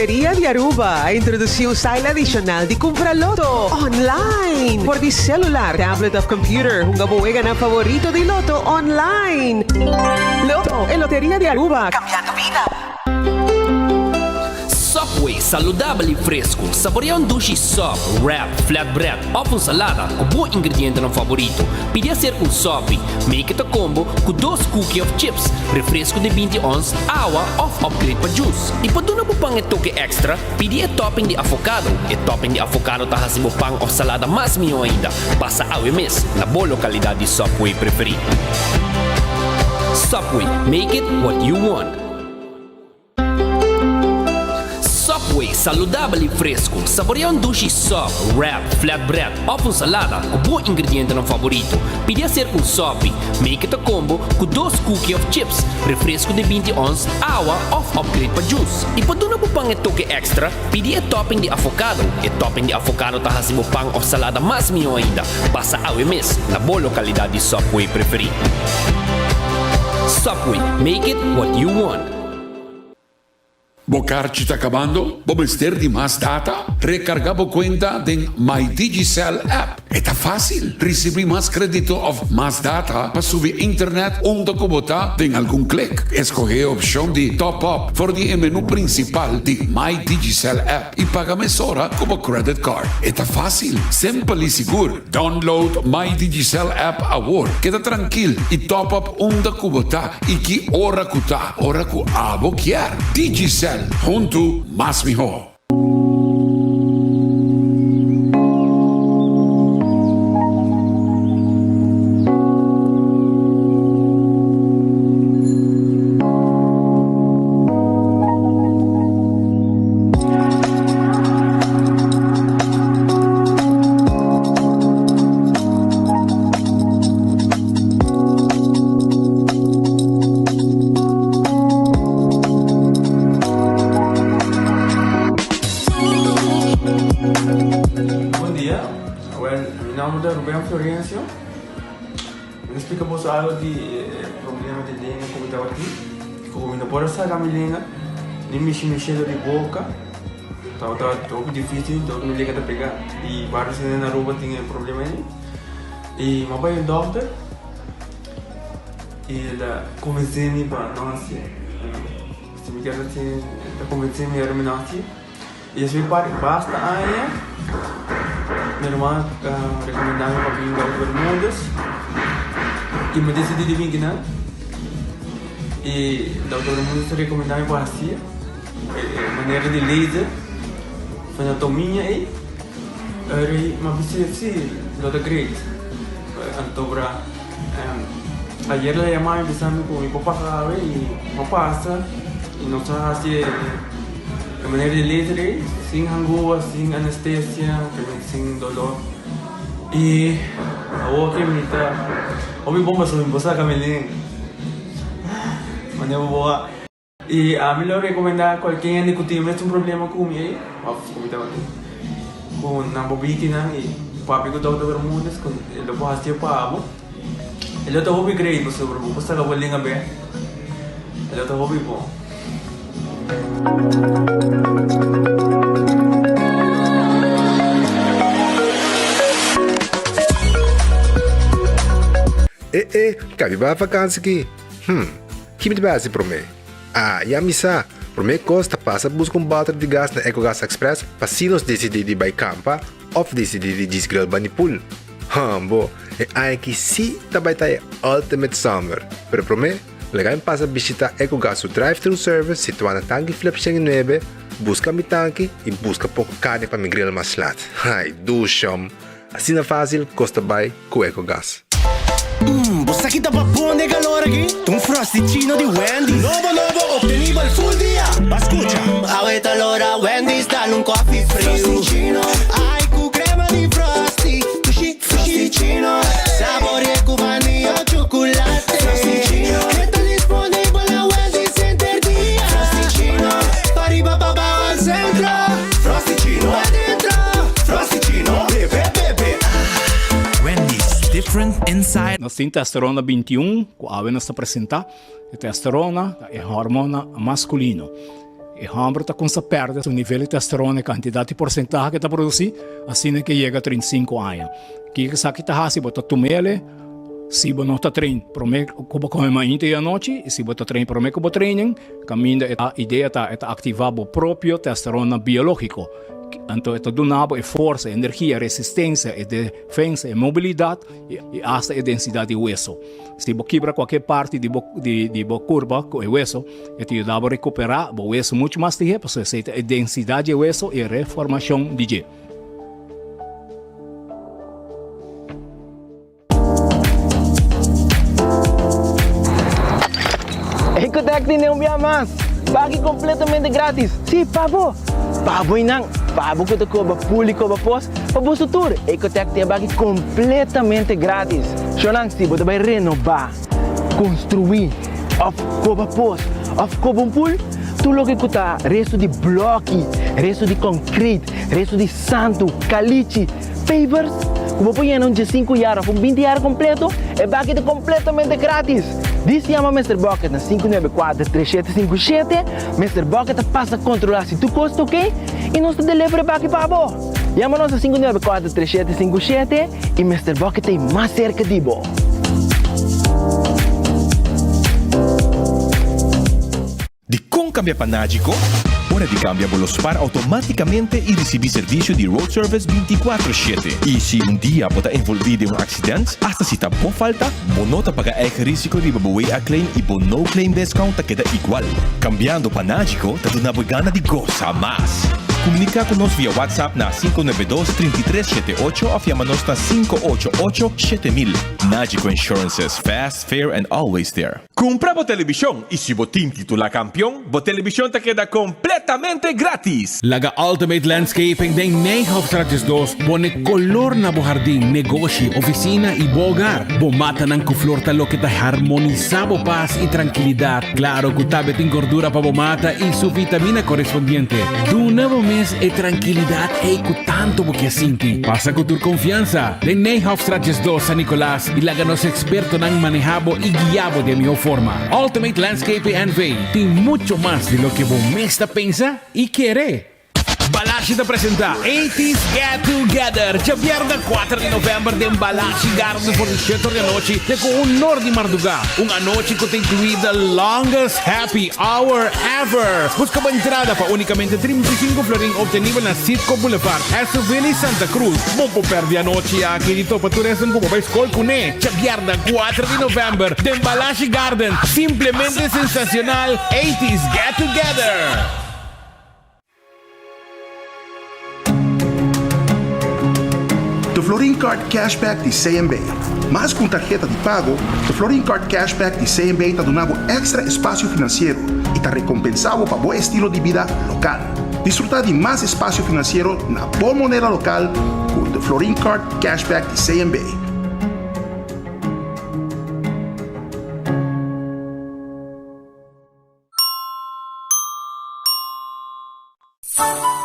Loteria de Aruba introduziu o style adicional de comprar loto online por de celular, tablet of computer. Un gabuega na favorito de loto online. Loto e Loteria de Aruba, cambiando vida. Subway, saludable e fresco. Saboreia um dushi sub, wrap, flatbread ou com salada com bom ingrediente no favorito. Pide ser um sub, make it a combo com 2 cookies of chips, refresco de 20 ons, água ou upgrade para juice. E para não pang e toque extra, pide a topping de avocado. E topping de avocado tá hasibo pang ou salada mais melhor ainda. Passa ao mês na boa localidade de Subway preferido. Subway, make it what you want. Subway, saludable e fresco. Saboreia um dushi sub, wrap, flatbread ou com salada com bom ingrediente no favorito. Pide ser um sub, make it a combo com 2 cookies of chips, refresco de 20 ons, água ou upgrade para juice. E para não pang e toque extra, pide a topping de avocado. E topping de avocado tá hasibo pang ou salada mais melhor ainda. Passa ao mês na boa localidade de Subway preferido. Subway, make it what you want. Bocar ci sta acabando? Bomester di más data? Recargabo cuenta den My Digicel app. Está fácil. Recibir más crédito of más data para subir internet onde kubota den algún click. Escoge opción de top up voor die menu principal de My Digicel app y paga mesora como credit card. Está fácil, simple y seguro. Download My Digicel app ahora. Queda tranquilo y top up onde kubota y que hora kuta, hora ku abo kier. Digicel. Junto más mejor. Algo de problema de língua como estava aqui, como não pode sair a minha língua, nem mexendo de boca, estava muito difícil, então me liga a pegar e vários na rua tinha problema aí, e meu pai é doutor, e ele convenceu-me para não nascer, se me quer assim, ele convenceu-me a não nascer, e assim basta aí, minha irmã recomendava para vir para Bermudas. E me decidi de vir aqui, e o doutor me recomendava para assim, maneira de laser, anatomia aí, mas precisa doutor Grace, então para ayer la llamaba empezando con mi papá sabe y no pasa y nos hace de manera de laser sin angua, sin anestesia, sin dolor y ahora que me está Obi bomba sobre mi esposa Camelín. Mañana boa. Y a mí lo recomendaba cualquier que tiene un problema con mi con una bobina y papi con todo Bermudas con el lo puedo hacer para amo. El otro hobby creí pues sobre mi esposa la vuelven a ver. El otro hobby po. Cabe ba vakansie aqui? Kimi ba si prome? Ya misa. Prome costa passa busca bater de gás na EcoGas Express para sinos decidir de campa ou decidir de desgril banipul. Bo, aí que si também tá ultimate summer. Pero prome, legal passa visitar EcoGas o drive-thru service situado na tanque flip 9, busca mi tanque e busca pouco carne para mi grill mais lat. Ai, do chão. Assim é fácil, costa by com EcoGas. Você aqui tá papão de calor aqui? Um frosticino de Wendy's. Novo, obtenibile full dia. Escucha. Ahorita allora Wendy's dale un coffee frio. Ai, cu crema di frosty. Frosticino. Sapore cu vanilla o chocolate. Frosticino. Che sta disponibile a Wendy's Center dia. Frosticino. Pari papà al centro. Frosticino. Va dentro. Frosticino. Bebe. Wendy's, different inside. Nós temos testosterona 21, que a nos apresenta. A testosterona é hormona masculino. E hambre está com essa perda o nível de testosterona, a quantidade de porcentagem que está produzindo, assim que chega a 35 anos. Que sabe que está se botar tumele, se você não está treinando, prometo que você come mais à noite, e se você está treinando, prometo que você treina, caminho a ideia é ativar o próprio testosterona biológico. Então, é donado força, energia, resistência, defesa, mobilidade e até a densidade de hueso. Se você quebra qualquer parte de curva com o hueso, te ajuda a recuperar o hueso muito mais tempo, porque você tem a densidade de hueso e a reformação de gelo. Ecotec tiene un día más. Pague completamente gratis. Sí, pavo. Pavo inang. Pavo que te cobra público para pos. Para su tour. Ecotec te pague completamente gratis. Shonang si você vai renovar, construir, of cobra pos, of cobra pool. Tu lo que custa resto de bloque, resto de concreto, resto de santo, caliche, pavers. Como põe um de 5 anos, um 20 anos completo, é pague completamente grátis. Diz chama Mr. Bucket na 594-3757. Mr. Bucket passa a controlar se tu custa, ok? E nós te delivery back para você. Chama-nos a 594-3757 e Mr. Bucket é mais cerca de você. De com cambia panágico, hora de cambia Bolospar automáticamente y recibir servicio de road service 24/7. Y si un día bota envolvido en un accidente, hasta si tampoco falta, bonota paga eigen risiko de babuwe a claim y no claim discount te queda igual. Cambiando panágico, te da una gana de goza más. Comunica con nos vía WhatsApp na 592-3378 o llámanos na 588-7000. Nagico Insurances, fast, fair and always there. Compra bo televisión y si bo team titula campeón, bo televisión te queda completamente gratis. Laga Ultimate Landscaping den 9 bone color na bo jardín, negocio, oficina y bo hogar. Bo mata ng kuflor talo que te harmoniza bo paz y tranquilidad. Claro, kutabet en gordura pa bo mata y su vitamina correspondiente. Tu nuevo mes e tranquilidad e ku tanto bo que sinti. Pasa con tu confianza. Den 9 San Nicolás y laganos experto ng manejabo y guiabo de mejor forma. Ultimate Landscaping and Bay tiene mucho más de lo que vos piensa y quiere. Balashi te presenta 80s Get Together. Ya viernes 4 de novembro de Balashi Garden por 18 de noche de con honor de Marduga. Una noche que te incluye the longest happy hour ever. Busca una entrada para únicamente 35 florín obtenible en la Citco Boulevard, Estuville y Santa Cruz. Mopo perdi anoche aquí dito para tu resto como vais col cuné. Ya viernes 4 de novembro de Balashi Garden. Simplemente sensacional 80s Get Together. The Florin Card Cashback de CMB. Mas com tarjeta de pago, o Florin Card Cashback de CMB está dando extra espaço financeiro e está recompensado para bom estilo de vida local. Disfrutar de mais espaço financeiro na boa moneda local com The Florin Card Cashback de CMB.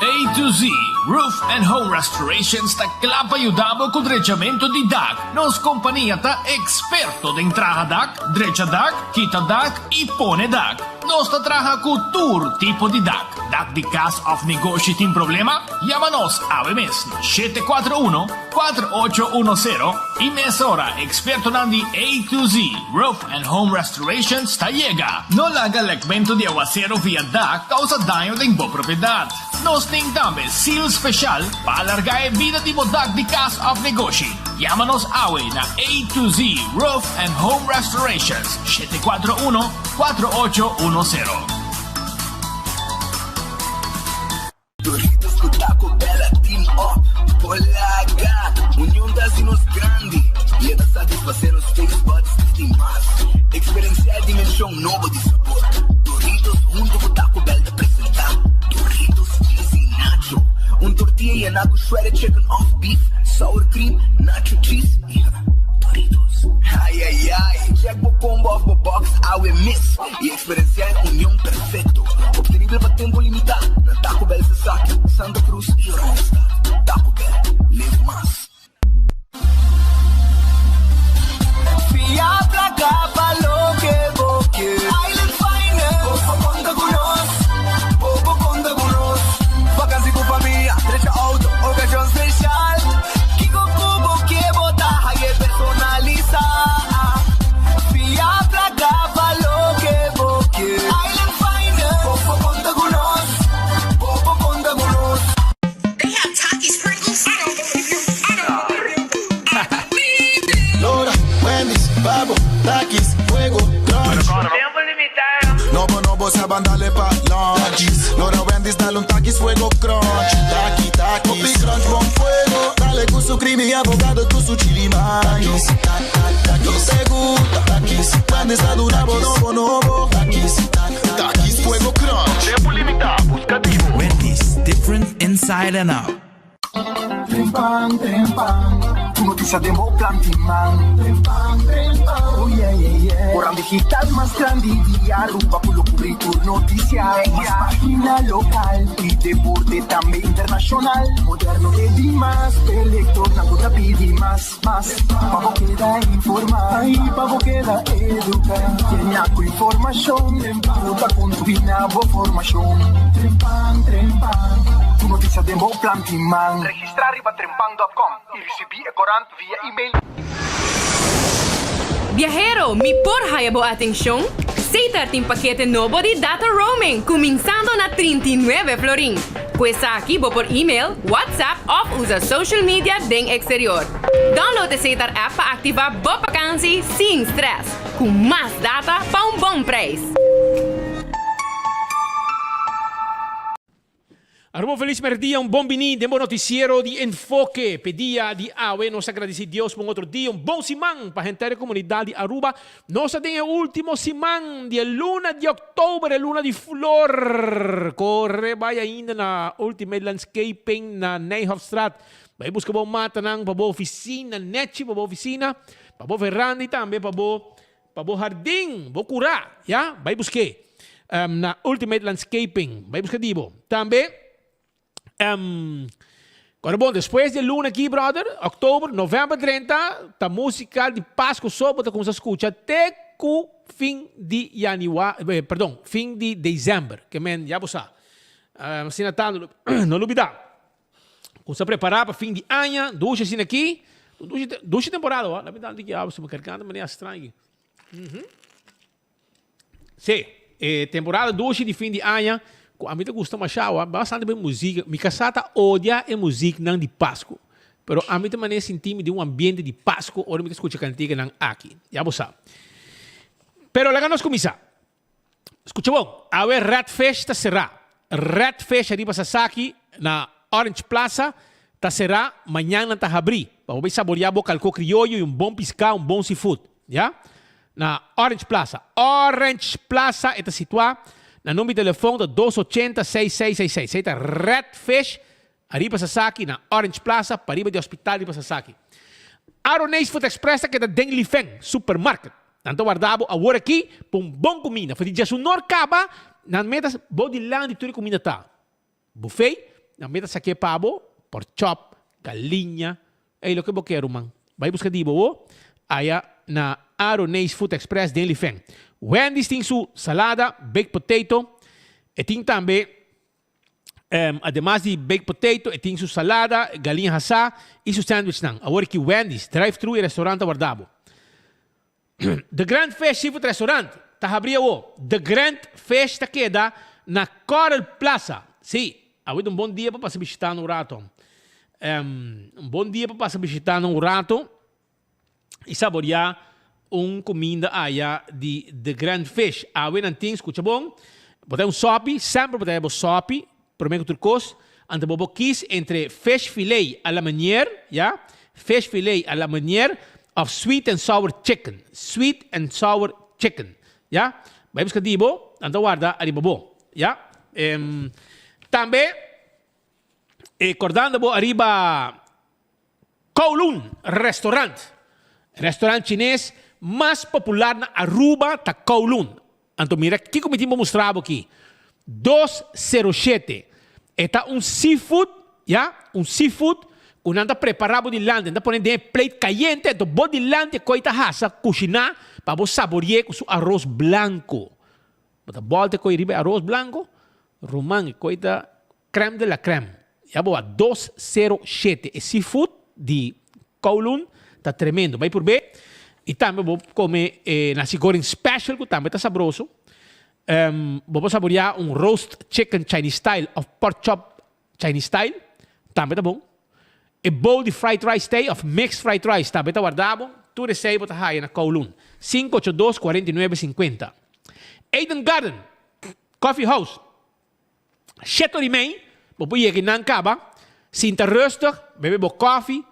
A to Z Roof and Home Restorations ta clapa ayudamo con drecciamento di DAC. Nos compagnia ta experto de entrada DAC, dreccia DAC, quita DAC e pone DAC. Nos ta traja con tour tipo di DAC. DAC di cas of negosio tin problema? Llámanos a mes 741-4810 y mesora experto nandi A to Z Roof and Home Restorations ta llega. No laga legmento de aguacero via DAC causa daño de bo propiedad. Nos ting tambe seal special para alargar vida de DAC di cas of negosio. Llámanos awe na A to Z Roof and Home Restorations 741-4810. Doritos com Taco Bella Team Up, Polaga, união das inos grande. E da satisfazer os taste buds de mais. Experienciar a dimensão nova de sabor. Doritos junto com Taco Bell te apresentar. Doritos cheesy nacho, tortilla e nacho shredded chicken off beef, sour cream, nacho cheese. Doritos. Ai ai ai, check o combo of the box, awe miss. E experienciar a união perfeito. Obtenível para tempo limitado. Na Taco Bell Sasaki, Santa Cruz e Rosta. Taco Bell, live más. Fiat acaba lo que vos quieres. Island Finance, vos aguanta con nos. mi abogado, tu su chilimayo. No te gusta, cuando está dura, bonobo. Takis Fuego Crunch. Tiempo limitado, buscativo. Wendy's, different inside and out. Trempan, tu noticia de Mo Plantiman. Trempan, oh yeah. Orang digital más grande día, rumba por lo cubrir tu noticia. Más página local y deporte también internacional. Moderno de Dimas, elector, nangota pidi más. Pavo queda informar, pavo queda educar. Tiene con información, puta con tu binabo formación. Trempan, tu noticia de Mo Plantiman. Registrar riba trempan.com y recibir corant via email. Viajero, mi porhaya bo ating siyong? Seitar ting paquete novo de data roaming, começando na 39 florin. Pues aqui bo por email, WhatsApp ou usa social media deng exterior. Download a Seitar app para ativar bo vakansie sem stress, com mais data para bom preço. Armo feliz merdia, bom bini, de bom noticiero de enfoque. Pedia de awe, nos agradeci Deus por outro dia, bom simão para a gente da comunidade de Aruba. Nós temos o último simão de luna de outubro, luna de flor. Corre, vai ainda na Ultimate Landscaping na Nijhoffstraat. Vai buscar bom mata nang para boa oficina, neti para boa oficina, para boa veranda e também para boa jardim, boa curar, já? Vai buscar na Ultimate Landscaping, vai buscar dibo. Também agora, bom, depois de luna aqui, brother, outubro, novembro 30, tá música de Páscoa só, você começa a escutar até o fim de fim de dezembro, que já você sabe. Assim, não olvidar. Começa a preparar para fim de ano, duas assim aqui, duas temporadas, ó, na verdade, que você me carregando de maneira estranha. Sim, temporada duas de fim de ano. A mim gosta mais bastante bem música. Minha casata odia a música não de Páscoa. Pero a mim também sentimos de ambiente de Páscoa. Ora me escuta cantiga não aqui. Já você sabe. Pero lá nós começar. Escuta bom. A ver Red Fest tá será. Red Fest ali para Sasaki na Orange Plaza tá será amanhã tá abrir. Para você saborear o calco criollo e bom pescado, bom seafood, já? Na Orange Plaza. Orange Plaza está situada na número de telefone 280-6666. Esta Red Fish, arriba Sasaki, na Orange Plaza, para arriba do hospital de Sasaki. Aronese Food Express, que é da Deng Lifeng Supermarket. Tanto guardado agora aqui, para bom comida. Porque já se não acaba, nas metas, vou de lá de tudo comida tá. Buffet, nas metas aqui pavo, pork chop, galinha, é o que eu quero, man. Vai buscar de boa, aí na Aronese Food Express Deng Lifeng. Wendy's tem sua salada, baked potato, e tem também, además de baked potato, e tem sua salada, galinha assada e seu sandwich. Agora que Wendy's, drive-thru e restaurante guardado. The Grand Fish Seafood Restaurant, está abrindo. The Grand Fish está queda na Coral Plaza. Sim, agora bom dia para passar visitar no rato. Bom dia para passar visitar no rato e saborear comida allá de The Grand Fish. Agora não tem, escuta bom. Podemos sopi, sempre podemos sopi. Primeiro turcos, ante bobo quis entre fish fillet à la manière, ja? Fish fillet à la manière of sweet and sour chicken. Sweet and sour chicken, ja? Vai buscar dibo, ante guarda ali bobo, ja? Também, acordando bo arriba Kowloon Restaurant. Restaurant chinês mais popular na Aruba tá Kowloon. Então, mira, que como eu mostrar aqui. 207. Está seafood, já? Seafood, quando anda preparado de lante, anda ponendo em plate caliente, do bom de lante, coita raça, cozinhar, para você saborear com seu arroz branco. Bota volta com arroz branco, romã, coita creme de la creme. Já boa, 207. E seafood de Kowloon tá tremendo. Vai por ver. E também vou comer nasi goreng special, que também está saboroso. Vou saborear roast chicken Chinese style of pork chop Chinese style. Também está bom. E bowl de fried rice day of mixed fried rice. Também está guardado. Tudo isso aí está aí na Kowloon. 582-4950. Eden Garden Coffee House. Chateau de Main. Vou ir aqui na caba. Sinta rustig. Bebe bo koffie.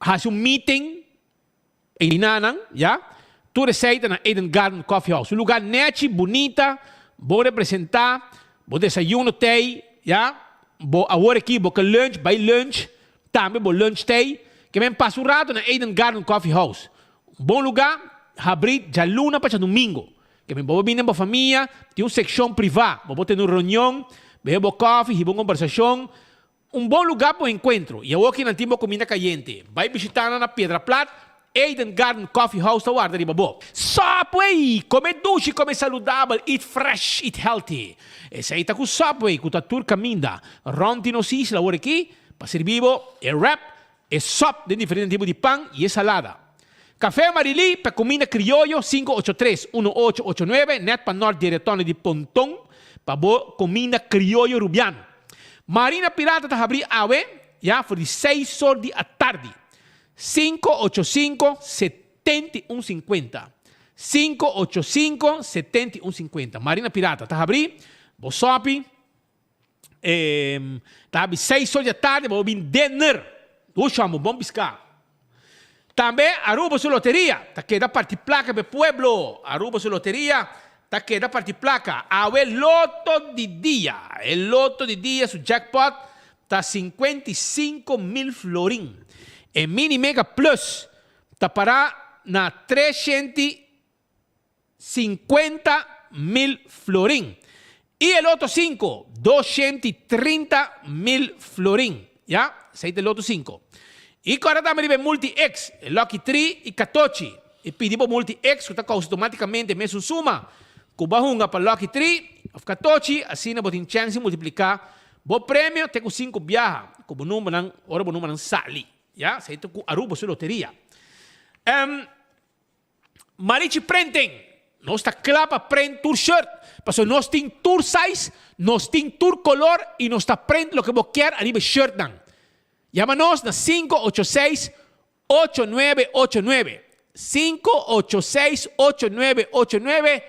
has un meeting em Nanang, ya? Tu receita na Eden Garden Coffee House. Um lugar net, bonita, vou representar, vou desayuno tei, ya? Vou agora aqui, vou que lunch, by lunch, também vou lunch tei, que me passo rato na Eden Garden Coffee House. Um bom lugar, abrir de luna para domingo. Que me vou vir com a família, tem uma secção privada, vou ter uma reunião, bebo coffee, e uma conversação. Um bom lugar para o encontro. E eu aqui não tenho comida caliente. Vai visitar na Pedra Plata, Eden Garden Coffee House, tá guarda de babo. Subway! Come doce, come saudável, eat fresh, eat healthy. Esse aí tá com Subway, com a tour caminda. Ronti no sis, lá aqui, para servir é wrap, é sop de diferentes tipos de pão e é salada. Café Marili, para comida criollo, 583-1889, net para norte diretone de Pontón, para comida criollo rubiano. Marina Pirata está abrir awe, já, por 6 horas da tarde. 585-7150. 585-7150. Marina Pirata está abrir, vou shopping, está abrir 6 horas da tarde, vou vir dinner. Eu chamo, bom piscar. Também Aruba sua loteria, tá que da parte placa do pueblo. Aruba sua loteria, tá que da parte placa. Awe loto de dia. El loto de dia, su jackpot, tá 55.000 florin. E mini mega plus, tá para na 350.000 florin. E el loto 5, 230.000 florin. Ya, sei del loto 5. E agora também tem multi-X, Lucky 3 e 14. E pedimos multi-X, que está automaticamente mesmo suma. Kubahunga para Lucky 3, of 14, assim não tem chance de multiplicar. Bom prêmio, tem 5 viaja. Como número, ora bom número sali. Já, sei que Aruba sua loteria. Marichi Prenten, nós está clapa print tour shirt. Porque nós tem tour size, nós tem tour color e nós está print lo que você quer a nível shirt. Llámanos na 586-8989. 586-8989.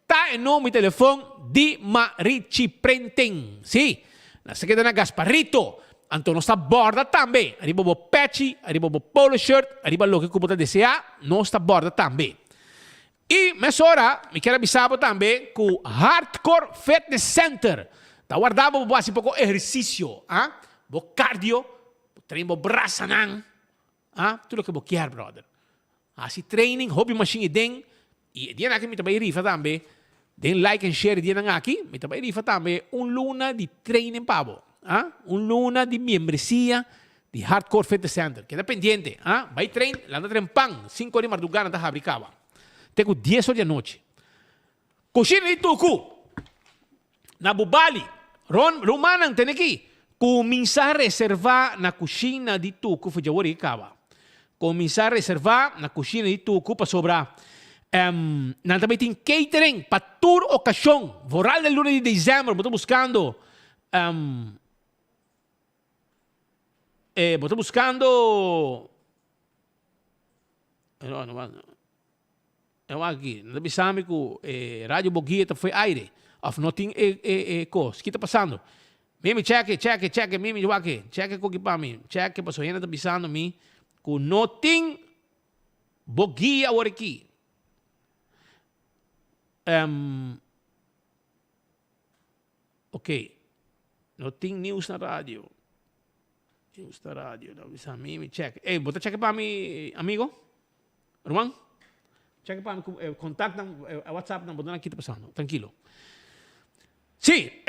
Está en número de teléfono de Marichi Prenten. Sí, na secreta na Gasparrito. Então, está borda também. Arriba o patchy, arriba o polo shirt, arriba lo que você deseja, nós está borda também. E, nessa hora, me quero avisar também que o Hardcore Fitness Center está guardado para fazer um pouco exercício. O cardio. Treino braço não, tudo que você quer, brother. Assim, training, hobby machine den, e dia aqui me também rifa também, den like and share dia aqui, me também rifa também luna de training pavo, luna de membresia de Hardcore Fitness Center, que é pendiente, vai trein, lá na trempang, 5 de madrugada tá fabricava, tenho 10 horas da noite. Coxina de Tucu, na Bubali, Romanang tem aqui. Começar a reservar na cozinha de Tucu, foi de Cava. Começar a reservar na cozinha de Tucu para sobrar. Também tem catering para tour ocasião. Voral del lunes de dezembro, estou buscando. Estou buscando. Eu aqui, não sabemos que Rádio Boguita foi aire. Of nothing coisa. O que está passando? Mimi, check, Mimi, check ko para mim. Check, paso yan na bisano mi. Kung noting bogia or aqui. Ok. Noting news na radio. News na radio. Bisa Mimi, check. Bota check para mim, amigo? Roman? Check para mim, contact ng WhatsApp ng bota na kita pasando. Tranquilo. Sí,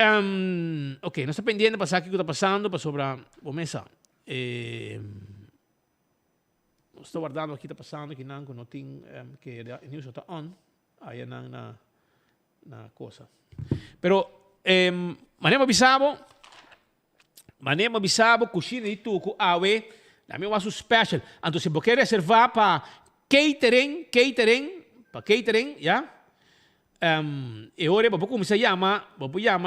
ok, no está pendiente para saber qué está pasando, para sobre la mesa. No estoy guardando aquí, está pasando, que no tengo, que el news está on, ahí na cosa. Pero, manemo avisado, coxina de Tucu, awe, la mía va su special. Entonces, si quieres reservar para catering, ¿ya? E ora vou começar a chamar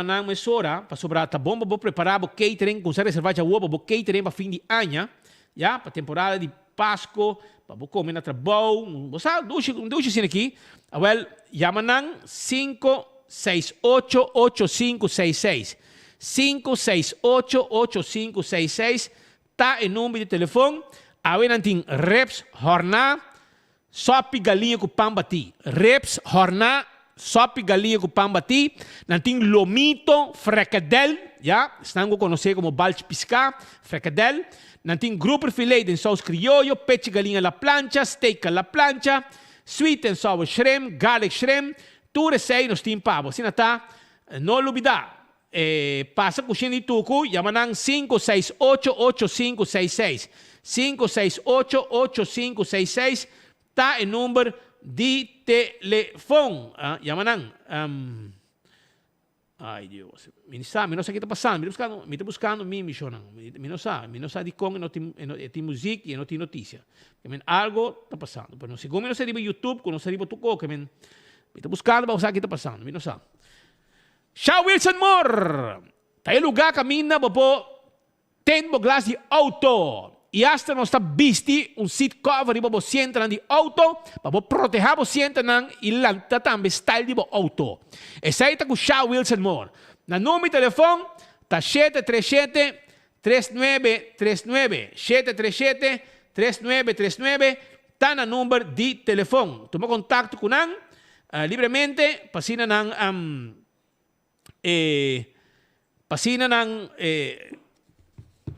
na emissora para sobrar, tá bom, vou preparar o catering, começar a reservar já o catering para fim de ano, já, para temporada de Páscoa, para comer na trabalho, você sabe, dois assim aqui, well, chama na 568-8566, 568-8566, tá em número de telefone, Awe nanting reps horna, sopi galinha com pambati. Reps horna, sopi galinha com pambati. Nanting lomito, fricadel, ja, estão conhecidos como balde pisca, fricadel. Nanting grupo filet de sauce criollo, peche galinha la plancha, steak la plancha, sweet and sour shrimp, garlic shrimp. Tudo sei nos tim pavo. Sinata, não lubida. Passa coxinha de tuco, yamanang 568-8566. 568-8566. Tá o número de telefone. Yamanang. Ai, Deus. Mi sa o que está passando. Mi está buscando mi missão. Mi não sabe de como não tem música e não tem notícia. Algo está passando. Mas não sei como não se riba YouTube, não se riba tuco, que mi está buscando para usar o que está passando. Mi não sabe. Shaw Wilson Moore. Tayo lugar camina po ten mo glass de auto. E hasta não está bisti seat cover riba po sienta ng di auto para po proteger po sienta ng ilanta tambe style di po auto. Esa ita ko Shaw Wilson Moore. Na número telefone ta 737-3939. 737-3939. Ta na número de telefone. Tuma contato ko nang libremente pasina ng pasina ng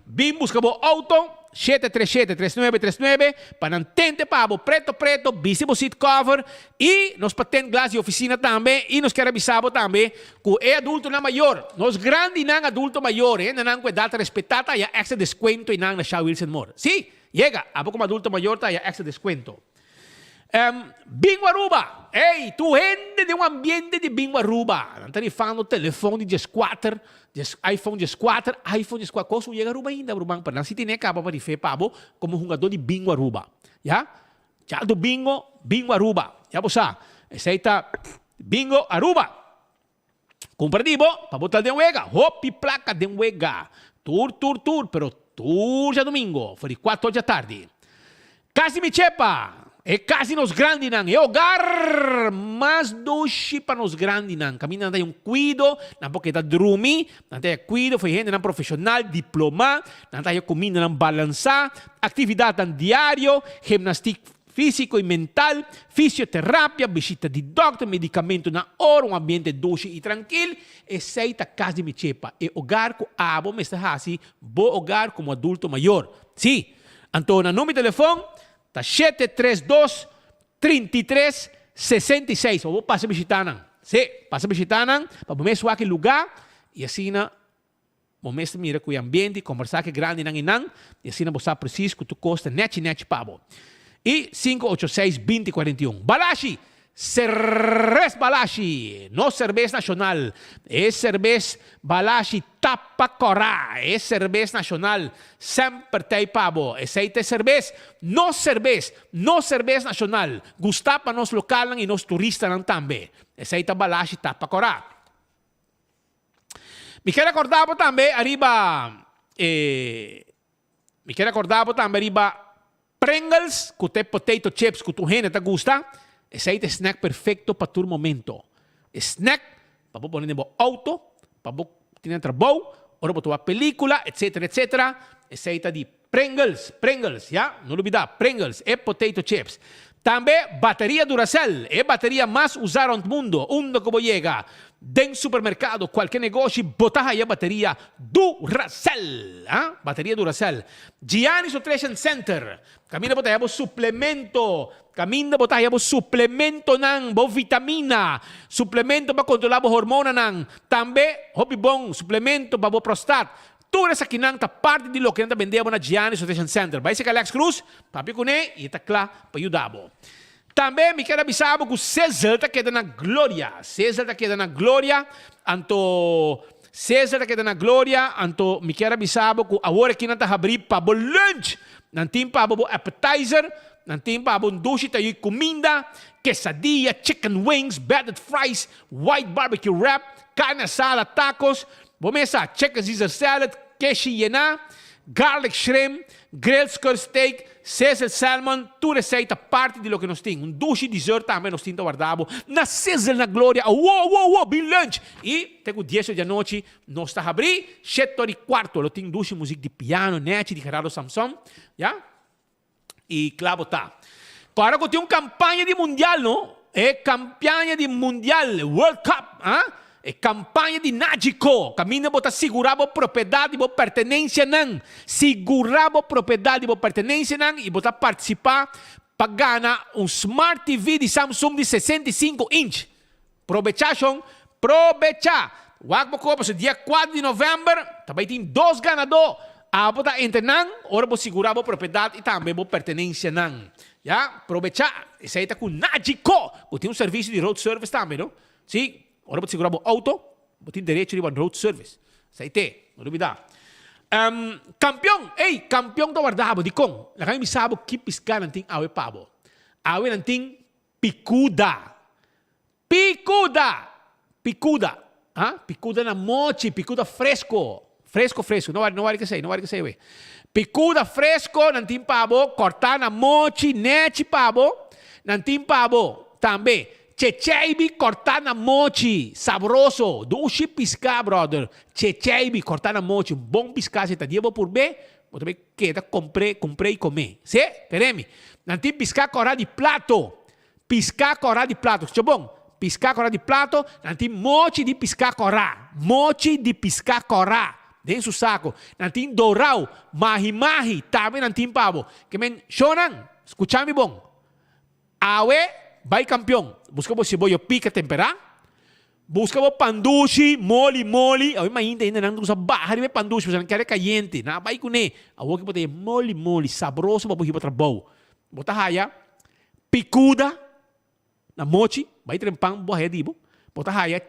Bimbus kabo auto 737-3939 panantente pabo preto visible seat cover e nos patent glass de oficina também e nos carabisabo também que é adulto na maior nos grande nang adulto maior nanang que data respetada e extra descuento nang na Shaw Wilson Moore sim llega abo como adulto maior tá extra descuento. Bingo Aruba. Ei, tu gente de ambiente de Bingo Aruba. Não está falando telefone de S4, iPhone de S4, iPhone de S4. Coisa chega Aruba ainda, Aruba. Para não se tem acaba para dizer pabo como jogador de Bingo Aruba. Já? Já do Bingo Aruba. Já você? Esse aí tá Bingo Aruba. Comparativo, para botar de uega. Hopi placa de uega. Tour, pero tour já domingo. Foi de 4 horas da tarde. Casi me chepa. É quase nos grandes nang. É hogar mais doce para nos grandes nang. Kami na tayo cuido, na porque ta drumi, na tayo cuido, foi gente ng profissional, diploma, na tayo comida ng balança, atividade ng diário, gimnastic físico e mental, fisioterapia, visita de doctor, medicamento na hora, um ambiente doce e tranquilo, e seita casa de chepa. É hogar ko abo, me está assim, bo hogar como adulto maior. Sim, então, na número de telefone, tá 732-3366. Ou passa visitando. Sim, passa visitando. Para o mesmo aquele lugar. E assim, o mesmo mira com o ambiente. Conversar que grande nang inang. E assim, você precisa que tu custa net pabo. E 586-2041. Balashi. Cerveza Balashi. No cerveza nacional. É cerveza Balashi Tapacorá. É cerveza nacional. Sempre tem pabo. Essa é cerveza. No cerveza nacional. Gusta para nos local e nos turistas também. Essa é Balashi Tapacorá. Me quero acordar também arriba. Me quero acordar também arriba Pringles, que tem potato chips que tu gente gusta. Esse é o snack perfeito para todo momento. Snack, para pôr no auto, para pôr no trabalho, para pôr película, etc. Esse é de Pringles, já? Não olvida, Pringles e potato chips. Também bateria Duracell, é a bateria mais usada no mundo. Onde como chega? Dentro do supermercado, qualquer negócio, botar aí a bateria Duracell. Bateria Duracell. Giannis Nutrition Center. Camina botar aí suplemento. Camina botar aí suplemento ng vitamina. Suplemento para controlar a hormona ng. Também, hopi bom, suplemento para o prostat. Tudo essa aqui não está parte de lo que nós vendemos na Giannis Nutrition Center. Vai ser que Alex Cruz, papi com ele, e está claro para ajudar. Também me quero avisar que o César está quedando na glória. César está quedando na glória. Anto César está quedando na glória. Anto me quero avisar que agora aqui não está abrindo para o lunch. Não tem para o appetizer. Não tem para o doce, tá aí comida, quesadilla, chicken wings, battered fries, white barbecue wrap, carne asada, tacos. Bomesa, chicken Caesar salad, quesilena, garlic shrimp, grilled skirt steak, Caesar salmon, tudo receita parte de lo que nós temos. Doce dessert também nós temos guardado. Na Caesar na glória, wow, bem lunch. E, tem 10 da noite, nós está abrindo, 7 e quarto, nós temos doce música de piano, net, de Gerardo Samson, já? e claro tá. Agora que tem uma campanha de mundial, não? É campanha de mundial, World Cup, é campanha de Nagico. Caminha botar segurar a propriedade, a pertenência não. Segurar a propriedade, a pertenência não e botar participar para ganhar um Smart TV de Samsung de 65 inch. Aproveitar. Wag ko sa dia 4 de novembro, também tem 2 ganadores. Botar entre não, ora vou segurar a propriedade e também a pertenência não. Já, aproveitar. Esse aí está com Nagico. Tem um serviço de road service também, não? Sim, ora vou segurar o auto, vou ter direito de road service. Esse aí tem, não duvidar. Campeão da guardabo de com. Lá kami sabe que piscar não tem awe pabo. Awe não tem picuda. Picuda na mochi, picuda fresco. Fresco. Não vai que sei. Picuda fresco, não tem pabo. Cortar na mochi, nete pabo. Não tem pabo. Também. Checheibi cortar na mochi. Sabroso. Dushi piscar, brother. Checheibi cortar na mochi. Bom piscar. Se tá dia por bem. Vou também queda, comprei e comer. Se? Quereme. Não tem piscar cortar de plato. Piscar cortar de plato. Isso é bom? Piscar corá de plato, nanti mochi de piscar corá. Mochi de piscar corá. Dentro do saco. Nanti dorau, mahi, também nanti pavo. Que men, shonan, escuchame bom. Awe, vai campeão. Busca você boio pica temperar. Busca bo pandushi, moli. Awe ainda não usa barra de pandushi, você não quer caliente. Na vai com ne. Awe que bote moli, sabroso para botar bom. Bota raia, picuda. Na mochi, vai trempar boa rede, bota raia,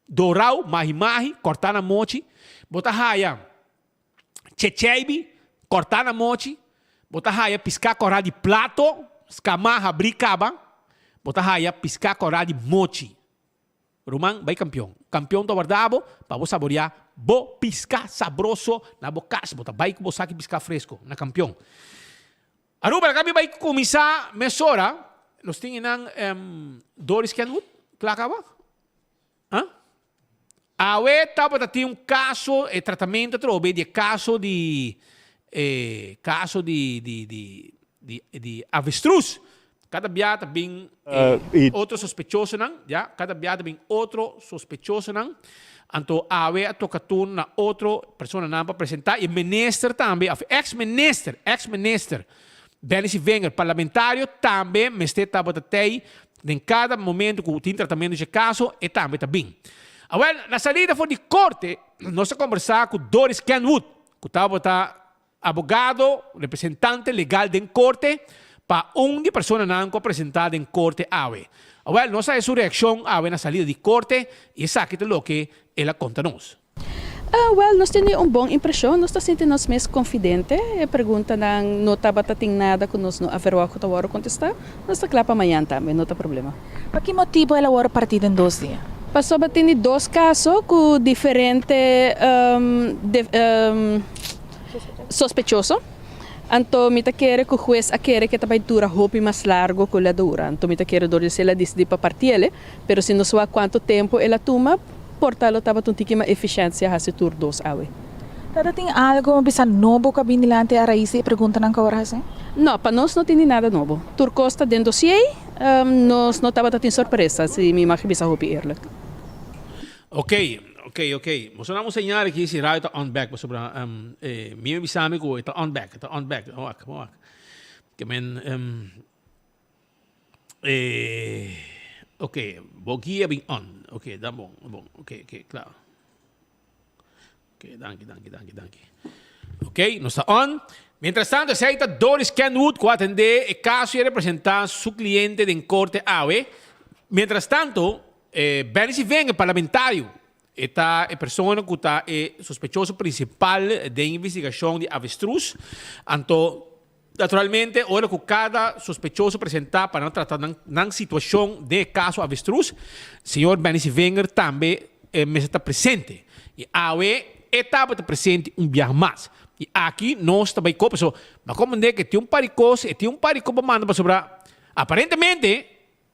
dorau, mahi, cortar na mochi, bota raia, checheibi, cortar na mochi, bota raia, piscar corá de plato, escamarra, bricaba, bota raia, piscar corá de mochi. Roman, vai campeão. Campeão do guardabo, para você saborear, bo piscar sabroso na boca, bota vai com você piscar fresco, na campeão. Aruba, kami vai começar mesora. Nós temos Doris Kenwood, claro. Awe estava ter um caso de tratamento de caso de avestruz. Cada biata bem outro sospechoso não, já. Cada biata bem outro sospechoso não. Então awe a tocatur na outra pessoa não para apresentar e minister também, ex-minister. Dennis Wenger, parlamentário, também me está batendo em cada momento que tem tratamento de caso e também está bem. Agora, na saída de corte, nós conversamos com Doris Kenwood, que estava advogado, representante legal de corte, para uma pessoa não apresentada em corte AWE. Agora, nossa sua reação na saída de corte e sabe o que ela conta-nos. Nós temos uma boa impressão, nós estamos mais confiantes. A pergunta não está batendo nada que nós não haverá que agora contestar. Nós estamos lá para amanhã também, não tem problema. Por que motivo ela agora partido em 2 dias? Passou batendo 2 casos com diferentes sospechosos. Então, me quer que o juiz quer que também dura roupa mais largo que ela dura. Então, me quer que ela decide para partir, mas se não sabe quanto tempo ela toma, portalo estava uma eficiência a se tur 2 awe. Tada tem algo bisa novo que binilante a raiz e pergunta ng kawarase? Não, para nós não tem nada novo. Tur costa dentro do dossiê, nós não estava tendo surpresa se me imagina bisa hopi erle. Ok. Nós vamos ensinar aqui se está on back sobre minha bisame ko está on back. Moak. Que men ok, bogia bem on. Ok, dá bom. Ok, claro. Ok, danke. Ok, nós está on. Mientras tanto, aceita Doris Kenwood que atende o caso e representar su cliente em corte AWE. Mientras tanto, Benny Wenger, parlamentário, está a pessoa que está sospechoso principal de investigação de avestruz. Então, naturalmente, ora que cada sospechoso apresentar para tratar na situação de caso avestruz, senhor Benny Wenger também está presente. E AWE estava presente dia mais. E aqui nós também começamos a compreender que tem um paricos e tem um paricos para mandar para sobrar. Aparentemente,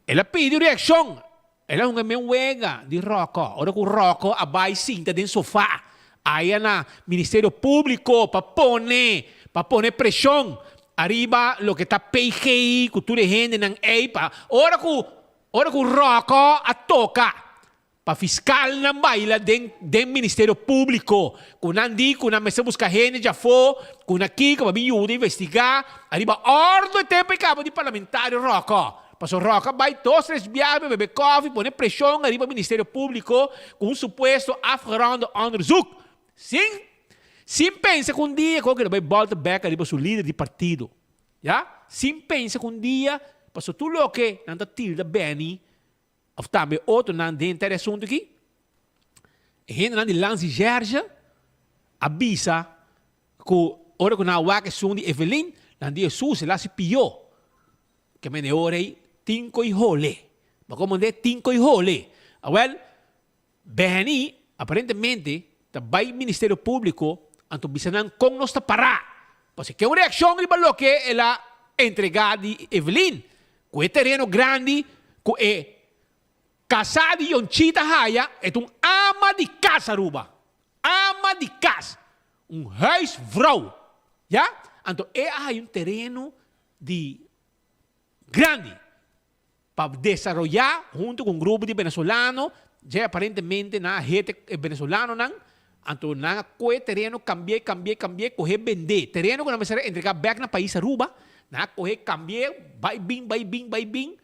ela pediu reação. Ela é uma menhuega de Rocco. Ora que o Rocco abai cinta dentro do sofá. Aí na Ministério Público para poner pressão arriba lo que está PGI, cultura de gente ng EIPA. Ora ku Rocco a toca pa fiscal ng baila den Ministerio Público. Kung nandi, kung na mesa busca gente já for, kung aqui, kung me ajuda a investigar, arriba ordo e tempo e cabo de parlamentário Rocco. Passou Rocco, vai 2-3 viagens, beber coffee, põe pressão, arriba Ministério Público com suposto afgerond onderzoek. Sim pensa que dia que ele vai voltar back arriba seu líder de partido. Ja? Sim pensa que dia, passou tudo o que não está tilda bem, of também outro não tem interesse aqui. E gente não de lance Gerja, avisa que ora que na waka som de Evelyn, não de Jesus, lá se pior. Que me neorei tinko e role. Mas como de tinko e role. Well, bem, aparentemente, também Ministério Público, anto bisanan com nós para. Porque que uma reação de balo que ela entregada de Evelyn, com o terreno grande, com o casado e chita haya, é ama de casa, Ruba. Ama de casa. Huisvrouw. Ja? Então, é terreno de grande para desarrollar junto com um grupo de venezolanos, já aparentemente na gente venezolano não, então na coe terreno cambiar, correr vender terreno que não vai ser entregar back na país Aruba, na correr cambiar, vai bem,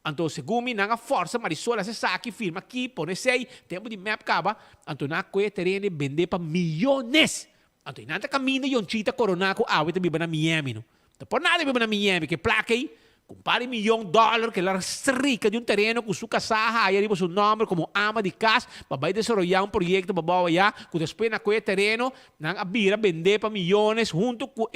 então segundo na força Marisola se saque firma aqui, põe sei tempo de map acaba, então na coe terreno vender para milhões, então nada caminho e chita coronaco awe te biba na Miami no, por nada biba na Miami que placa aí compare $1 million que ela rica de terreno com sua casa aí arriba seu nome como ama de casa vai desenvolver projeto para já que depois na coe terreno na abrir vender para milhões junto com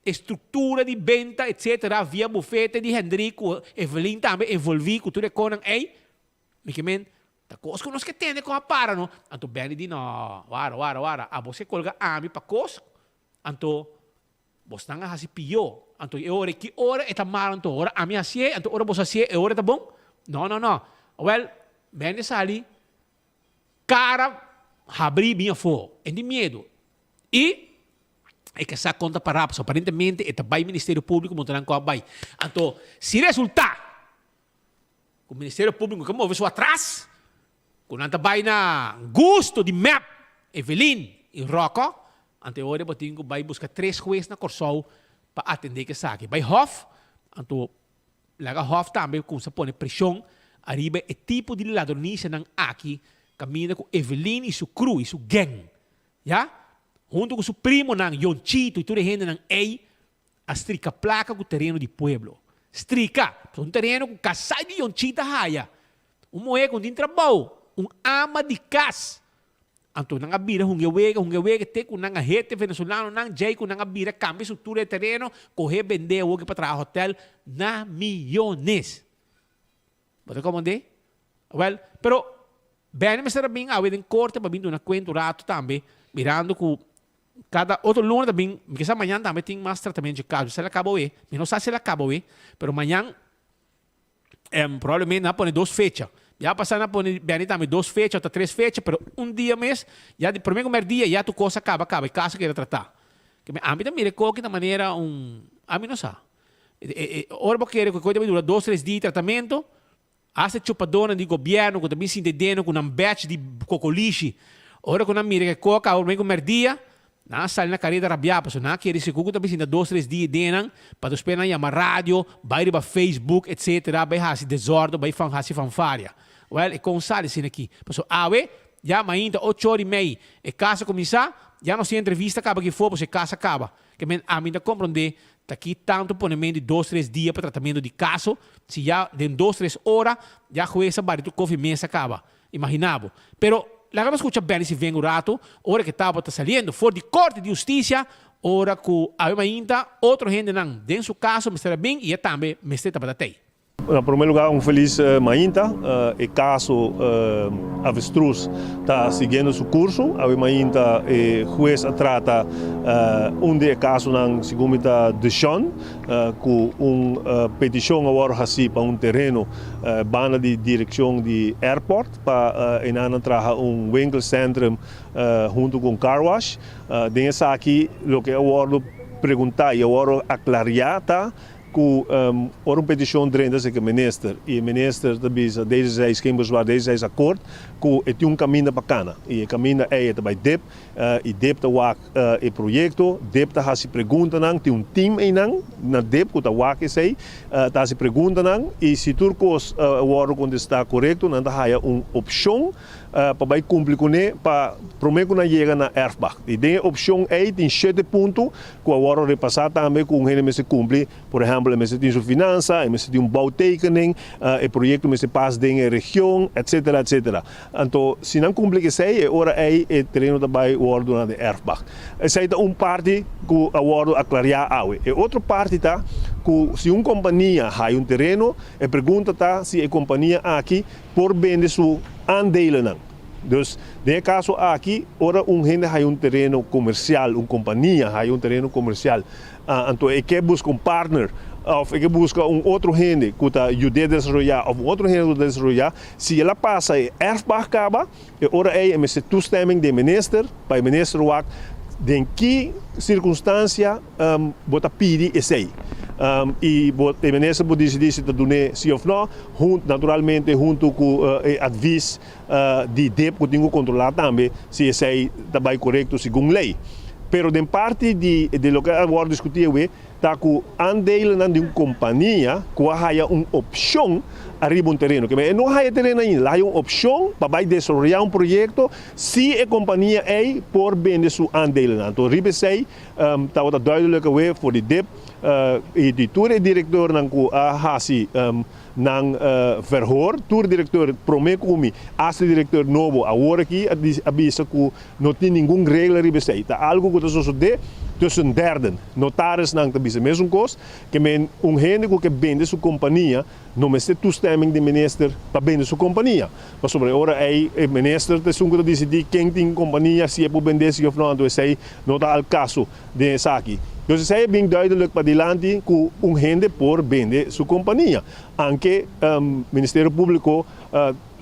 estrutura de venda etc via bufete de Hendrico Evelyn também envolvi com tudo com ei me que men da coisa que nós que tem com a para no então bem de no wara a você colga ami para coisa então você não há se pior então que hora é tamaran to hora a minha assim então hora você assim é hora tá bom não well bem sali cara abrir bem fo é de medo e é que essa conta para aparentemente é também Ministério Público montando com a bai então se resultar o Ministério Público que move sua atrás com anta bai na gosto de map Evelyn e Rocco ante hora botinho vai buscar 3 juízes na Corsol para atender que saque. Vai Hof, então laga Hof também com se põe pressão arriba é tipo de ladronice nang aqui caminha com Evelyn e seu crew e seu gang, já? Junto com seu primo nang Yonchito e toda a gente nang a strica placa com o terreno de pueblo. Strica, um terreno com casai de Yonchita haya, moe com trabalho, ama de casa. Então, nang abira, hungewega, te com nang rete venezolano, nang jay com nang abira, cambia estrutura de terreno, correr, vender, o que para trabalhar hotel, na milhões. Você comandei? Well, pero, bem, mas era bem, em corte, para vir na cuenta, rato também, mirando com cada outro lunes também, porque essa manhã também tem mais tratamento de caso, se ela acabou, não sei se ela acabou, pero amanhã, provavelmente, não pode 2 fechas. Já passaram a pôr bem também 2 fechas, ou 3 fechas, pero dia mês, já de primeiro dia, já tu coisa acaba, e casa que era tratar. A mim também recou que da maneira a mim não sabe. Ora porque que coisa dura 2-3 dias de tratamento, hace chupadona de governo, que também se entendendo com um batch de cocolixe. Ora quando a mira que coca, o primeiro dia, na sala na carreira rabiar, porque na que esse cuco também se ainda 2-3 dias denan, para os penas chamar rádio, vai para Facebook, etc, vai hasi desordem, vai hasi fanfaria. Well, e com sale assim aqui. Porque awe, já ainda 8h30, e casa começar, já não se entrevista acaba que for, porque casa acaba. Que a mim da compreender, tá aqui tanto ponimento de 2-3 dias para tratamento de caso, se já de 2-3 horas, já começa a barito coffee mês acaba. Imaginava. Pero la vamos a escuchar bem se vem o rato, hora que estava saliendo, for de corte de justiça, hora que ainda outro gente não, dentro do seu caso, me estará bem e também me estará para ter. Em primeiro lugar, feliz Mainta. O caso Avestruz está seguindo seu curso. A Mainta, o juiz trata de caso na segunda decisão, com uma petição agora para terreno bana de direção de airport, para trazer winkelcentrum junto com car wash. Dessa aqui, o que é o perguntar e agora aclarar tá que uma petição dentro do ministro e o ministro também desde quem buscar desde acordo que tem caminho bacana e o caminho é também DEP e DEP tá wak o projeto DEP tá se pergunta não tem time aí não na DEP que tá wak esse tá se pergunta não e se turcos agora quando está correto não tá há opção para cumprir com ele para prometer que não chega na erfbach e tem opção aí tem 7 pontos que agora repassar também com ele se cumpre por exemplo você tem sua finança, você tem bouwtekening, o projeto você passa dentro da região, etc, etc. Então, se não cumpre isso aí, agora é o terreno também o ordem de erfbach. Essa é uma parte que a ordem aclarar a e outra parte tá que se uma companhia tem um terreno, a pergunta tá se a companhia aqui por vender sua andele não. Então, nesse caso aqui, ora gente tem um terreno comercial, uma companhia tem um terreno comercial. Então, é que busca um partner, ou é que busca outro gente que está ajuda a desenvolver, ou outro gente que desenvolver. Se ela passa e erfbach acaba, ora é a toestemming do ministro, para o ministro em que circunstância bota pedir esse aí. E o ministro pode decidir se está dando sim ou não, naturalmente junto com o adviso de DEP que tem que controlar também se esse aí está bem correto segundo lei. Pero de parte de lo que agora discutimos, está que andele de uma companhia que há uma opção arriba um terreno. Que não há terreno ainda, há uma opção para desenvolver um projeto se a companhia é por vender sua andele. Então, arriba sei, está duidelijk voor de DEP, editor e diretor que há nang verhoor, tour diretor promete als diretor novo agora aqui avisa que não tem nenhum regra ribesei. Tá algo que está sucedendo tussen derden. Notaris nang tabisa mesmo coisa que men gente que vende sua companhia não me toestemming de minister para vender sua companhia. Mas sobre ora é o minister te sungo decidir quem tem companhia se é para vender se ou não, então sei não está al caso de essa aqui. Então, isso é bem duidelijk para diante que gente por vender sua companhia. Anche o Ministério Público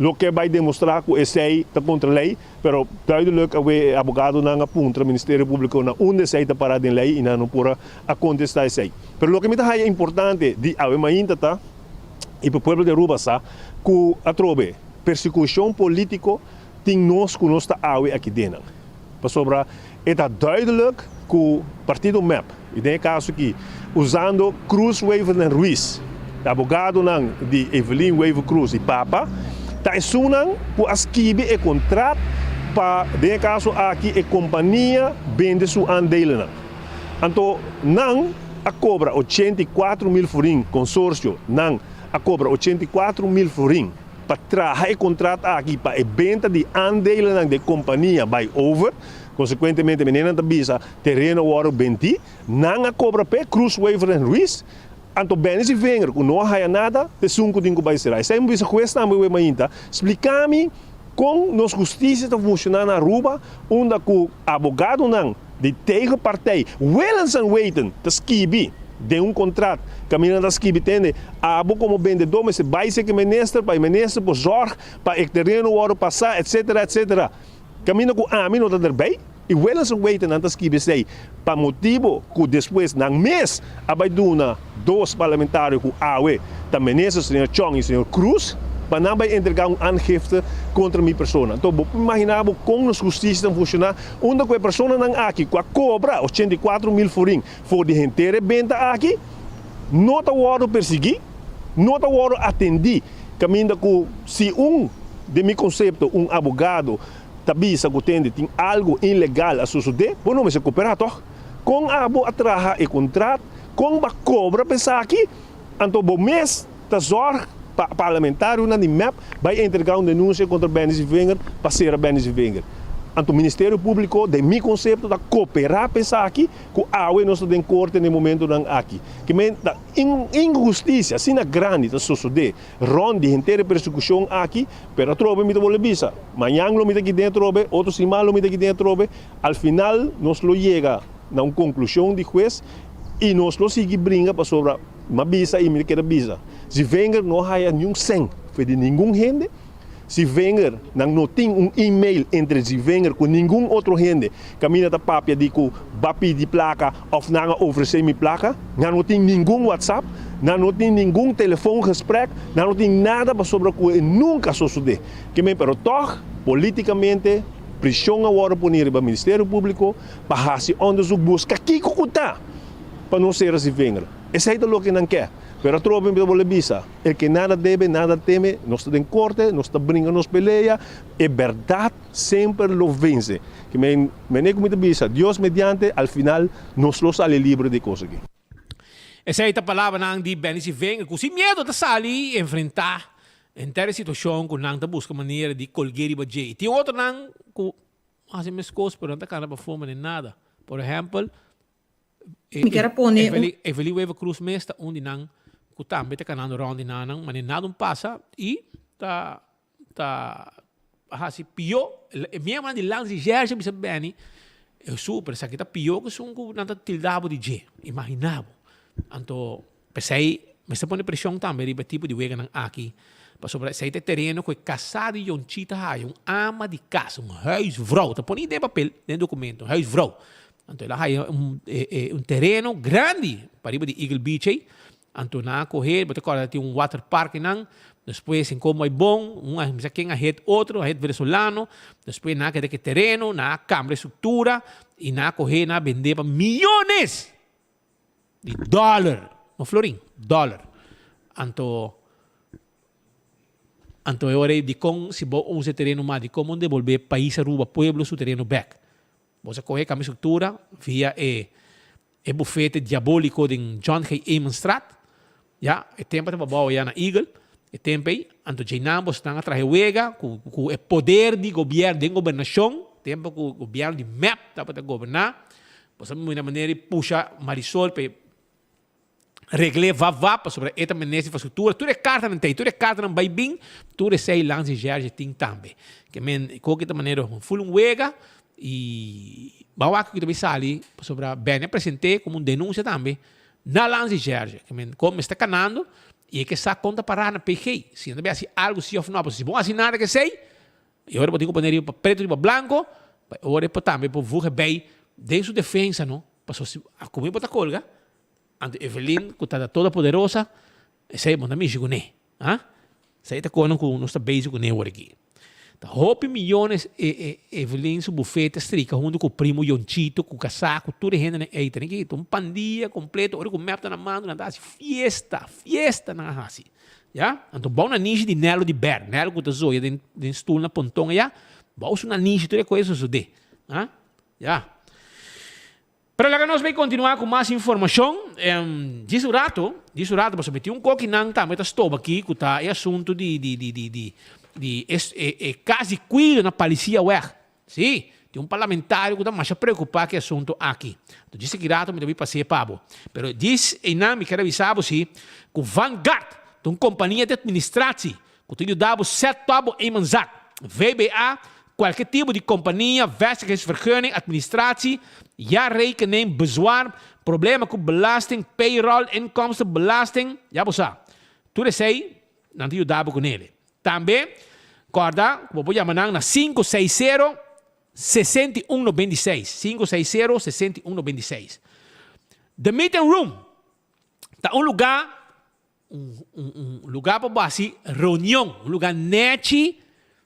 lo que vai demonstrar que esse está contra a lei, mas duidelijk o advogado não aponta o Ministério Público na onde esse está parado em lei e não pode contestar esse. Mas o que me é importante de ainda tá e para o povo de Aruba que a trobe persecução política tem nós que nós está aqui dentro. Para sobre é duidelijk que o partido MEP, e tem caso aqui, usando Cruz Weaver e Ruiz, advogado de Evelyn Weaver Cruz e Papa, está assunando que as kibe é contrato para, tem caso aqui, a companhia vende sua andele. Então, não a cobra 84 mil florim, consórcio, não a cobra 84 mil florim, para trazer o contrato aqui, para a venda de andele de companhia by over. Consequentemente, menina da bisa terreno agora 20, não a cobra pé Cruz Weaver e Ruiz, anto bem se venga, que não há nada, de sunco dingo vai ser. Isso é uma coisa que estamos vendo ainda. Explica-me como nossa justiça está funcionando na Aruba, onde o advogado não de tegen partij willens en weten te skibi de contrato que a menina da skibi tem abo como vendedor, mas vai ser que minister por zorg, para o terreno o passar, etc, etc. Caminho com a mim não está erbij, e willens en weten aan te skibi sei, para motivo que depois na mês abai duna dois parlamentares com AWE, da minister senhor Chong e senhor Cruz, para não vai entregar aangifte contra minha pessoa. Então, vou imaginar como a justiça funciona, onde a pessoa não aqui, com a cobra 84 mil florim, for de gente venda aqui, não está o perseguir, não está o atender, caminho com se de meu conceito, advogado, tabisa que tem algo ilegal a suceder, bom, não me se cooperar, toch? Com a boa atraja e contrato, com a cobra pensar aqui, então, bom mês, está zorg, parlamentário na MEP vai entregar uma denúncia contra Benes e Wenger para ser a Benes e Wenger. Então, o Ministério Público, de meu conceito, da cooperar pensar aqui, que a AWE não está em corte no momento aqui. Que a injustiça, assim na grande, está suceder, ronde, inteira persecução aqui, pero a trobe me vou bisa. Manhã lo me aqui dentro, outro semana lo me aqui dentro, al final nós lo chega na uma conclusão de juiz e nós lo sigue brinca para sobre uma bisa e me quer bisa. Se Wenger não há nenhum sem, foi de nenhum gente, Se venga, não tem e-mail entre se venga com nenhum outro gente, caminha da papia de que vai pedir placa ou não oferecer minha placa, não tem nenhum WhatsApp, não tem nenhum telefoongesprek, não tem nada sobre o que nunca sucede. Que me pero toch, politicamente, pressão agora por o Ministério Público para fazer onderzoek buscar que está para não ser se venga. Esse é o que não quer. Pero tropa me vuole visa. El que nada debe, nada teme, não está em corte, não está brincando, nos peleia. E verdade sempre lo vence. Que me como te visa, Deus mediante, al final, nos lo sale livre de coisa aqui. Essa é a palavra nang di Benny se venga, com medo de sair enfrentar inteira situação com nang busca maneira de colher e bater. Tem outro nang com as minhas coisas, pero não está cara para fome nem nada. Por exemplo, Evelyn Eva Cruz Mesta, onde nang kutambe te kanano round di nanang maninadong pasa e ta hasi pio minha mãe de lanzi gerge bisa beni eu super sa kita pio que são com nada tildabo de je imaginavo anto pensei mas se põe pressão também riba tipo de wega nang aqui para sobre sei te terreno que casado e chita hai ama de casa huisvrouw te põe de papel de documento huisvrouw anto ela hai terreno grande para riba de Eagle Beach aí anto na correr, bote agora tem water park nang, depois em como é bom, quem a rede outro, a rede venezuelano, depois na que terreno, na câmara estrutura e na correr na vender para milhões de dólares, no florim, dólar. Anto eu orei de com se bo usa terreno mais de como devolver país aruba pueblo su terreno back. Você correr câmara estrutura via e bufete diabólico de John Hay Emanstrat. Ja, e tempo te babau ya na Eagle, e tempo aí, anto jainambo estão atrás de wega, com o poder de governo, de governação, tempo que o governo de map tá para governar, você de maneira puxa Marisol para regler vá sobre esta maneira de infraestrutura, tudo é carta não tem, tudo é carta não vai bem, tudo é sei lança e gerge tem também, que men qualquer maneira full wega e bawa que também sali sobre bem apresentei como denúncia também. Na lança gerge, como está canando, e é que essa conta parar na PG. Se não tiver algo se of não, se bom assim nada que sei, eu agora vou poner para preto e para branco, agora para também para ver bem de sua defesa, não? Para a comer para colga, ante Evelyn que está toda poderosa, sei bom também chegou né, ah? Sei tá com não está base com né aqui. Tá hope milhões Evelyn su bufete strica junto com o primo Yonchito, com o casaco, tudo rende né, aí tem que pandilha completo, ora com map na mão, na dá fiesta na hasi. Ja? Então bom na niche de Nelo de Ber, Nelo com o zoia de stool na pontão já, bom na niche tudo é coisa isso de, ah? Ja. Para lá que nós vamos continuar com mais informação, diz o rato, para submeter coquinang também tá stop aqui, que tá é assunto de quase cuido na polícia web. Sim, tem parlamentário que está mais preocupado com o assunto aqui. Então, disse que rato me deve passar pabo. Mas diz, e não me quero avisar você, que o Vanguard, de uma companhia de administração, que tem dado setup em manzat, VBA, qualquer tipo de companhia, vestigingsvergunning, administratie, jaarrekening, bezwaar, problemen com belasting, payroll, inkomstenbelasting, ja, bossa. Tudo isso aí, não tem dado com ele. Também, guarda, vou chamar na 560-6196. 560-6196. The Meeting Room, tá lugar para base reunião, lugar net,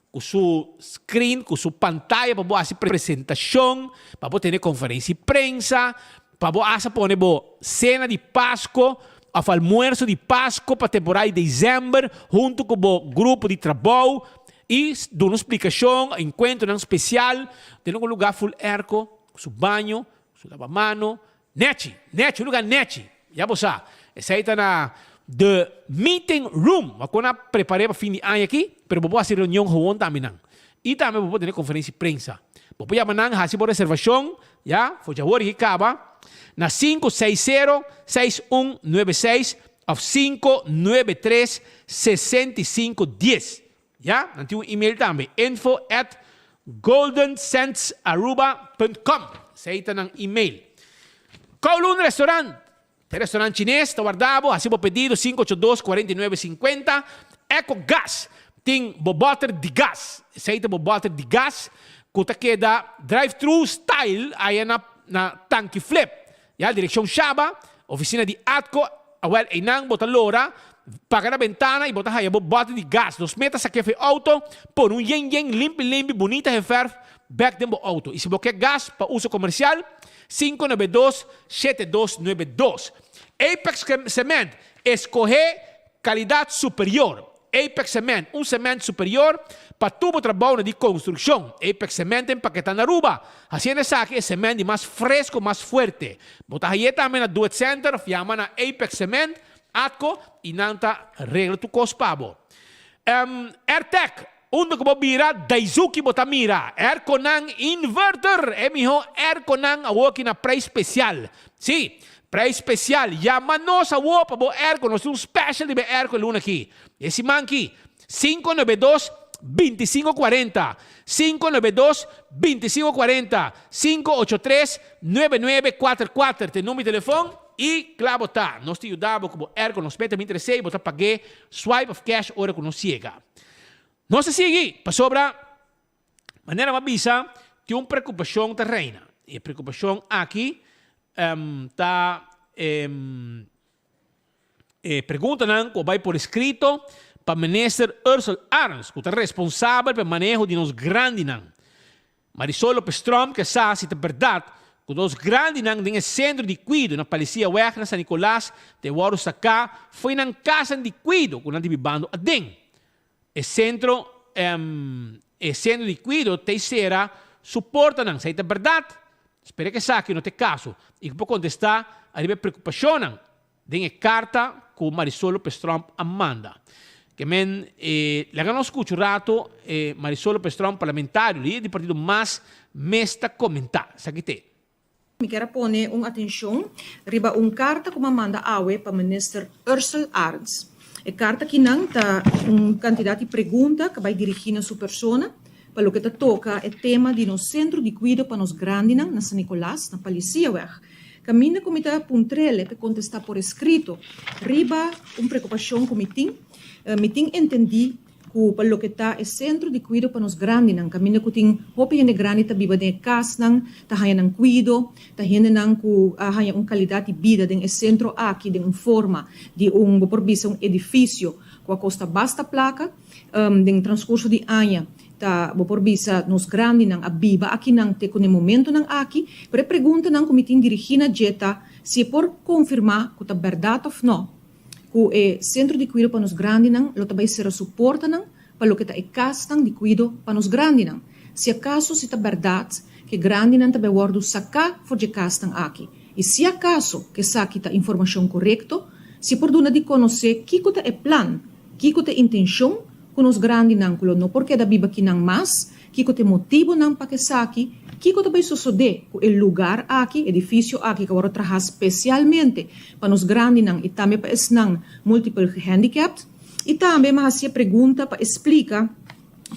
com sua screen, com sua pantalla, para fazer apresentação, para ter conferência de prensa, para fazer cena de Páscoa, ao almoço de Páscoa para a temporada de dezembro, junto com o grupo de trabalho, e dar uma explicação, encontro especial, tem um lugar full erco, com seu banho, seu lavamano, net, um lugar net, já você sabe, essa aí está na The Meeting Room, quando eu preparei para fim de ano aqui, mas vou fazer reunião com também. E também vou ter conferência de prensa. Vou chamar fazer uma reservação, já, foi já hoje que acaba, na 560-6196 ou 593-6510. Já? Não tem um e-mail também, info@goldensensearuba.com. Esse aí está no e-mail. Kowloon Restaurant. Restaurante chinês, está guardado, assim vou pedido, 582-4950. Eco Gas. Tem boboter de gás. Sei boboter de gás. Kuta queda drive-thru style aí na tanque flip. Ya, direção Shaba, oficina de Atco, awel inang bota lora, paga na ventana e bota aí boboter de gás. Nos metas a kefe auto, por um yen limpi, bonita referv, back dentro do auto. E se você quer gás para uso comercial, 592-7292. Apex Cement, escolher qualidade superior. Apex Cement, cemento superior para tubo trabalho de construção. Apex Cement empaqueta na Aruba. Assim é que cemento mais fresco, mais forte. Bota aí também na Do It Center, fiama na Apex Cement, Atco e nanta regla tu cospabo. AirTech, onde que bobira, Daisuki botamira. Air Conan Inverter, Air Conan awoki na preço especial. Sim. Preço especial. Yamanos a wopa bo aircon. Nós temos um special de aircon luna aqui. Esse manqui. 592-2540. 592-2540. 583-9944. Tem número de telefone e claro tá. Nós te ajudamos com aircon. Nós pedimos interesse. Botar paguei swipe of cash hora que nos chega. Nós se sigue. Para sobra. Maneira uma bisa. Tem uma preocupação terrena. E a preocupação aqui pergunta qual vai por escrito para o ministro Ursula Arns, que é responsável pelo manejo de nos grandes. Marisol Lopes-Strom, que sabe se é verdade que os grandes têm centro de cuidado na Policia Weg na San Nicolás de Warusaka foi na casa de cuidado que nós vivendo a den. O centro de cuidado terceira suporta não, se é verdade. Espero que saque no te caso e que può contestar a livello preoccupazione della carta che Marisol Lopes-Strom manda. Che men la conosco rato Marisol Lopes-Strom parlamentario lì di partito mas mesta commentar. Sabe te? Mi quero pone atenção riba carta que manda awe para minister Ursula Arns. E carta que não tá candidato pergunta que vai dirigir a sua persona. Para o que toca é tema de nos centro de cuidado para nos grandes na San Nicolás, na Policia Weg. Caminha como está puntrele para contestar por escrito. Riba preocupação com mitim. Mitim entendi que para o que está é centro de cuidado para nos grandes. Caminha que tem roupa de grande tá viva de casa, tá hanya cuidado, tá hanya que hanya qualidade de vida de centro aqui de forma de por visa edifício com a costa basta placa de transcurso de ano. Ta por bisa nos grande nang abiba aqui nang te com momento nang aqui pre pergunta nang comitim dirigina jeta se por confirmar que tá verdade ou não que é centro de cuidado para nos grande nang lo também será suporta nang para o que tá é casa nang de cuidado para nos grande nang se acaso se tá verdade que grande nang também guardo sacar for de casa nang aqui e se acaso que saque tá informação correto se por duna de conhecer que tá é plan que tá intenção com os grandes não não porque da biba que não mais que tem motivo não para que saque que também sucede com o lugar aqui edifício aqui que agora trabalha especialmente para os grandes não e também para os não múltiplos handicapped e também mais a pergunta para explicar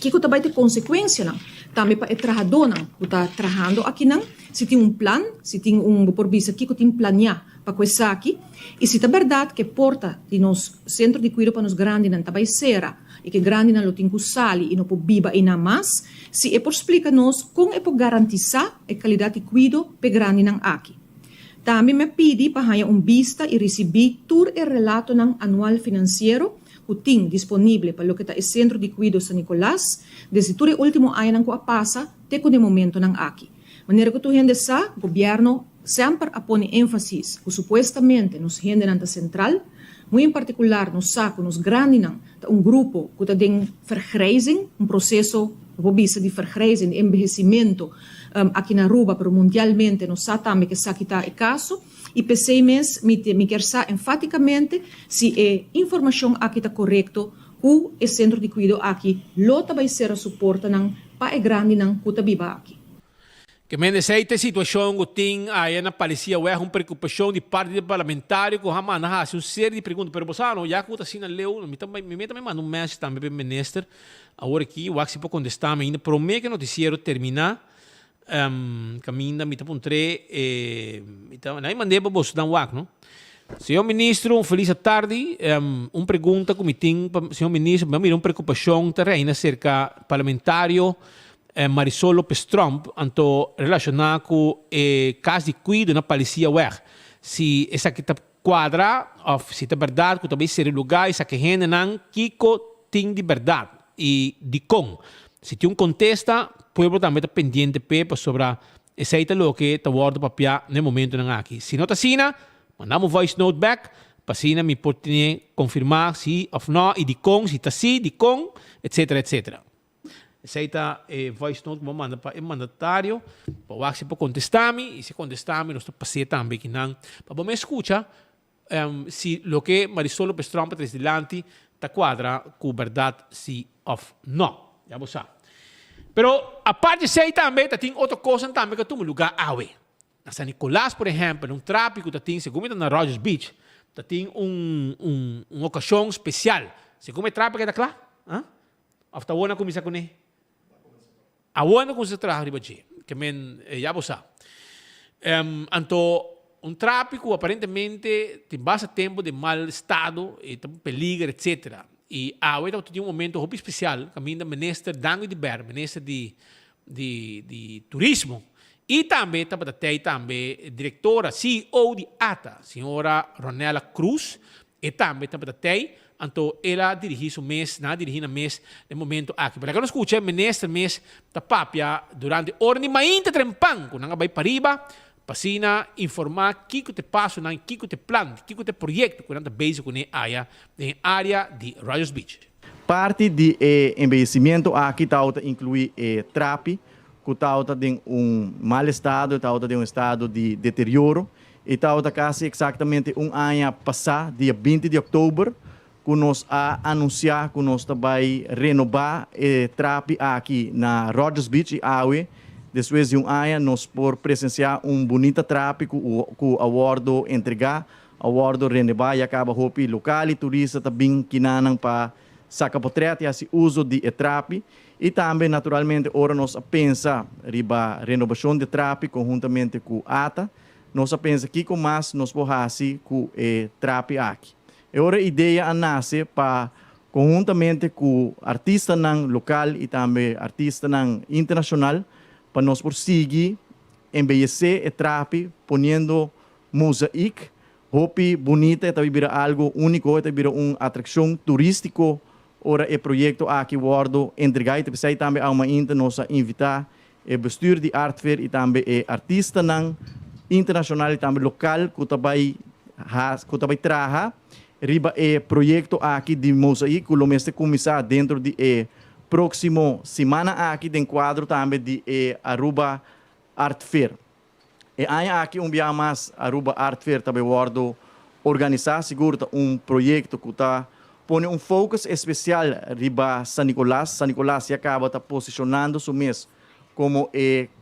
que também tem consequência não também para o trabalhador não que está trabalhando aqui não se tem plan se tem por visa que tem planear para coisa aqui e se é verdade que porta de nos centro de cuidado para os grandes não também será e que grande não lo tem que sali e não pode biba e não mais se é por explicar-nos como é por garantizar a qualidade de cuidado para grande não aqui. Também me pedi para ganhar vista e receber todo o relato não anual financeiro que tem disponível para o que está o centro de cuidado San Nicolás desde todo o último ano não que passa até o momento não aqui. Maneira que tu gente sabe, o governo sempre põe ênfase que supostamente nos gente na central muito em particular nos saco, nos grandes, grupo que tem vergrijzing, processo de vergrijzing, de envelhecimento aqui na Aruba, pero mundialmente nos sabe também que isso é o caso. E pensei mesmo, me quero saber enfaticamente se a informação aqui está correta, o centro de cuidado aqui, lota vai ser a suporta para o grande que está viva aqui. Que essa situação que tem aí na Policia é uma preocupação de parte do parlamentário que a mana uma série de perguntas, mas você não já que assim na leu, me também manda um message também para o ministro, agora aqui o que se pode contestar ainda, promete que o noticiero terminar, caminha me tá pontre, então aí mandei para você dar não? Senhor Ministro, feliz tarde. Uma pergunta que me tem, senhor Ministro, me uma preocupação terrena acerca parlamentário Marisol Lopes Trump, anto relacionado com o caso de cuido na polícia web. Se essa que está quadra, ou se é verdade, que talvez seja lugar, essa que rende não, Kiko tem de verdade e de com. Se tem contesta, o povo também está pendente sobre essa é o que está guardando papel no momento não aqui. Se não está assim, mandamos voice note back, para assim me pode confirmar se ou não, e de com, se está assim, de com, etc, etc. Essa é voice note que eu mando para o mandatário, para o se pode contestar-me, e se contestar-me, nós passamos também que não. Para me escuta, se o que Marisol Lopes Trump está delante, está quadra com verdade, se ou não. Já você sabe. Pero, a parte de também, tem outra coisa também que toma lugar awe. Na San Nicolás, por exemplo, tráfico, tem, segundo na Rogers Beach, tem uma ocasião especial. Segundo o tráfico, está claro? After one, começa com ele. A one, começa a trabalhar, que já você sabe. Então, tráfico, aparentemente, tem bastante tempo de mal estado, e tem peligro, etc. E agora tem momento muito especial, caminho do ministro Dango de Ber, ministro de Turismo, e também também diretora, CEO de ATA, senhora Ronela Cruz, e também então ela dirige o mês, dirige o mês no momento aqui. Para que nós escute, o ministro mês da papia durante hora de mainta trempang, quando vai para riba, para informar o que te passa, o que te plano, o que te projeto, quando base com a área de Rogers Beach. Parte do envelhecimento aqui inclui trapi, que está em mau estado, está em estado de deterioro, e está quase exatamente ano passado, dia 20 de outubro, que nós anunciar que nós vai renovar trapi aqui na Rogers Beach e Aue. Depois de ano, nós por presenciar bonito tráfico, o awardo entregar, awardo renovar e acaba hopi local e turista também que nanang para saca potreto e assim uso de trapi. E também, naturalmente, ora nós pensa riba renovação de trapi conjuntamente com ATA. Nós pensa que com mais nós podemos com trapi aqui. E ora a ideia nasce para conjuntamente com artista nang local e também artista nang internacional, para nós prosseguir, embellecer e trapi, ponendo mosaic, hopi bonita, e também algo único, e também uma atração turística, ora é projeto aqui guardo entregar, e também há uma nós invitar o bestuur de Art Fair e também artista nang internacional e também local, que também traga, riba projeto aqui de mosaic, que o mês de começar dentro de próximo semana aqui tem quadro também de Aruba Art Fair. E aí aqui dia mais Aruba Art Fair também guardo organizar seguro projeto que está põe foco especial riba San Nicolás. San Nicolás se acaba posicionando su mês como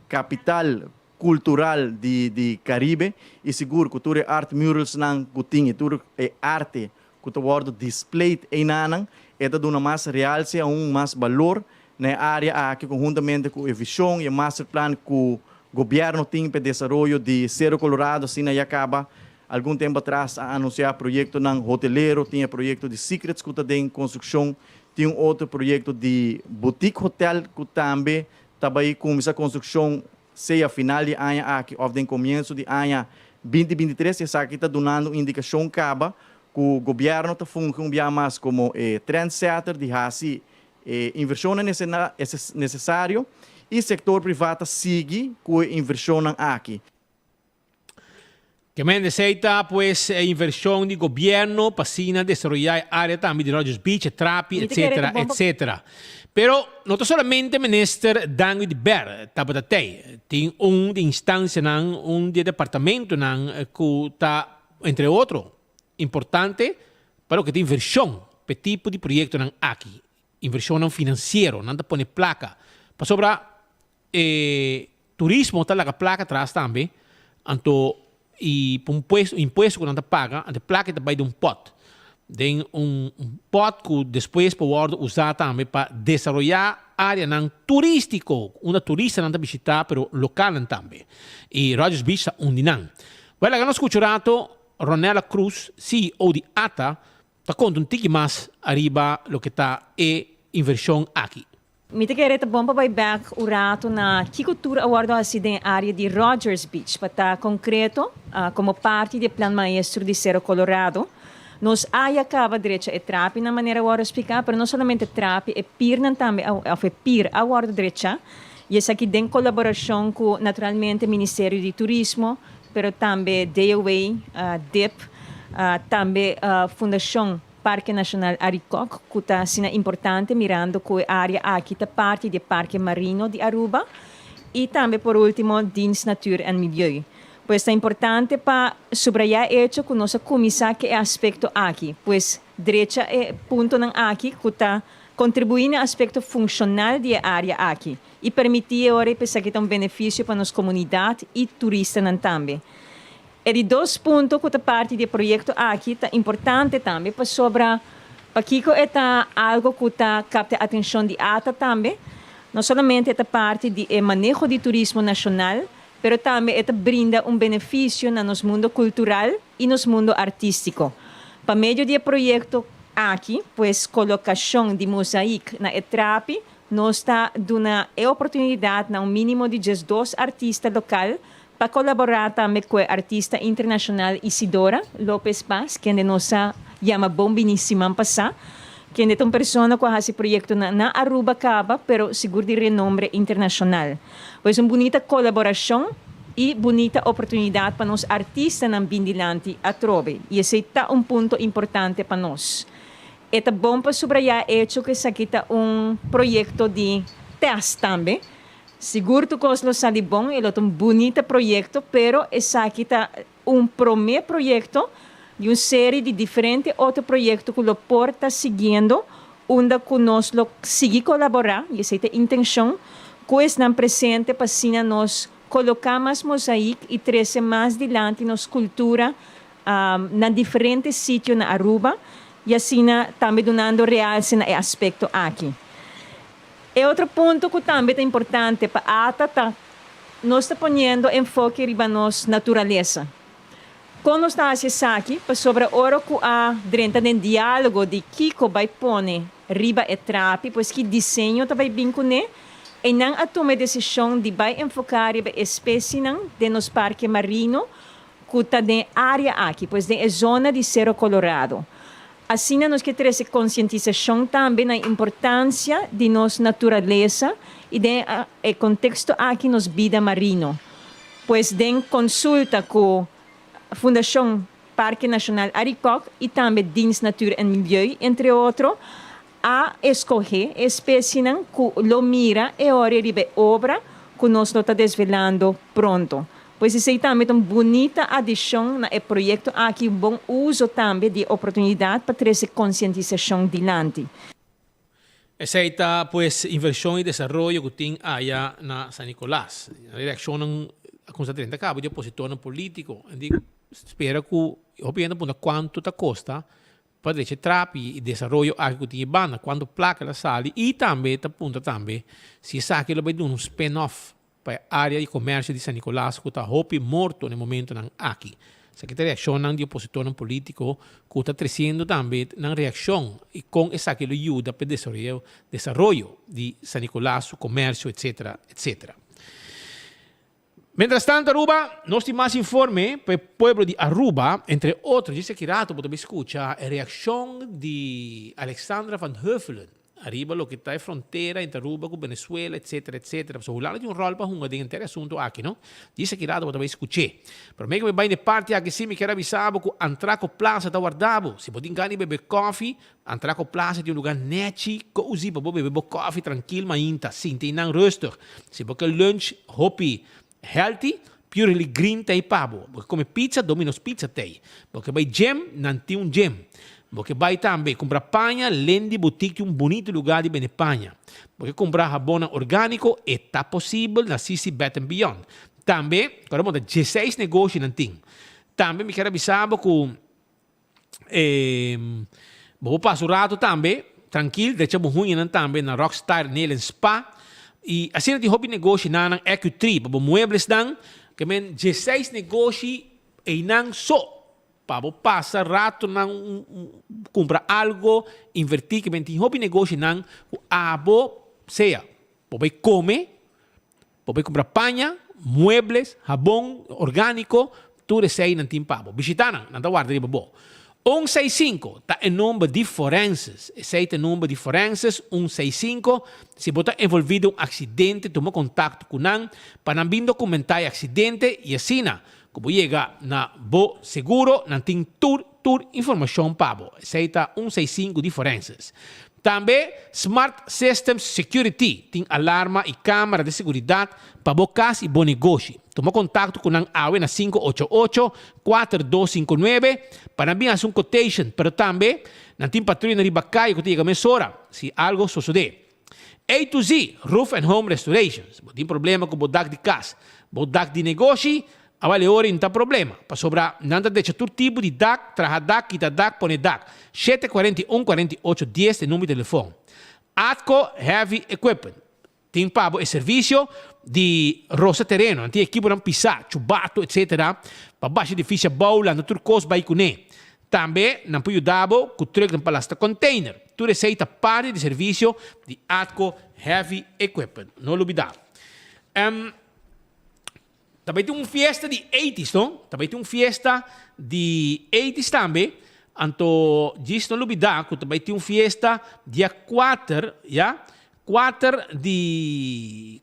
capital cultural de Caribe e seguro que tudo art murals nang kuting e tudo arte que tu guardo display em nanang esta dona mais realce mais valor na área aqui conjuntamente com a visão e o master plan que o governo tem para desenvolvimento de Cerro Colorado, assim aí acaba algum tempo atrás a anunciar projeto ng hoteleiro, tinha projeto de secrets que está em construção, tinha outro projeto de boutique hotel que também começa a construção seja final de ano aqui ou de começo de ano 2023 e essa aqui está dando indicação caba que o governo está funcionando mais como trendsetter de assim inversão necessário e o setor privado sigue com a inversão aqui. Que me necesita pues inversión de gobierno para desarrollar área también de Rogers Beach, Trapi, etcétera, etcétera. Pero no solamente minister Dango de Ber, tabadatei, tem de instancia de departamento que está entre otro importante para que tem inversión para tipo de proyecto aqui, inversión financiero, não pone placa. Para sobra turismo tá la placa atrás também, anto e imposto que não te paga, a placa também de pot. Tem pot que depois pode usar também para desenvolver área turístico. Uma turista não visitar, mas local também. E Rogers Beach está onde não. Well, nós escutamos Ronela Cruz, CEO de ATA, te conta un tiki más arriba lo que está inversión aqui. Mita que era bom para back o rato na Kikultura Award assim na área de Rogers Beach, para estar concreto como parte do plano maestro de Cerro Colorado. Nós aí acaba direito é trap na maneira agora explicar, mas não somente trap, é PIR também, é PIR agora direito. E essa aqui tem colaboração com naturalmente Ministério de Turismo, pero também DOA, DIP, também Fundação Parque Nacional Aricoc, que está sendo importante mirando com a área aqui da parte do Parque Marino de Aruba e também por último Dienst Natuur en Milieu. Pues é importante para subrayar hecho que nossa comissão que é aspecto aqui, pues direita é ponto nan aqui que está contribuindo no aspecto funcional da área aqui e permitir agora pensar que tem um benefício para nossa comunidade e turistas também. E de dois pontos que a parte do projeto aqui é importante também para sobrar para que é algo que capta a atenção de ATA também, não somente a parte de manejo de turismo nacional, pero também brinda benefício no nosso mundo cultural e no mundo artístico. Para meio do projeto aqui, pues colocação de mosaico na ETRAP, nós está dando a oportunidade a mínimo de 12 artistas locais para colaborar também com a artista internacional Isidora Lopes Paz, que é nossa chama Bombiníssima Passar, que é uma pessoa que faz esse projeto na Aruba Caba, pero seguro de renome internacional. Pois uma bonita colaboração e bonita oportunidade para nós artistas na Bindilante a trove. E esse é ponto importante para nós. É bom para subrayar hecho que isso aqui é projeto de teste também. Seguro que lo sabe bom, é bonito projeto, pero esse aqui é primeiro projeto de uma série de diferentes outros projetos que o porta seguindo, onde nós seguimos colaborar, e essa é a intenção, que estão presentes para assim nós colocar mais mosaico e trazer mais adiante nossa cultura na diferentes sítios na Aruba, e assim também dando realce no aspecto aqui. E outro ponto que também é importante para a ATA, nós estamos ponendo enfoque em nossa natureza. Quando nós estamos aqui, sobre a hora que há dentro do diálogo de Kiko vai pôr riba e trape, pois que desenho vai vir com ele, e não a toma decisão de vai enfocar a espécie de nosso parque marino, que está na área aqui, pois é a zona de Cerro Colorado. Assim, nós queremos ter conscientização também na importância de nossa natureza e do contexto aqui nos vida marino. Pois tem consulta com a Fundação Parque Nacional Aricoc e também Dienst Natuur en Milieu, entre outros, a escolher a espécie que lo mira e ora ribe obra que nós está desvelando pronto. Pois isso é também uma bonita adição no projeto aqui, um bom uso também de oportunidade para trazer conscientização adiante. Essa é a inversão e desenvolvimento que tem aí na San Nicolás. A reação a constante cabo de opositor político. Espera que o governo ponha quanto custa para deixar trapi e desenvolvimento aqui que tem banda, quando placa la sali e também aponta também se sabe que vai dar spin-off para a área de comércio de San Nicolás, que está morto no momento aqui. Essa é a reação de opositor político que está crescendo também na reação e com essa que ajuda para o desenvolvimento de San Nicolás, o comércio, etc., etc. Mientras tanto, Aruba, nós temos mais informe para o povo de Aruba, entre outros, dice que rato podemos escuchar a reação de Alexandra Van Huffelen, arriba lo que está en frontera entre Aruba con Venezuela, etcétera, etcétera. So, wala de un rol para un de entero asunto aquí, ¿no? Dice que nada, pero escuché. Pero me vai de parte aqui sim, me quero avisar que Antraco Plaza está guardado. Se pode ganhar beber coffee, Antraco Plaza tem um lugar neti, cozy para beber coffee tranquilo, mas ainda sim, tem não rustig. Se porque lunch, hoppy, healthy, purely green tem pabo. Porque come pizza, Domino's Pizza tem. Porque vai gem, não tem um gem. Porque vai também comprar panha, lendi boutique um bonito lugar de bem panha. Porque comprar rabona orgânico está possível na CC Bet & Beyond. Também, agora 16 negócios não tem. Também me quero avisar que vou passar o rato também, tranquilo, deixamos ruim também na Rockstar Nail Spa. E assim de hobby negócio na EQ3, para muebles dan, que men 16 negócios e não só pabo passa rato nang compra algo, invertir que bem hobby negócio nang abo seja, pode come, pode comprar panha, muebles, jabón orgânico, tudo isso aí não tem pabo. Visitana, não tá guarda de babo. 165 tá em nome de forenses. Esse é o nome de forenses. 165. Se você está envolvido em um acidente, toma contato com ele para não documentar o acidente e assim, como chega na bo seguro, não tem tur informação para você. Esse é 165 de forenses. Também Smart Systems Security tem alarma e câmera de segurança para boa casa e bom negócio. Toma contato com a AWE na 588-4259 para enviar um quotation, pero também não tem patrulha na Ribacai que diga mesora se algo suceder. A to Z Roof and Home Restorations. Tem problema com o dak de casa, o dak de negócio, a valore não tem problema. Para sobrar, não deixa todo tipo de dak, traja dak, quita dak, põe dak. 741-4810 é o número de telefone. Atco Heavy Equipment. Tem pabo e serviço de roça terreno. Tem equipe para pisar, chubato, etc. Para baixo edifício, bola, no turcos, vai com ele. Também, não pode ajudar com o truck de palestra container. Tu receita parte de serviço de Atco Heavy Equipment. Não olvidar. Também tem uma festa de 80s, não? Também tem uma festa de 80s também. Então, diz não olvidar que também tem uma festa dia 4, já? 4 de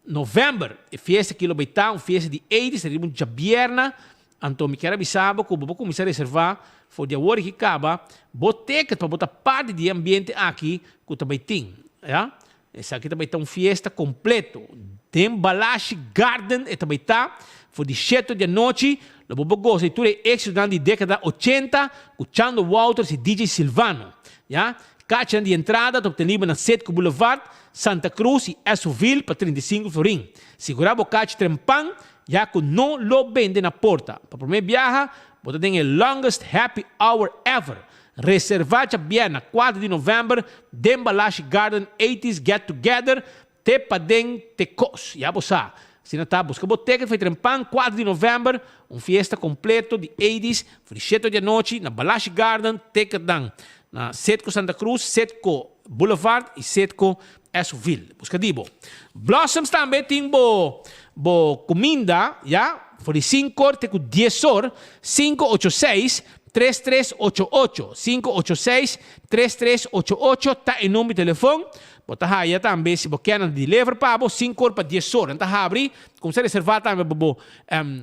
novembro. É festa que vai estar, uma festa de 80s, seria muito bierna. Então, me quero avisar que eu vou começar a reservar for dia hora que acaba, boteca para botar parte de ambiente aqui que também tem, já? Essa aqui também está uma festa completo. Tem Balash Garden e também está. Foi de 7 da noite. O bobo gosta de tudo estudante de década 80. Com Chando Walters e DJ Silvano. Já? Caixa de entrada. Está na Setco Boulevard, Santa Cruz e Esoville para 35 florim. Segurava o caixa trempang. Já que não lo vende na porta. Para o primeiro viaje, você tem o longest happy hour ever. Reservate bem na 4 de novembro, Dembalash Garden 80s Get Together, te padeng te cos. Já você se não está busca boteca, foi trempan 4 de novembro, festa completo de 80s, foi 7 da noite, na Balash Garden, te cadang, na Setco Santa Cruz, Setco Boulevard e Setco Esoville. Busca dibo. Blossoms também tem bo comida, já? Foi 5 te com 10 horas, 586 3388 586-3388 está em nome de telefone. Bota aí também se você quer deliver para 5 horas para 10 horas. Então abre, como se reservar também para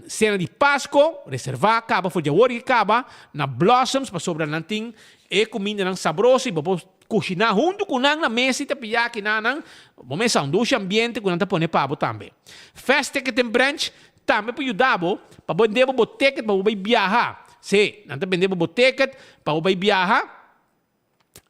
cena de Páscoa, reservar acaba foi de hora que acaba na Blossoms para sobrar nanting e comida não saborosa e para cozinhar junto com na mesa e tapia que não, vamos a um ambiente com não põe para também. Fast Ticket and Branch também para ajudar para vender boteca para viajar. Se não vender boteca para viajar.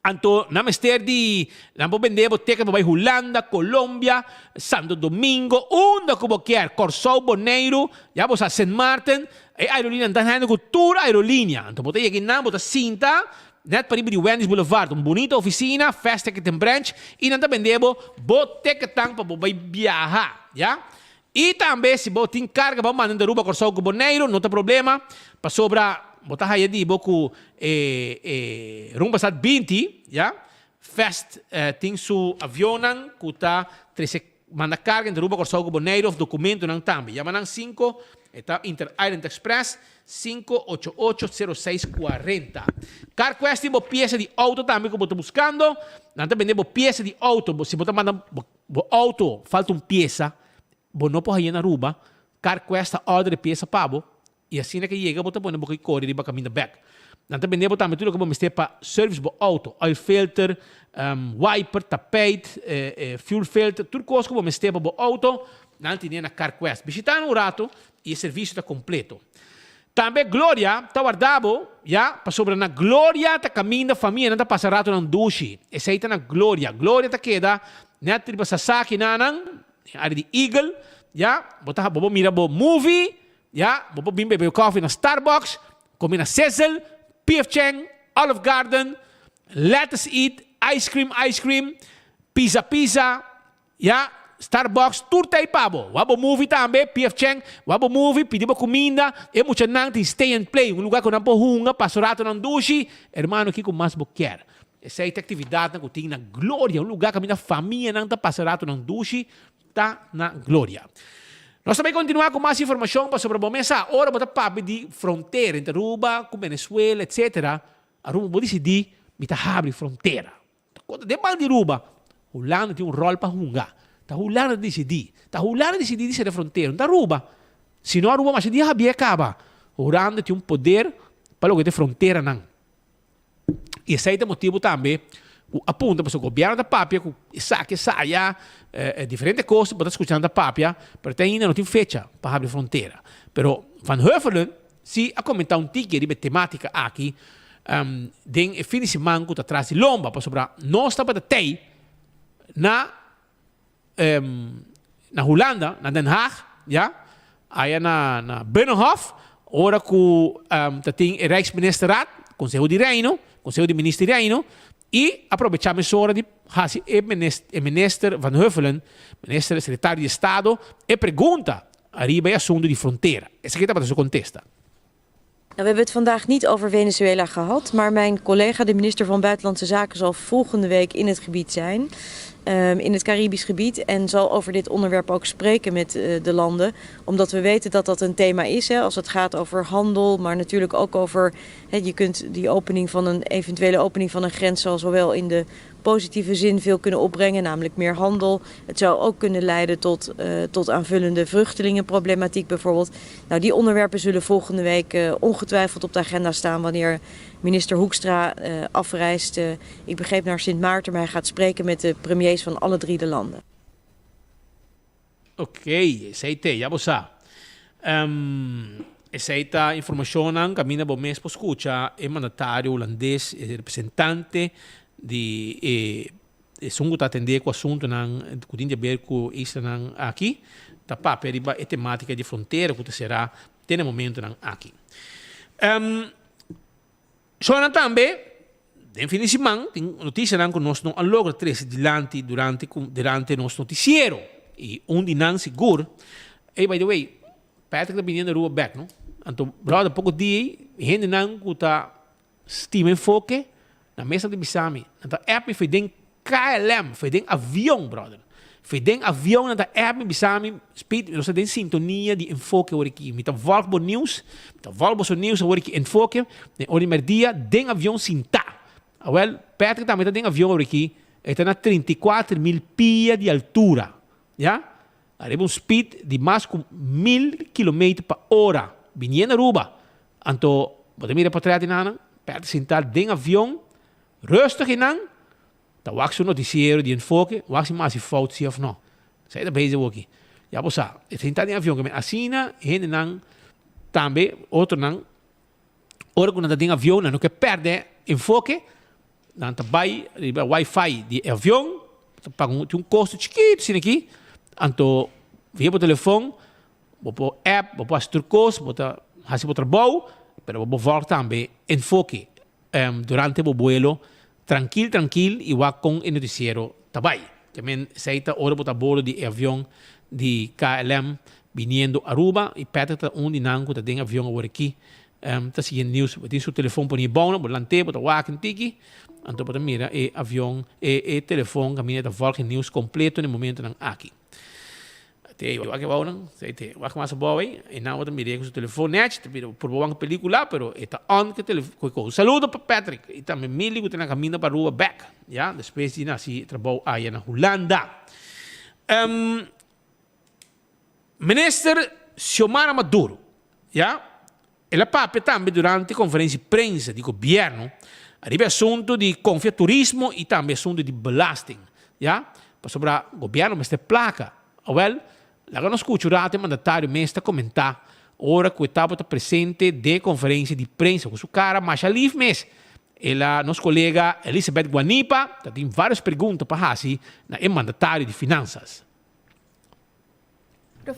Anto, na mester di, na po vender boteca para Holanda, Colômbia, Santo Domingo, onde como quer, Corsou, Boneiro, já você a St. Martin, e aerolínea está tendo cultura aerolínea. Então, você aqui na, você cinta, net para ir de Wendy's Boulevard, uma bonita oficina, Fast Ticket and Branch, e não vender boteca tang para viajar, já? E também, se você tem carga para mandar de Aruba, Corsou, Boneiro, não tem problema, para sobrar botar aí de boco rumbo passado 20, já? Fast tem su avionan que tá 13 manda carga entre Aruba, Corsou, Boneiro, documento não também. Llaman 5, está Inter Island Express 5880640. Car questi bo pieza de auto também que você buscando, não tá vendendo pieza de auto, se você manda auto, falta uma pieza, você não pode ir na Aruba, car questa order de pieza pabo. E assim que chega, você põe um corre para caminho back. Não tem bem também tudo que você tem para service do auto, oil filter, wiper, tapete, fuel filter, tudo coisa que você tem para o auto, não tem na CarQuest. Visitar um rato e o serviço está completo. Também Glória está guardado, já, para sobre na Glória está caminho da família, não está passando rato na duche. Essa aí está na Glória. Glória está queda, não está para Sasaki, não, área de Eagle, já, você mira o movie, ja, vou beber coffee na Starbucks, comer na Cecil, P.F. Chang, Olive Garden, Let's Eat, ice cream, pizza, ja, Starbucks, turta e pabo. Wabo movie também, PF Cheng, wabo movie, pedibo comida, e mucha nang ti stay and play, um lugar que não pohunga, passorato não dushi, hermano, que com mais boquer. Essa é a atividade que tem na glória, um lugar que a minha família não tá passorato não dushi, tá na glória. Nós também continuar com mais informação sobre a mesa. Ora, bota papo de fronteira entre Aruba, com Venezuela, etc. Aruba pode decidir, me tá abre fronteira. Quando demanda de Aruba, Holanda tem um rol para hungar. Tá Holanda decidir. Tá Holanda decidir de ser fronteira. Não tá Aruba. Se não Aruba, mas se dia habia acaba. Holanda tem um poder para o que tem fronteira não. E esse é o motivo também. Apunta para o governo da Papia, que saia diferentes coisas, para escutar da Papia, mas ainda não tem fecha para abrir fronteira. Pero Van Huffelen, se a comentar ticket de temática aqui, den fim de semana que está atrás de Lomba, para sobrar, nós estamos até na Holanda, na Den Haag, ja? Aí na Binnenhof, ora que tem o Rijksministerraad, Conselho de Reino, Conselho de Ministros de Reino, e aproveitamos a hora de fazer o ministro Van Huffelen, ministro secretário de Estado, e pergunta arriba o assunto de fronteira. Essa aqui está para a sua contesta. We hebben het vandaag niet over Venezuela gehad, maar mijn collega, de minister van Buitenlandse Zaken, zal volgende week in het gebied zijn, in het Caribisch gebied, en zal over dit onderwerp ook spreken met de landen, omdat we weten dat dat een thema is, als het gaat over handel, maar natuurlijk ook over, je kunt die eventuele opening van een grens zal zowel in de positieve zin veel kunnen opbrengen, namelijk meer handel. Het zou ook kunnen leiden tot aanvullende vluchtelingenproblematiek bijvoorbeeld. Nou, die onderwerpen zullen volgende week ongetwijfeld op de agenda staan wanneer minister Hoekstra afreist. Ik begreep naar Sint Maarten, maar hij gaat spreken met de premiers van alle 3 de landen. Oké, seite, ja bosa. Essa informação caminha bom mês para escutar o mandatário holandês, representante de sungo está atender com o assunto que tem a ver com isso aqui, da papel a temática de fronteira que será tem momento aqui. Só também em fim de semana tem notícia que nós não logra três durante nosso noticiero e de não seguro. Hey, by the way, Patrick está vindo rua back, não? Então, brother, pouco dia, gente não que está estima enfoque na mesa de Bissami. Na app foi den KLM, foi den avião, brother. Foi den avião na app Bissami, speed, nós tem sintonia de enfoque hoor aqui. Met Volvo News, met Volvo News hoor aqui enfoque. Ne orimer dia den avião sinta. Well, Patrick também tem avião hoor aqui. Está na 34.000 pia de altura, ja? Arriba um speed de mais de 1.000 km per hora. Vindo na Aruba. Então, você mira para trás de nada, Patrick sentar den avião. Rustig in aan. Dan wacht zo'n noticiero die enfoque. Wacht maar als je fout zie of no. Zij dat bezig ook. Ja, bosa. Het is niet avião que me assina. Heen en também outro não. Ora quando tem avião não que perde enfoque. Dan tabai wifi de avião. Paga um custo chiquito assim aqui. Então via por telefone, por app, por turcos, por hasi por trabalho, pero por volta também enfoque. Durante o vuelo, tranquilo, igual com o noticiero também. Também seita hora para bordo de avião de KLM vindo a Aruba e perto de nango que tem avião agora aqui. Tá seguindo news, tem seu telefone por bom, por lante, por waken tiki. Então para mira e avião e telefone caminha da volta news completo no momento não aqui. Eu aqui vou não, sei te, eu aqui mais boa aí, e não outra mira com o telefone net, por boa película, pero está on que telefone. Saludo para Patrick, e também me ligo na caminho para rua back, ja, depois de nasi trabalho aí na Holanda. Minister Xiomara Maduro, ja, ela pape também durante a conferência de prensa do governo, arriba assunto de confiaturismo e também assunto de belasting, ja, para sobre o governo mas te placa, well. Laga nos culturate mandatário mesmo comentar ora que estava presente de conferência de prensa com sua cara mais alívio mesmo. Ela, nosso colega Elizabeth Guanipa, tem várias perguntas para fazer na mandatário de finanças.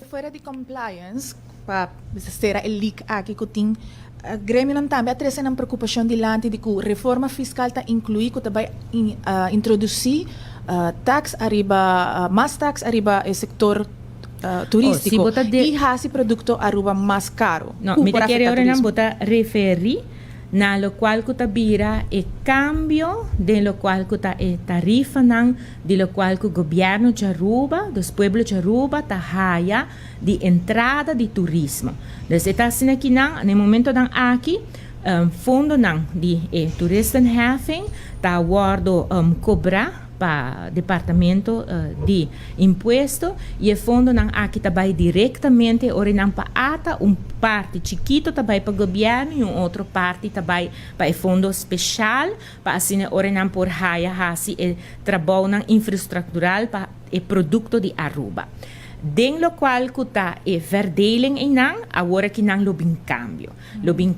Fora de compliance, para ser a leak aqui que tem, Grêmio não também atrasa na preocupação de lante de que a reforma fiscal está incluída que vai introduzir tax arriba, mais tax arriba o setor turístico. E esse produto arriba mais caro. No, mi te quiere ora não bota referi na lo qual kuta bira e cambio de lo qual kuta e tarifa nang de lo qual o governo de Aruba, dos pueblos de Aruba ta haya de entrada de turismo. Dus eta assim aqui nang no momento nang aqui fundo nang de toeristenheffing ta guardo cobrar para departamento de imposto e o fundo não aqui também diretamente ora não para ata parte chiquito também para o governo e outra parte também para o fundo especial para assim ora não por haya hasi e trabalho na infraestrutural para o produto de Aruba. Den lo qual kuta e verdeling em nang agora que nang lobing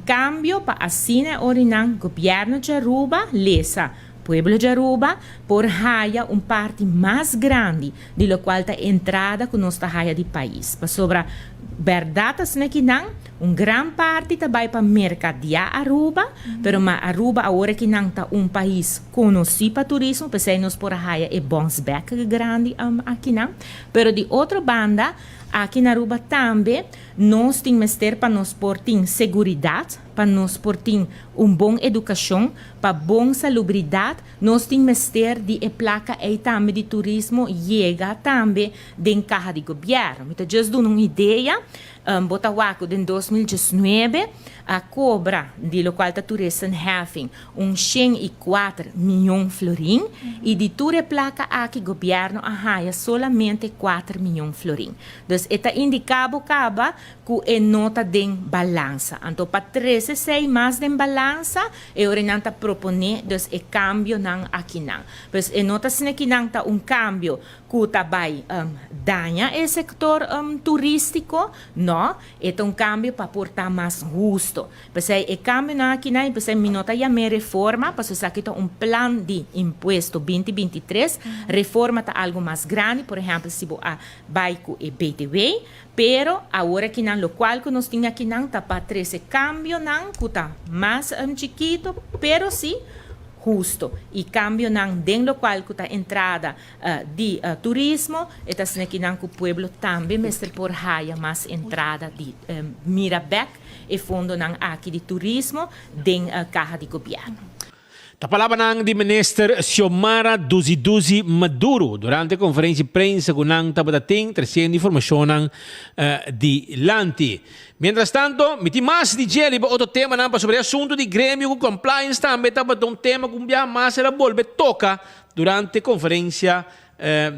cambio para assim ora não governo de Aruba lesa Pueblo de Aruba por haya parte mais grande de lo qual ta entrada com nossa haya de país. Para sobra verdade assim que não gran parte também para mercadear Aruba, pero ma Aruba agora que não tá país conhecido para turismo, pensei nos por haya e bons back grande aqui não, pero de outra banda aqui na Aruba também nós temos ter para nós portar segurança, para nós portar bom educação, para bom salubridade, nós temos ter de placa e também de turismo chega também de caja de governo. Então, just dando uma ideia, Botawaco em 2019 a cobra de lo qual está toeristenheffing 104 milhões florim e de toda placa aqui governo a solamente 4 milhões florim. Dus eta indicado caba que é nota de balança. Então para 13 mais de balança e orinanta propone dus e cambio nan aqui nan. Pues e nota sine que nan ta cambio que também danha o setor turístico, não? É cambio para portar mais justo. Pensei, e cambio na aqui na, pensei, minota ya me reforma, para isso aqui plan de imposto 2023, reforma tá algo mais grande, por exemplo, se a baico e BTW, pero agora que nan lo qual que nós tinha aqui nan tá para 13 cambio nan, que tá mais chiquito, pero sim justo e cambio nan den lo qual que tá entrada de turismo eta sine que nan que o pueblo também mestre por haya mais entrada de Mirabec e fundo nan aqui de turismo den caja de governo. A palavra nang di Minister Xiomara Duzi Maduro durante a conferência de prensa com nang tabadating trazendo informação nang di Lanti. Mientras tanto, miti mais di geli ba outro tema nang sobre assunto di grêmio com compliance também tabadong tema com bia mais era bolbe toca durante a conferência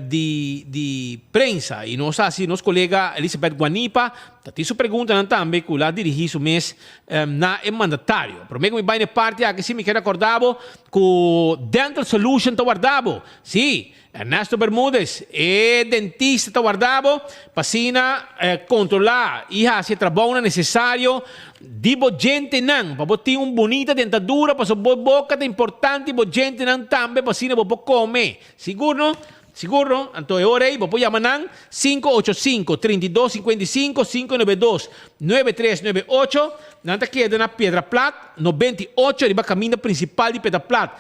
di prensa e nós assim nosso colega Elizabeth Guanipa tati su pergunta também que lá dirigi su mês na mandatário por mim vai na parte aqui sim me quero acordavo com Dental Solution tá guardavo sim Ernesto Bermúdez é dentista tá guardavo passina controlar e se trabalho necessário dibo gente não para botar bonita dentadura para sua boca é importante bo gente não também passina bo comer seguro Siguro? Então é hora aí, vou chamar nang 585-3255-592-9398. Nanta queda na Pedra Plata, 98, riba caminho principal de Pedra Plata.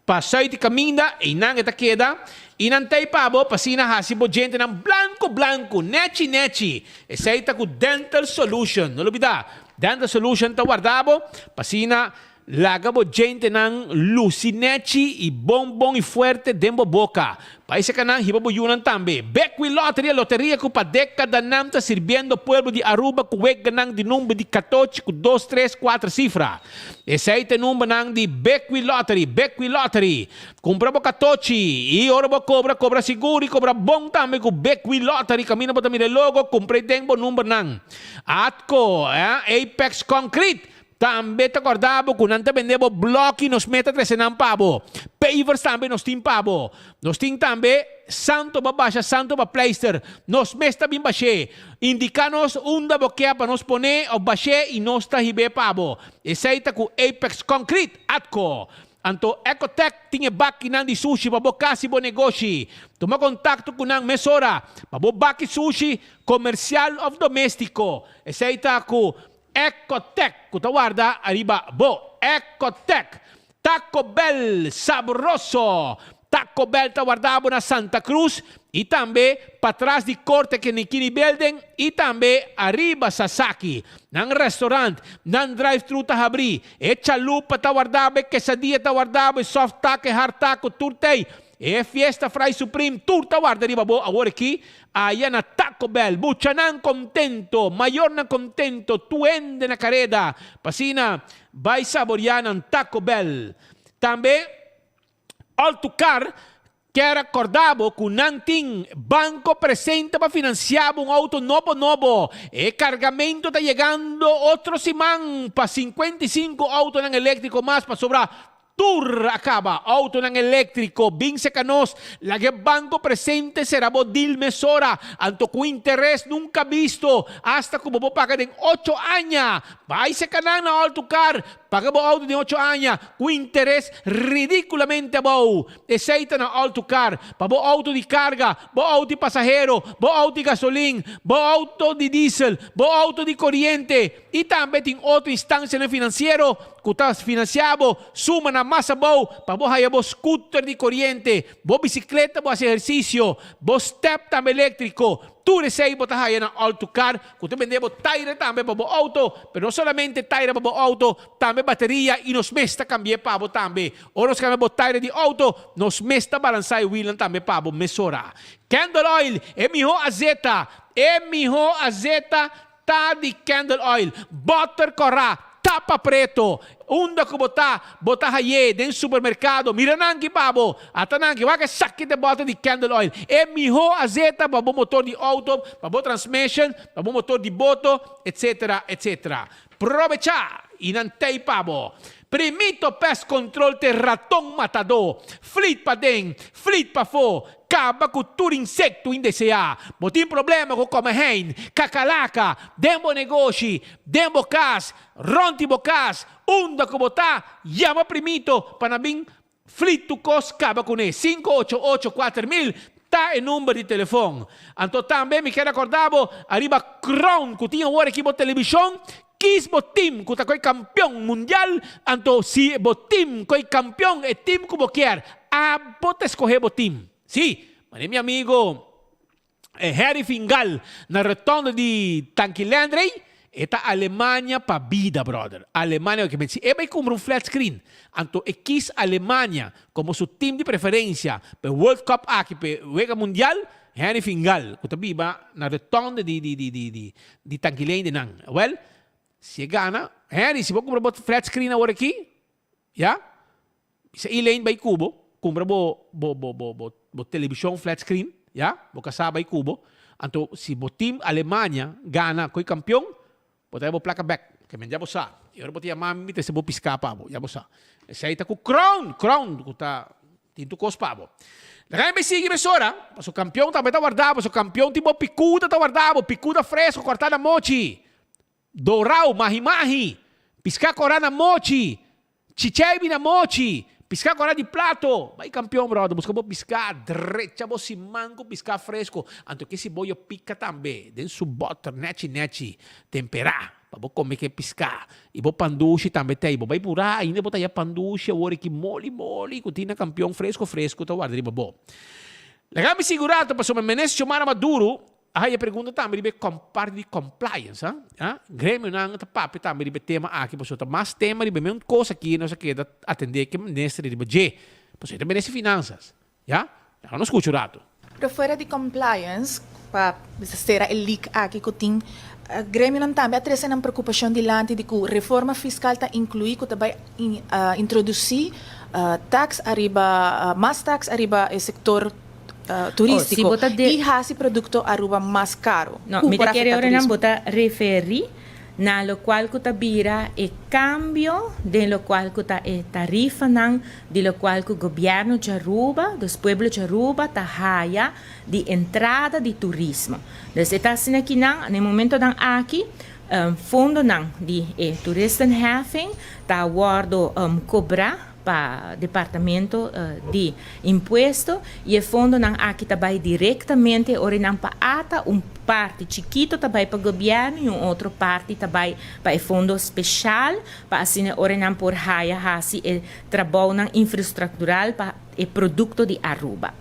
Passai de caminho, e nang esta queda, e nantay pabo, pasina hasibo gente nang blanco, nechi. E saita com Dental Solution. Não olvida, Dental Solution ta guardabo, pasina lagabo gente nang lucinechi e bom e forte dembo boca. País que nang hibabu yunan tambe. Beckwith Lottery, loteria que pa década nam está sirviendo pueblo de Aruba que wega nang de número de 14 com 2, 3, 4 cifra. Esse aí tem número nang de Beckwith Lottery. Compramos 14 e ora bo cobra seguro e cobra bom também com Beckwith Lottery. Camina para também logo, comprei dembo número nang. Atco, Apex Concrete. Também te acordavo que não te vendemos bloco e nos meta 13 pavo. Pavers também nos tem pavo. Nos tem também santo babasha, santo bapleister. Nos mesta bem baixê. Indica-nos onde boqueia para nos poner o baixê e nos tahibe pavo. Esse aí tá com Apex Concrete, Atco. Anto Ecotech tinha baki nang di sushi para bocasi bo negócio. Toma contato com nang mesora. Para baki sushi comercial of doméstico. Esse aí tá com Ecotech, que guarda arriba bo Ecotech, Taco Bell saboroso, Taco Bell tawardabo na Santa Cruz e também para trás de corte que Nikini Building e também arriba Sasaki. Nang restaurant, nang drive-thru tahabri, e chalupa tawardabo, quesadilla tawardabo, soft taco, hard taco, turtei. E Fiesta Fry Supreme, turta guarda riba bo, agora aqui, ayan na Taco Bell, bucha nang contento, mayor na contento, tuende na careda, pasina, vai saborear ng Taco Bell. Também, Altucar, quer acordado com nanting banco presente para financiar auto novo. E cargamento está chegando outro simang para 55 auto ng elétrico mais para sobrar. Tour acaba, auto ng elétrico, Vince Canos, lagi banco presente será bodil mesora, anto com interés nunca visto, hasta como bo paga de 8 años, vai se kanan na Altucar, paga bo auto de 8 años, com interés ridiculamente bom, aceita na Altucar, pa bo auto de carga, bo auto de pasajero, bo auto de gasolina, bo auto de diesel, bo auto de corriente, e também tem outra instância no financeiro, que está financiado, suma na massa boa, para você bo scooter de corriente, bo bicicleta, bo exercício, bo step também elétrico, tu recebe bo tahaya na Altucar, que tu vende bo tire também para bo auto, pero não somente tire para bo auto, também bateria e nos mesta cambie para bo também. Ou nos cambie bo tire de auto, nos mesta balançar o wheel também para bo mesura. Candle oil, miho azeta, tá de candle oil, butter corra, tapa preto, unda ko bota haye den supermercado, miranangi pabo, atanangi waka sakit de bota de candle oil, miho azeta babo motor de auto, babo transmission, babo motor de boto, etc. Provecha, inantay pabo. Primito pest control te ratong matador, flit pa den, flit pa fo, acaba com tudo insecto indeseado. Não tem problema com comehen, cacalaca, dembo negócio, dembo cas, ronti bocas, unda que botar, llama primito para bem flito cos acaba com ele. 5884000 tá em número de telefone. Então também me quero acordar, arriba Crown, que tinha hora aqui na televisão, quis botim, que tá com campeão mundial, então se botim com campeão é time que quer, bota escolher botim. Sim, mas meu amigo Harry Fingal, na rotonda de Tanquilandrei, está Alemanha para vida, brother. Alemanha, que me diz, vai comprar flat screen. Então, quis Alemanha como seu time de preferência para o World Cup aqui, para o Liga Mundial, Harry Fingal, que está viva na rotonda de Tanquilandrei. Well, se gana, Harry, se você comprar flat screen agora aqui, já? Se Elaine vai cubo, compra bo televisão flat screen, ya, bo kasabay kubo. Então, se o time Alemanha gana com o campeão, pode bo placa back, que me já sa. E agora botia mami te se bo piscar pa bo, já sa. Essa aí tá com crown, que tá tinto cos pa bo. Lagay me sige mesora, o campeão também tá guardado, o campeão tipo picuda tá guardado, picuda fresco, cortada mochi. Dorau, mahi-mahi, piscar corana mochi, chichaibi na mochi. Piscar agora de plato. Vai campeão, brother. Busca piscar derecha, você mango, piscar fresco. Anto que esse boio pica também. Den su butter, neti, temperar. Para você comer que piscar. E vou panduche também tem. Vai purar, ainda botar aí panduche, o que mole, que tinha campeão fresco, tá guardando, bom. Legal me segurado, para o menes chamar Maduro. Aí a pergunta também é parte de compliance, Grêmio não está papo também de tema aqui, pessoal, mas tema de mesma coisa aqui, não sei que atender que ministro de budget, pessoal, também nesse finanças, Não escuto o rato. Pero fuera de compliance, para ser a leak aqui que tem, Grêmio não também atrasa na preocupação dilante de que reforma fiscal está incluir que vai introduzir tax arriba, mais tax arriba o sector turístico e hasi produto aruba mais caro. No, mi te quiero ahora bota referir na lo cual kuta bira e cambio de lo cual kuta e tarifa nang de lo cual que o governo de Aruba, dos pueblos de Aruba de entrada de turismo. Desde está assim aqui nang, no momento nang aqui fundo de toeristenheffing, tá awardo cobrar para departamento de imposto e o fundo não aqui também diretamente orinam para ata parte chiquito também para o governo e outra parte também para o fundo especial para assim orinam por haya hasi e trabalho infraestrutural para o produto de Aruba.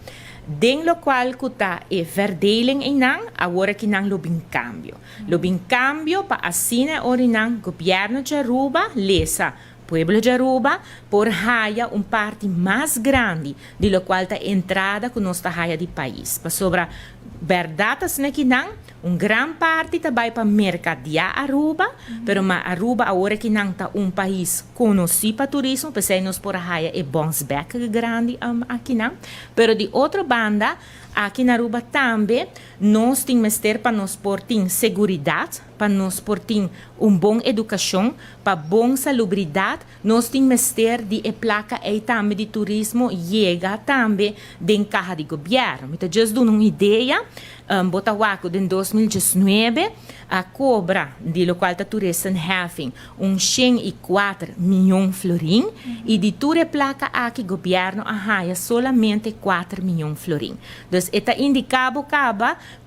Den lo qual kuta e verdeling inang agora que nang lobing cambio. Lobing cambio pa asine orinang governo de Aruba lesa Pueblo de Aruba por haya parte mais grande de lo qual ta entrada com nossa haya de país. Pa sobra verdade assim que não gran parte também para mercadear Aruba, pero ma Aruba agora que não tá país conhecido para turismo, pensei nos por haya e bons back grande aqui não, pero de outra banda aqui na Aruba também nós temos ter para nos portar segurança, para nos portar bom educação, para bom salubridade, nós temos ter de placa e também de turismo chega também de caja de governo. Então, just dando uma ideia, Botawaco em 2019 a cobra de local da toeristenheffing 104 milhões florim e de toda placa aqui governo a haia solamente 4 milhões florim. Então, eta indicava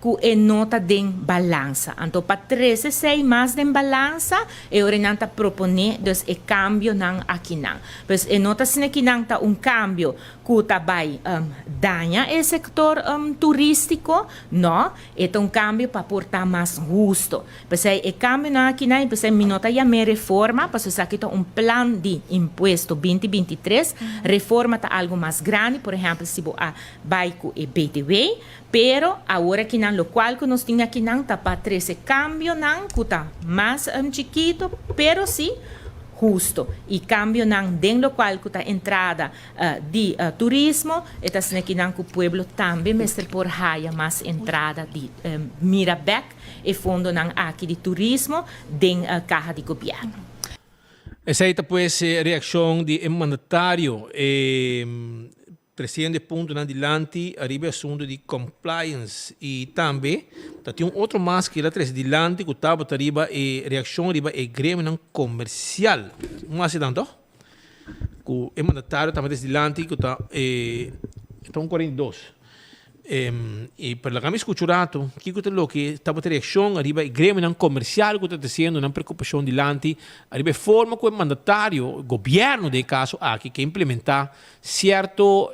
que é nota de balança. Então, para 13 mais de balança, e orinanta propone dus e cambio não aqui não. Pois é nota assim que não tá cambio que também danha o setor turístico, não? É cambio para portar mais justo. Pois é cambio não aqui não, pois é minota já me reforma, pois é aqui plan de imposto 2023, reforma tá algo mais grande, por exemplo, se a baico e BTW, pero agora que não, lo qual que nós temos aqui não tá para 13 cambio não, que tá mais chiquito, pero sim justo. E cambio não dentro do qual que tá entrada de turismo, e tá sendo que não que o pueblo também mestre por haya mais entrada de Mirabec e fundo não aqui de turismo den caja de governo. Essa aí pues a reação de mandatário presidente ponto na dilante arriba assunto de compliance e também tem outro mais que lá tres dilante que estava arriba e reação arriba é grêmio não comercial um acidente que é mandatário também tres dilante que está 42 e per la camis cucurato que lo que estava reação arriba e grêmio não comercial que está dizendo não preocupação dilante arriba forma que o mandatário governo de caso aqui que implementar certo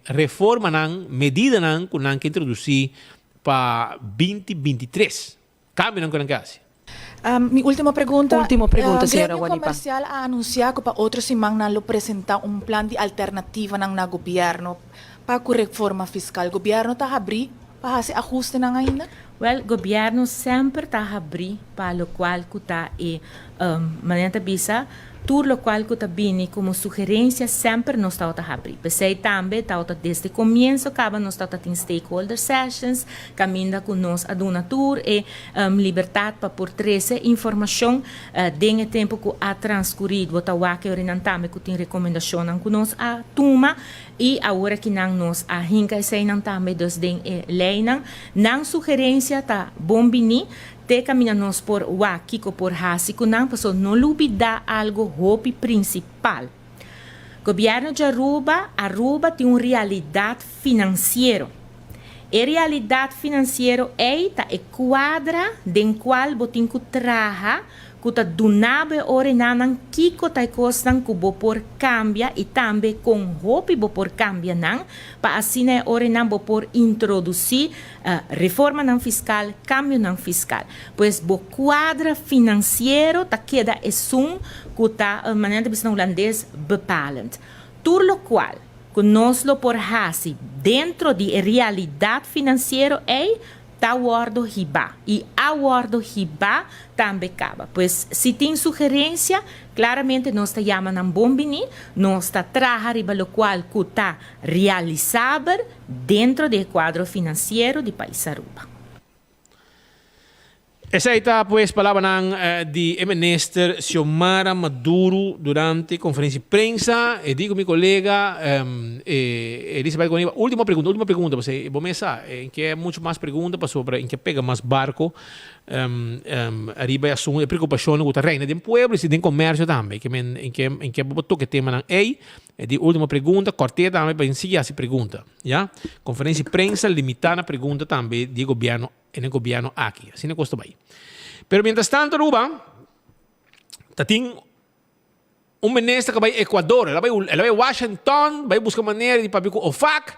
reforma não medida não que introduzir para 2023 cambio não que não quase. Mi última pregunta. Senhora Grêmio Comercial ha anunciado que para outros semana lo apresentar plan de alternativa ng na gobyerno para a reforma fiscal. O gobyerno está abrir para fazer ajuste na ainda? Well, governo sempre está abrir para o qual que está maneira bisa tudo lo qual que está bem como sugerência sempre nós está abrir. Pensei também está desde o começo acaba nós está tem stakeholder sessions, caminha com nós a donatur e liberdade para por trazer informação dentro do tempo que a transcorrido, o tawa que orientame que tem recomendação com nós a tuma e agora que nós a hinka e sei não também dos den lei não sugerência tá bom bini te caminhamos por Kiko por hasi kunang paso no lubida algo hopi principal. Governo de Aruba tem uma realidade financeira. E realidade financeira é a quadra den qual botin ku traha kuta dunabe ore nanang kiko tay kostan kubo por cambia e também com hopi bo por cambia nang pa asine ore nan bo por introduzir reforma nan fiscal, cambio nan fiscal. Pues bo quadra financeiro ta queda esum kuta maneira de holandês bepalend. Tur lo qual conoslo por hasi dentro de realidade financeira é awardo riba e awardo riba também acaba. Pois se tem sugerência, claramente nós está chamando um bombini, nós está trabalhando riba lo qual está realizável dentro do quadro financeiro do país Aruba. Essa está, pues, palavra de minister Xiomara Maduro durante a conferência de prensa. E digo, meu colega, Elizabeth Goniva, última pergunta, você, Bomesa, em que é muito mais pergunta sobre em que pega mais barco arriba assume preoccupazione con la reina del pueblo e del commercio também, in che botou che tema nan e di ultima pergunta, corteia também para insigar se pergunta, ja? Conferência de prensa limitada pergunta também di governo e nel governo aqui, assim não custa bem. Pero mientras tanto, Ruba, tem ministro que vai Equador, ela vai Washington, vai buscar maneira de papico OFAC,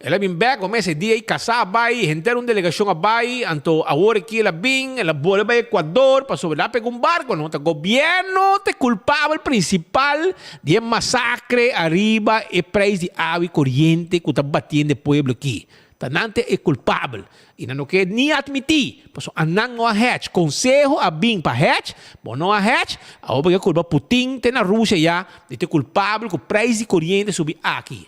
ela vem back, começa a dia aí, casar, vai, entrar uma delegação a vai, então agora que ela vem, ela vai Equador, para sobre lá pegar barco, não? O governo é culpável principal de massacre arriba e preço de água corrente que está batendo o povo aqui. Tanante é culpável. E não quer nem admitir. Porque anang não hatch. Conselho a bem para hatch. Bom, não hatch. A obra que culpa Putin tem na Rússia já. De ter culpável com o preço de corrente subir aqui.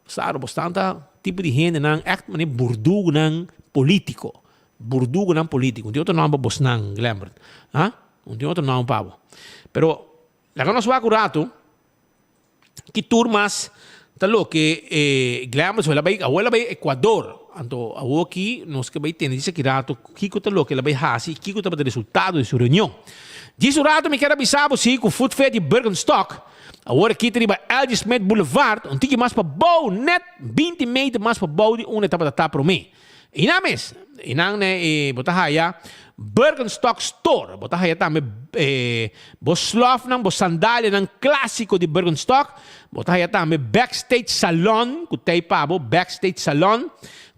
Sabe, bastante tipo de gente não é mané burdugo não político. Burdugo não político. De outro nome bos não, lembra? De outro nome pavo. Pero la que nos va a curato que turmas talo que glamos ela vai Equador. Então, aqui nós que vai ter dice que rato kiko talo que ela vai hasi, kiko tá para resultado de sua reunião. Diz o rato me quer avisar você que o food fair de Bergenstock. Agora aqui tem Elgin Smith Boulevard, um tique mais para bom, net 20 metros mais para bom de uma etapa da tá para mim. E na mes, e na né botar aí Bergenstock Store, botar aí também boslov nang bosandália nang clássico de Bergenstock, botar aí também Backstage Salon, que tem pabo Backstage Salon,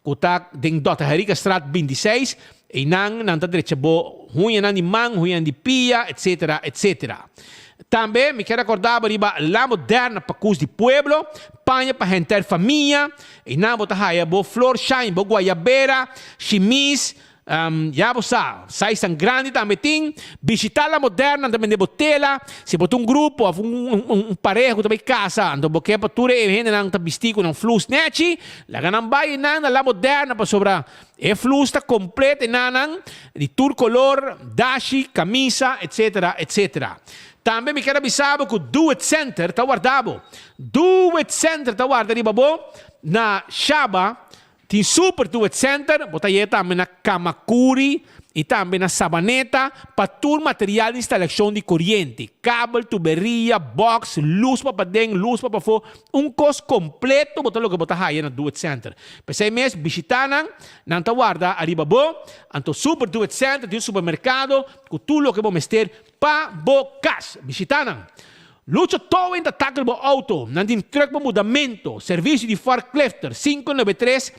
que tá dentro da Henrique Straat 26, e nang tá direita bo, ruim nang de man, ruim de pia, etc, etc. Também me quero acordar para La Moderna para cus de pueblo, panha para gente família, e na botar aí bo flor shine, bo guayabera, chimis, já você sai tão grande também tem, visitar La Moderna também de botela, se botar grupo, parejo também casa, então porque para tudo é gente não tá vestido com flus neti, lá ganam vai na La Moderna para sobrar é flus tá completa na de tur color, dashi, camisa, etc, etc. Também me quero avisar que o Do It Center está guardado. Do It Center está guardado, babo, na Shaba, tem super Do It Center, botar aí também na Kamakuri e também na Sabaneta, para todo material de instalação de corrente, cabo, tuberia, box, luz para dentro, luz para fora, custo completo, botar logo botar aí na Do It Center. Pensei mesmo, visitar não está guardado, ali babo, então super Do It Center, tem um supermercado, com tudo o que vamos ter, pa bocas, visitar Lucha todo em ataque do auto, não tem truck para mudamento, serviço de forklifter 593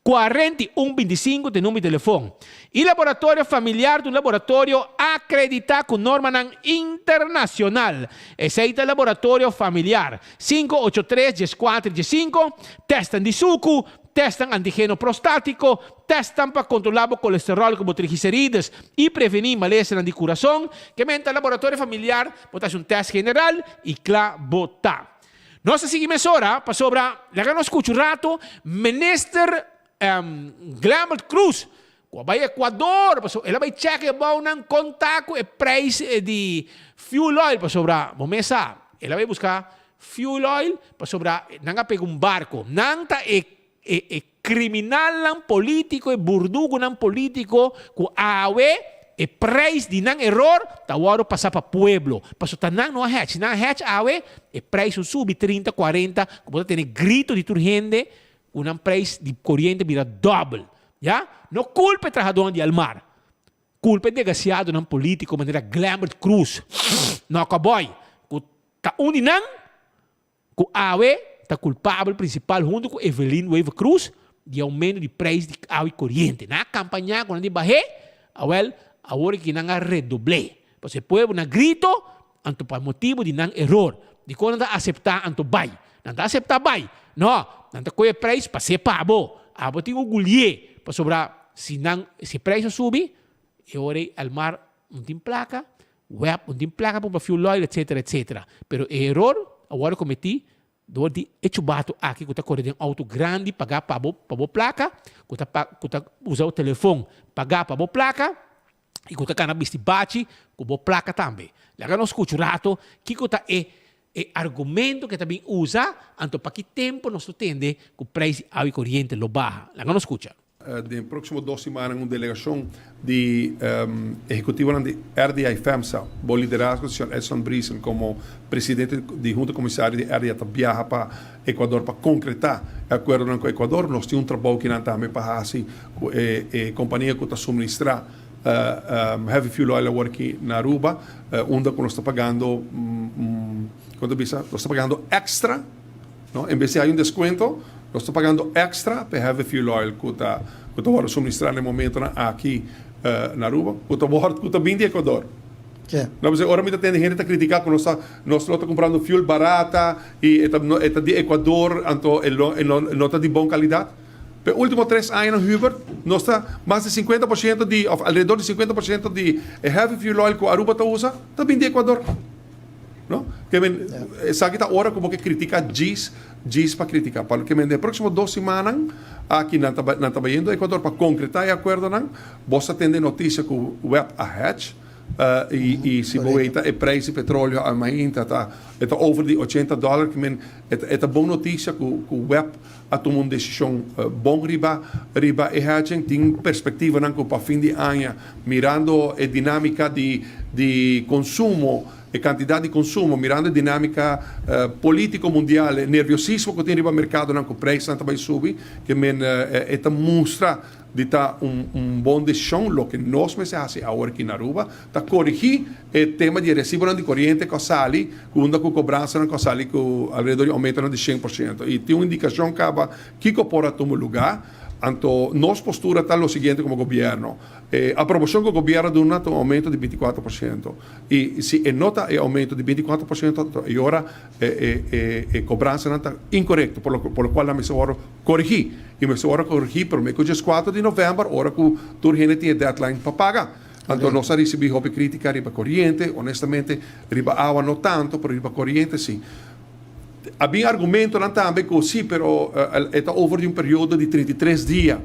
4125 de número de telefone. E laboratório familiar do laboratório acreditado com norma internacional. Esse é o laboratório familiar 583-14-15, testam de suco, testam antígeno prostático, testam para controlar o colesterol como triglicérides e prevenir malestar de coração, que menta o laboratório familiar, botar um teste general e claro, botar. Nossa seguimos ora, para sobra, lá nos escuta rato, minister Glamour Cruz, vai Equador, ela vai checar o contato e preço de fuel oil, para sobra, vamos ela vai buscar fuel oil, para sobra, não vai pegar barco, não está criminal não político e burdugo não político com awe e preço de não error tá hora passar para pueblo passo tá não hatch awe e preço sube 30 40 como tem grito de turgente um preço de corrente vira double já não culpa trabalhador de almar culpa negociado não político maneira Glamour Cruz não cowboy tá onde não com awe está culpável principal junto com Evelyn Wave Cruz de aumento de preço de água corrente. Na campanha, quando ele barre, agora que não redoble. Porque o povo não grita, anto por motivo de não erro. De quando não aceitar, anto vai. Não está aceitar, vai. Não, não está com o preço para ser pago. Abo tem o gulhe para sobrar. Se o preço sube, eu orei al mar, não tem placa, web, não tem placa para fuel oil, etc, etc. Pero erro, agora cometi, do de echubato aqui que está correndo auto grande pagar para a placa que está usar o telefone pagar para a placa e que está cannabis de bate com a placa também lá que nós escutamos que está é argumento que também usa então para que tempo nós tende que o preço de água corrente lo baja lá que nós escuta De próximo 2 semanas, uma delegação de executiva de RDI FEMSA, o liderazgo do Sr. Edson Brisen como presidente de junta comissária de RDI, viaja para Equador para concretar o acordo com o Equador. Nós temos um trabalho que também para assim, companhia que está suministrar heavy fuel oil aqui na Aruba, onde nós estamos pagando, nós estamos pagando extra, não? Em vez de um desconto, nós estamos pagando extra para heavy fuel oil que está suministrar no momento aqui na Aruba, que está vindo de Equador. Agora muita gente está criticando que nós estamos comprando fuel barata e está de Equador, então não está de boa qualidade. Nos últimos 3 anos, Hubert, nós está mais de 50%, alrededor de 50% de heavy fuel oil que a Aruba usa, está vindo de Equador. No? Sabe que agora como que critica diz para criticar, porque nas próximas 2 semanas aqui não está indo ao Equador para concretar o acordo, você atende notícia que o web a hatch e se você o preço do petróleo a ainda está over de $80, que é boa notícia que o web a tomar uma decisão bom riba e hatching tem perspectiva para fim de ano, mirando a dinâmica de consumo e quantidade de consumo, mirando a dinâmica política mundial, nerviosismo que tem no mercado, que o preço vai subir, que mostra de estar bom decisão, o que nós fazemos agora aqui na Aruba, está corrigir o tema de recibo de corrente que sale, quando a cobrança que sale, que alrededor aumenta de 100%. E tem uma indicação que pode tomar lugar. Então, nossa postura está o seguinte como governo. A promoção que o governo dá um aumento de 24%. E se nota o aumento de 24%, e agora a cobrança não está incorreta, por lo qual a mesa corrigir. E a mesa corrigir para o mês 4 de novembro, hora que o Turgene tem deadline para pagar. Então, nós recebemos crítica riba corrente, honestamente, riba água não tanto, mas riba corrente sim. Havia argumento também que sim, mas está over de período de 33 dias.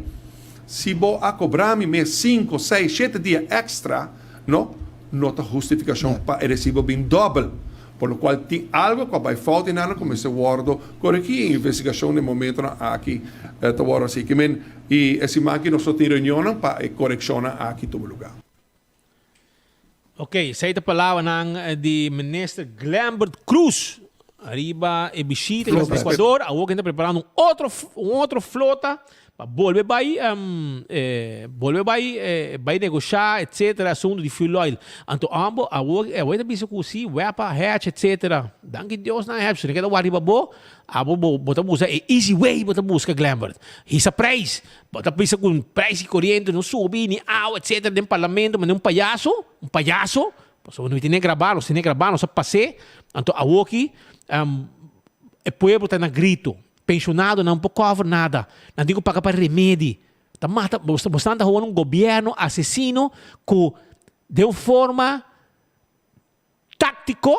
Se você a cobrar-me 5, 6, 7 dias extra, não tem justificação para receber bem dobro. Por lo qual tem algo que vai faltar nada como esse guardo corrigir a investigação no momento aqui agora assim que e esse máquina nós temos reunião para correcionar aqui todo lugar. Ok, sa ito palavra ng di Minister Glambert Cruz. Arriba e visita no Equador, a está preparando outra flota para volver vai negociar, etc. assunto de fuel oil. Então, ambos, a está pensando que sim, wepa, hatch, etc. Danke Deus na hatch. Se não quer arriba bo, bota busca easy way, bota busca Glambert. Hisa price, bota pensando com price corrente não sobe, ni água, etc. Dentro do parlamento, mas um palhaço. So, não tem nem gravar, só passei. Então, a aqui, o povo está na grito. Pensionado não pode cover nada. Não tem que pagar para remédio. Você está jogando um governo assassino que, de uma forma tática,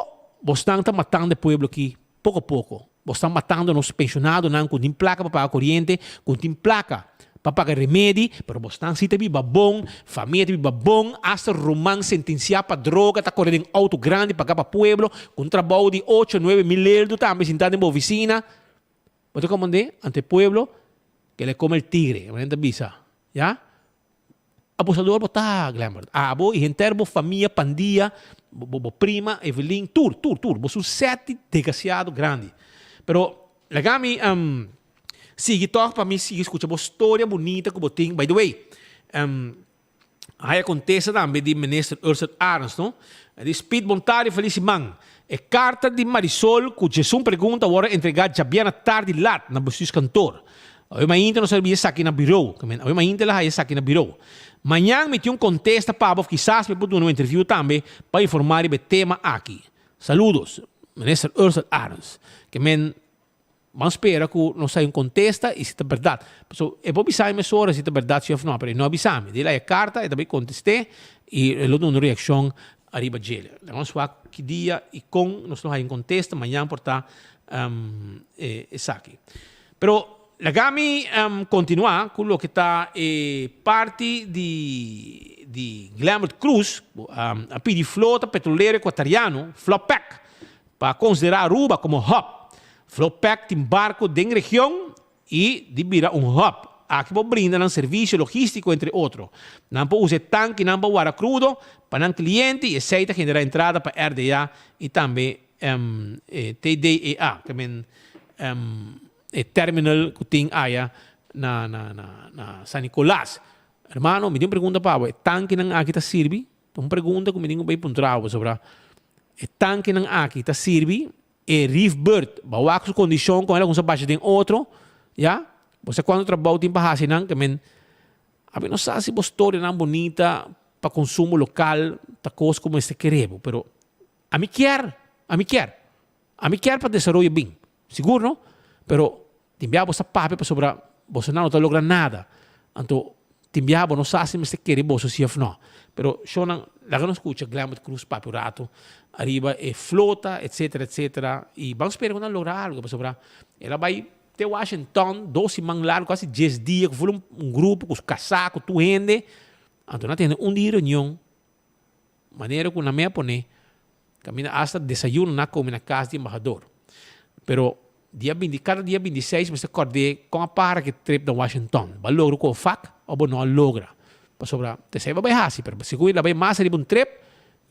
você está matando o povo aqui, pouco a pouco. Você está matando os pensionados, não com placa para pagar corrente, com placa para pagar remédio, mas você está sendo bom, família bom, hasta romance sentenciado para droga, está correndo em auto grande para pagar para o povo, com um trabalho de 8, 9 mil euros, está sentado em uma oficina. Você comandante ante o povo que ele come o tigre, não bisa, já? Abusador botar, Glambert. Abo e interbo família pandilla, prima, Evelyn, tour. Você 7 desgraciado grande. Pero legami sigue toque para mim, sigue escuta uma história bonita que botinho. By the way, aí acontece também de Minister Ursula Arns, não? De speed voluntário felicimang. É carta de Marisol que Jesus pergunta agora entregar já bem na tarde lá na Bustos Cantor. Eu ainda não sabia isso aqui na bureau. Eu ainda lá isso aqui na bureau. Amanhã me tinha contesta para quizás me pode uma entrevista também para informar sobre o tema aqui. Saludos, Minister Ursula Arns. Que vamos esperar que não saia contesta e se é verdade. Eu vou avisar me só se é verdade se não, mas não avisar me. Dei lá a carta e também contestei e eu dou uma reação arriba gele. Vamos ver que dia e com nós não há contesta amanhã por estar isso aqui. Pero Lagami continua com o que está parte de Glambert Cruz, a pedir flota petroleira equatoriano, Flopec, para considerar Aruba como hub. Flopec tem barco da região e de virar hub. aqui vou brindar um serviço logístico, entre outros. Não pode usar tanque, não pode guardar crudo para um cliente e aceita generar entrada para RDA e também TDEA, também terminal que tem aí na San Nicolás. Hermano, me tem uma pergunta para você. Tanque não aqui está serve? Uma pergunta que me tem bem pontual sobre o tanque não aqui está serve e Reef Bird, bawa com condição com ela com baixa tem outro, já? Você quando trabalha tem para não que men a não sabe se história não bonita para consumo local, ta coisa como este queremos, pero a mim quer para desenvolver bem, seguro não? Pero timbiabo sa pape para sobre você não está logrando nada, então timbiabo não sabe se você quer você se não, pero eu não lá não escuta glamour cruz papo rato arriba e flota etc e vamos esperar quando lograr algo para sobre ela vai te Washington 12 man largo quase 10 dias com grupo com casaco tu gente então não tem dia reunião maneira que na minha pone camina hasta desayuno na come na casa de embajador pero cada dia 26 você acordei com a para que trip da Washington vai lograr com o fac ou não logra para sobre te sei vai hasi pero se ela vai mais de um trip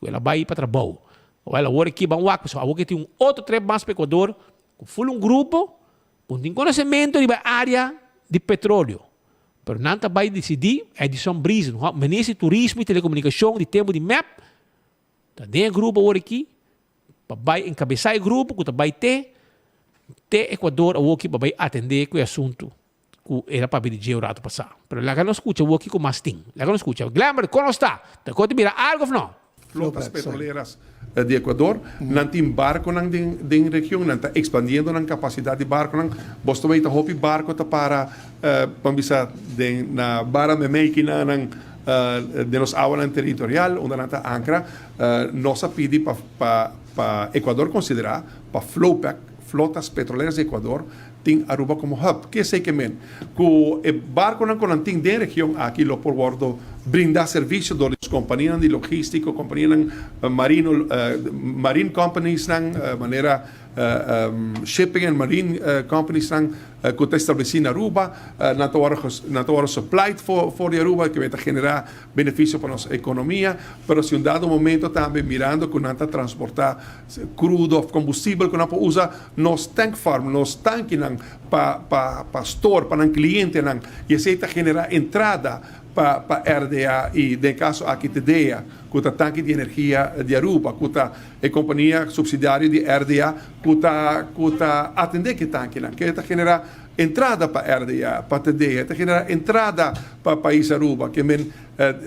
ela vai para trabalho ou ela agora aqui vai pessoal agora tem outro trip mais para Equador com full grupo com conhecimento de área de petróleo pero não vai decidir é de sombrisa menese turismo e telecomunicação de tempo de map tá tem grupo agora aqui vai encabeçar o grupo que vai ter Equador agora aqui vai atender com o assunto era para pedir o rato passar. Pero lá que não escuta o aqui com mais tem. Lá que não escuta. Glamour, como está? Te conta mira algo ou não? Flotas petroleras de Equador, não tem barco na região, não está expandindo a capacidade de barco. Você vai ter hopi barco para pambisa na barra memeki na de nos águas territorial, onde não está ancra, nossa pedi para Equador considerar para Flowpack, flotas petroleras de Equador tem Aruba como hub. Que sei que men, que o barco não tem de região aqui lo por bordo brindar serviço das companhias de logística, companhias marine companies maneira shipping and marine companies que está estabelecido na Aruba, na tua supply for de Aruba que vai generar benefício para nossa economia, pero se dado momento também mirando que não está transportar crudo, combustível que não usa nos tank farm, nos tanques para store, para um cliente e aceita generar entrada para RDA e de caso aqui TDEA, que está tanque de energia de Aruba, que está a companhia subsidiária de RDA, que está atender que tanque, que está generar entrada para RDA, para TDEA, está generar entrada para o país Aruba, que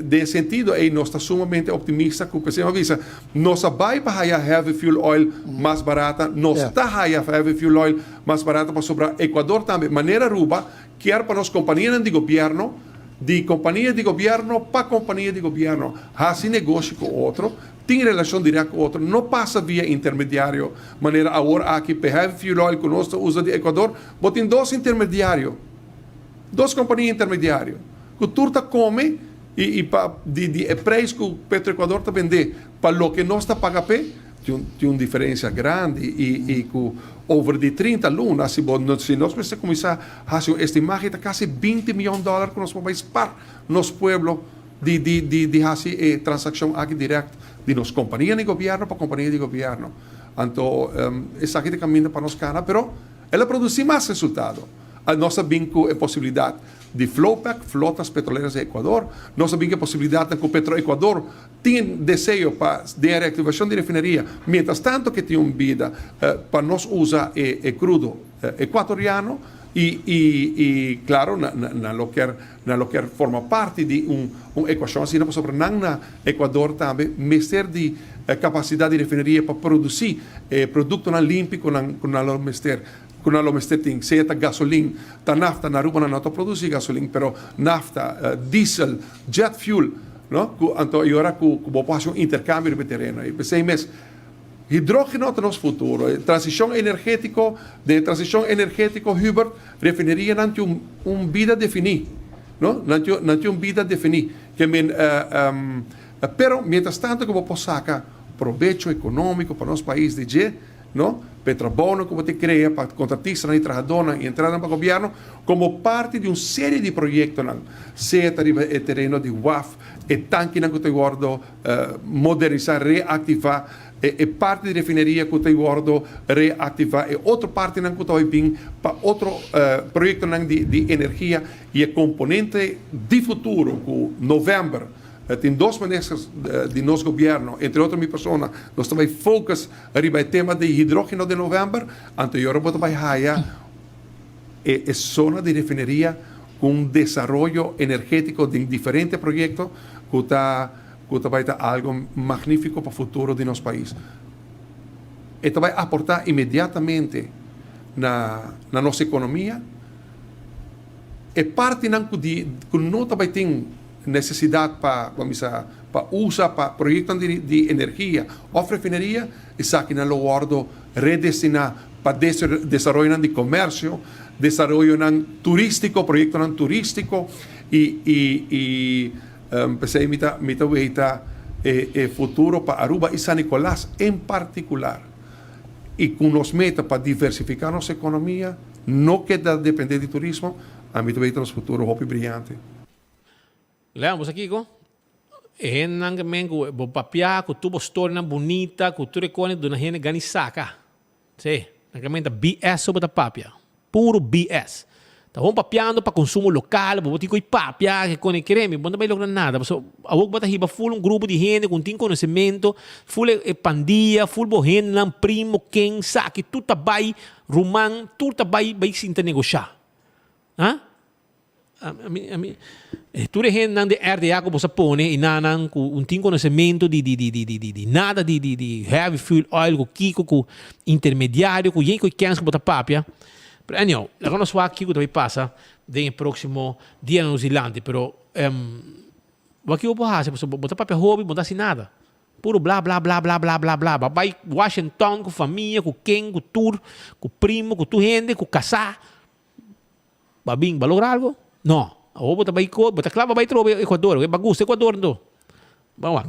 de sentido aí nós estamos sumamente optimistas que o PC avisa, nós vai para heavy fuel oil mais barata, nós está heavy fuel oil mais barata para sobre Equador também, maneira Aruba, quer para as companhias de governo, de companhia de governo para companhia de governo, faz negócio com outro, tem relação direta com outro, não passa via intermediário, maneira agora aqui para heavy fuel oil que nós usa de Equador, botem dois intermediários, duas companhias intermediárias, que turta come e de preço que o Petroequador está vendendo para o que nós está pagando, tem uma diferença grande e com over de 30 lunas, se nós precisamos começar a fazer estimar que quase $20 milhões que nós vamos para nosso pueblo de fazer transação aqui direto de nossa companhia de governo para companhia de governo. Então, essa aqui caminha para nós cara, mas ela produz mais resultado. A nossa vinco é possibilidade de Flowpack, flotas petroleras de Equador. Nós sabemos que a possibilidade que o Petroequador tem desejo para de reativação de refinaria, mientras tanto que tem uma vida para nós usar crudo equatoriano e claro, não quer forma parte de uma equação assim, mas sobre na Equador também, mestre de capacidade de refinaria para produzir produto limpo com o mestre. Quando nós temos seja gasolina, ta nafta na Aruba não produz gasolina, pero nafta, diesel, jet fuel, não? Então agora que vou fazer um intercâmbio de terreno, e pensei mesmo, hidrogênio é nosso futuro, transição energética, Hubert, refinaria não tem vida definida, não? Não tem vida definida, que pero mientras tanto que vou sacar provecho econômico para nosso país de não? Petrobono que você cria para contratistas e trabalhadores e entrar para o governo como parte de uma série de projetos, seja o terreno de WAF, e tanque que eu guardo modernizar, reativar, e parte de refineria que eu guardo reativar, e outra parte que eu estou para outro projeto de energia e componente de futuro, que novembro. Tem dois ministros de nosso governo, entre outras minhas pessoas, nós também focus arriba o tema de hidrogênio de novembro, anterior a também haya a zona de refineria com desenvolvimento energético de diferentes projetos que vai estar algo magnífico para o futuro de nosso país. E vai aportar imediatamente na nossa economia. E parte que não também tem necessidade para usar para projetos de energia ou refineria, essa que não guardo redestinar para desenvolvimento de comércio, desenvolvimento turístico, projetos turísticos e pensei mita futuro para Aruba e San Nicolás em particular. E com os metas para diversificar nossa economia, não queda depender de turismo, a mim também nos futuro hope brilhante. Leão, você aqui, go? E nang mengo bo papia, ku tubo story na bonita, ku tu recone do na hene gani saka. Sim, nang menta BS sobre da papia. Puro BS. Tá bom papiando para consumo local, bo tico papia que cone creme, bom também logra nada. So, awog bata hiba full grupo de gente com tem conhecimento, full pandia, full bo hen lang primo king saki, tu tabay rumang, tu tabay bay sinta negociar. Ha? Tu rehen nang de RDA ko sa pone inanang ku unting conhecimento di nada di heavy fuel oil ko kiko ku intermediário ku yen ko kens ko bota papia. Pero anyo, la conosco aqui que também passa de próximo dia no Zilante, pero o que eu vou fazer, bota papia hobby, bota assim nada. Puro blá blá blá blá blá blá blá. Vai Washington com família, com quem, com tour, com primo, com tu gente, com casar. Babing valor algo? No. O bota baiko, bota clava vai trobe Equador, é bagunça Equador não. Vamos.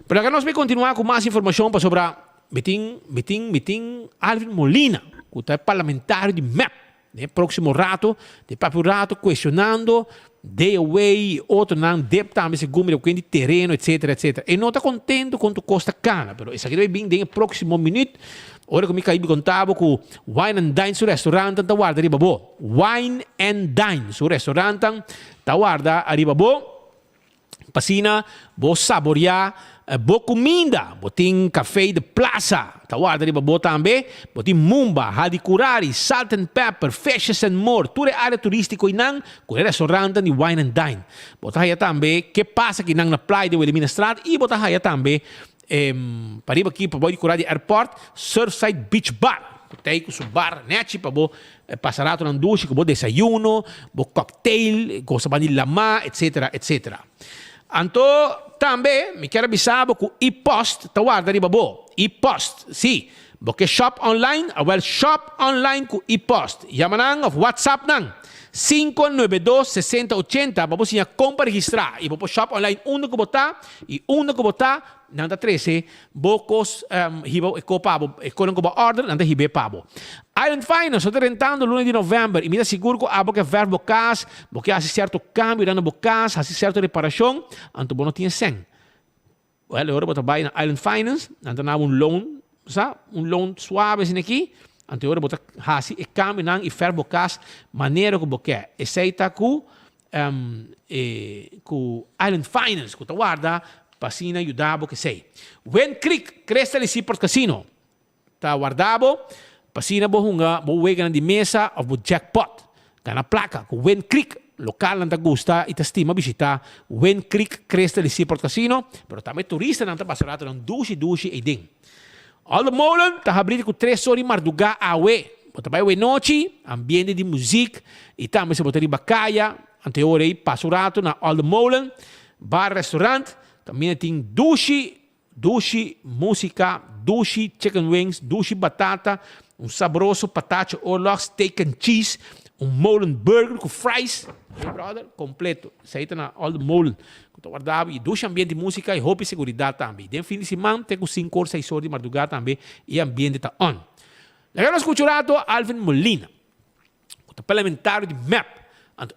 Pero agora nós vamos continuar com mais informação para sobre Betim Alvin Molina, que é parlamentar de MEP, né? Próximo rato, de papo rato, questionando day away, outro não, deve também se gumir com de terreno, etc. E não está contente com tu Costa Cana, pero isso aqui vai vir no próximo minuto. Ora que me caí contava com Wine and Dine sul restaurante da guarda arriba bo. Wine and Dine sul restaurante da guarda arriba bo. Pasina bo saborear bo comida, bo tem café de plaza. Da guarda arriba bo também, bo tem mumba, hadi curari, salt and pepper, fishes and more. Tudo área turístico inang com restaurante de Wine and Dine. Bo tá aí também que passa que nang na praia de Wilhelmina Straat e bo tá aí também pariba aqui para boi curar de airport Surfside Beach Bar tem com o bar net para bo passar na ducha com bo desayuno bo cocktail com sabani lama etc. Anto também me quero avisar com e-post tá guarda riba bo e-post sim bo que shop online shop online com e-post yamanang of WhatsApp nang 592-6080 para você compra registrar e para shop online uno que botar e uno que botar nanda 13 bocos hiba e pabo e con ko order nanda hibe pabo Island Finance sto rentando l'1 di novembre e mi da sicuro che abo che verbo cas bo che hasi certo cambio dando bo cas hasi certo reparação anto bono tinha sen well ora bota buy na Island Finance nanda na un loan suave sin aqui anto ora bota hasi e cambio nang e verbo cas maneira ko bo che e seita ku ku Island Finance ku ta guarda Pasina ajudabo que sei. When Creek cresta li Seaport Casino. Ta guardabo, pasina bo hunga, bo wega di mesa of bo jackpot. Kana placa ko When Creek local nanta gusta ita stima visita When Creek cresta li Seaport Casino, pero também turista nanta pasarato ng dushi e ding. All the molen ta abrite ko 3 ore marduga awe. Bota bai we noci, ambiente di music, e também se bota riba kaya, ante ore pasurato na All the Molen, bar restaurant. Também tem dushi, música, dushi, chicken wings, dushi batata, saboroso patatje oorlog, steak and cheese, molen burger com fries, hey brother, completo. Saíta na All the Molen. Guardava e dushi ambiente de música e roupa e segurança também. Den fim de semana tem com 5 ou 6 horas de madrugada também e ambiente tá on. Abbiamo ascoltato Alvin Molina, il parlamentario di MEP.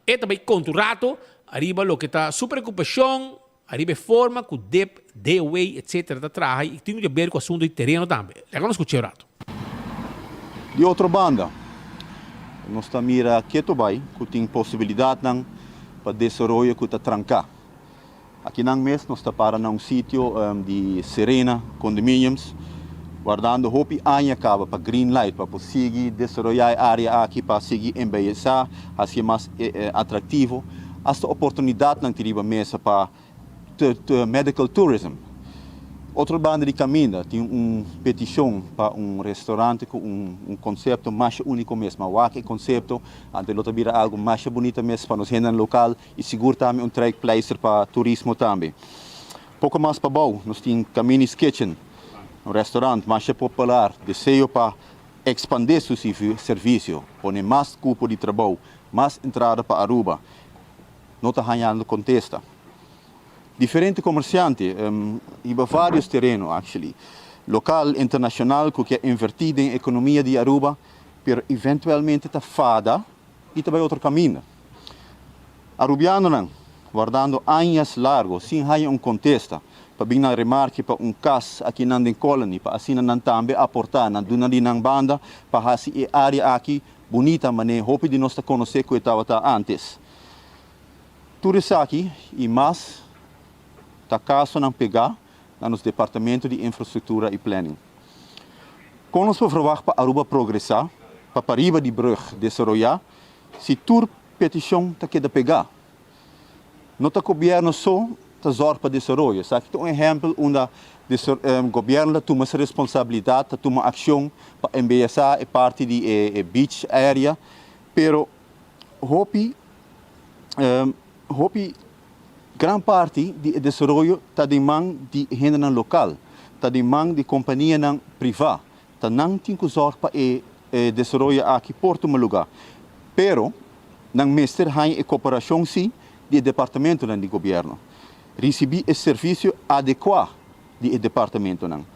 E também contrato, arriba lo che sta su preoccupazione, arriba forma che DEP, DOE, eccetera, da traje, e tiene a ver com o assunto di terreno também. Abbiamo ascoltato. De outra banda, nós estamos mira que tem possibilidade para desenvolver que está trancar. Aqui nang mês nós está para num sítio de Serena condominiums, guardando hopi anya acaba para green light para conseguir desenvolver a área aqui para seguir embelezar, assim mais atrativo. Esta oportunidade não teria mesa para medical tourism. Outra banda de caminho tem petição para restaurante com conceito mais único mesmo. O que conceito, ante lo tabira algo mais bonito mesmo para nos renda local e seguro também track place para turismo também. Pouco mais para bom, nós temos Camini's Kitchen, restaurante mais popular, desejo para expandir seu serviço, pôr mais cupo de trabalho, mais entrada para Aruba. Não está ganhando contesta. Diferente comerciante, e vários terrenos, actually. Local, internacional, que é invertido em economia de Aruba, pero eventualmente está fada e também outro caminho. Arubiano não, guardando anos largos, sem haver contesta, para vir na remarque para caso aqui na colony, para assim não também aportar na duna de banda, para assim a área aqui bonita, mas nem hope de nós conhecer que estava antes. Tudo isso aqui e mais está caso não pegar nos departamentos de infraestrutura e planning. Quando nós vamos para Aruba progressar, para arriba de brug desenvolver, se tur petição está queda pegar. Não está governo só está zorg para desenvolver. Sabe que exemplo onde o governo toma responsabilidade, toma ação para embelezar a parte de beach area, pero hopi gran parte de desenvolvimento está de mão de gente local, está de mão de companhia privada, está não tem que usar para desenvolver aqui por todo lugar. Pero, não mestre há cooperação sim do departamento de governo, receber o serviço adequado do departamento não.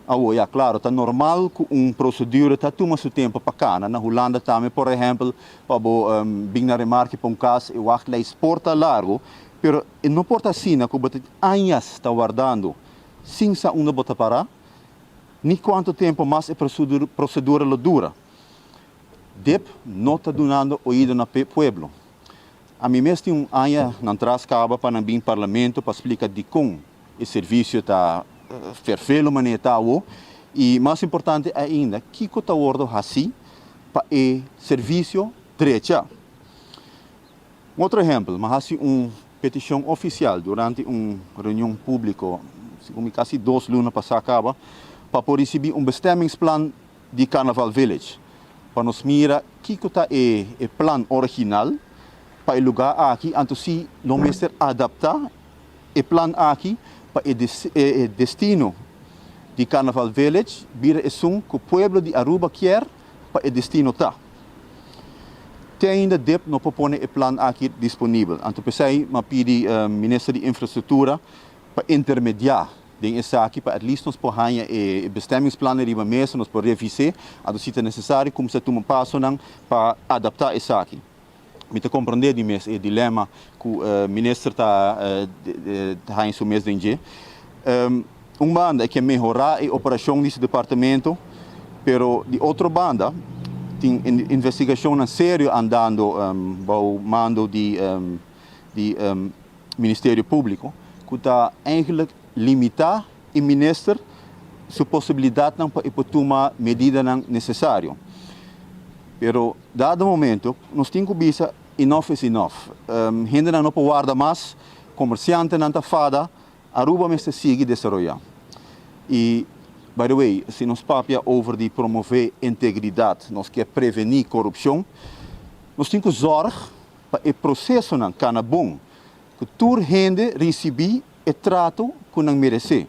É claro, está normal que procedura está toma seu tempo para cá. Na Holanda também, por exemplo, para vir na remarque para caso, eu acho que a exporta largo. Pero não importa assim, que você anos está guardando, sem sa uma bota parar, nem quanto tempo mais a procedura dura. DEP não está dando ouído no pueblo. A mim mesmo tem ano na trascaba para vir parlamento para explicar de como o serviço está ferfelo maneira e mais importante ainda, que está ordo assim para o serviço direito. Outro exemplo, mas assim petição oficial durante reunião pública, quase 2 lunas para acaba, para receber bestemmingsplan de Carnaval Village. Para nos mirar que está o plano original para o lugar aqui, antes se não mestre adaptar o plano aqui para o destino de Carnaval Village, vira que o povo de Aruba quer para o destino tá. Tem ainda DEP não propõe o plano aqui disponível. Então, pensei, mas pedi ministro de infraestrutura para intermediar den essa aqui para at least nos porranha o bestemmingsplan riba mesa nos por revisar, então se é necessário como se toma passo não para adaptar essa aqui. Me te compreender de mes o dilema que o ministro está em seu mês de dia. Banda é que melhorar a operação desse departamento, pero de outra banda tem investigação séria andando ao mando de Ministério Público, que está eigenlijk limitar o ministro sua possibilidade para tomar medida necessária. Pero dado momento nós temos que bisa enough is enough. Gente não pode guardar mais, comerciante não está fada, Aruba mesmo sigue desenvolver. E by the way, se nós papia over de promover integridade, nós quer prevenir corrupção, nós temos que zorgar para o processo não cana bom, que toda gente recebe o trato que não merece.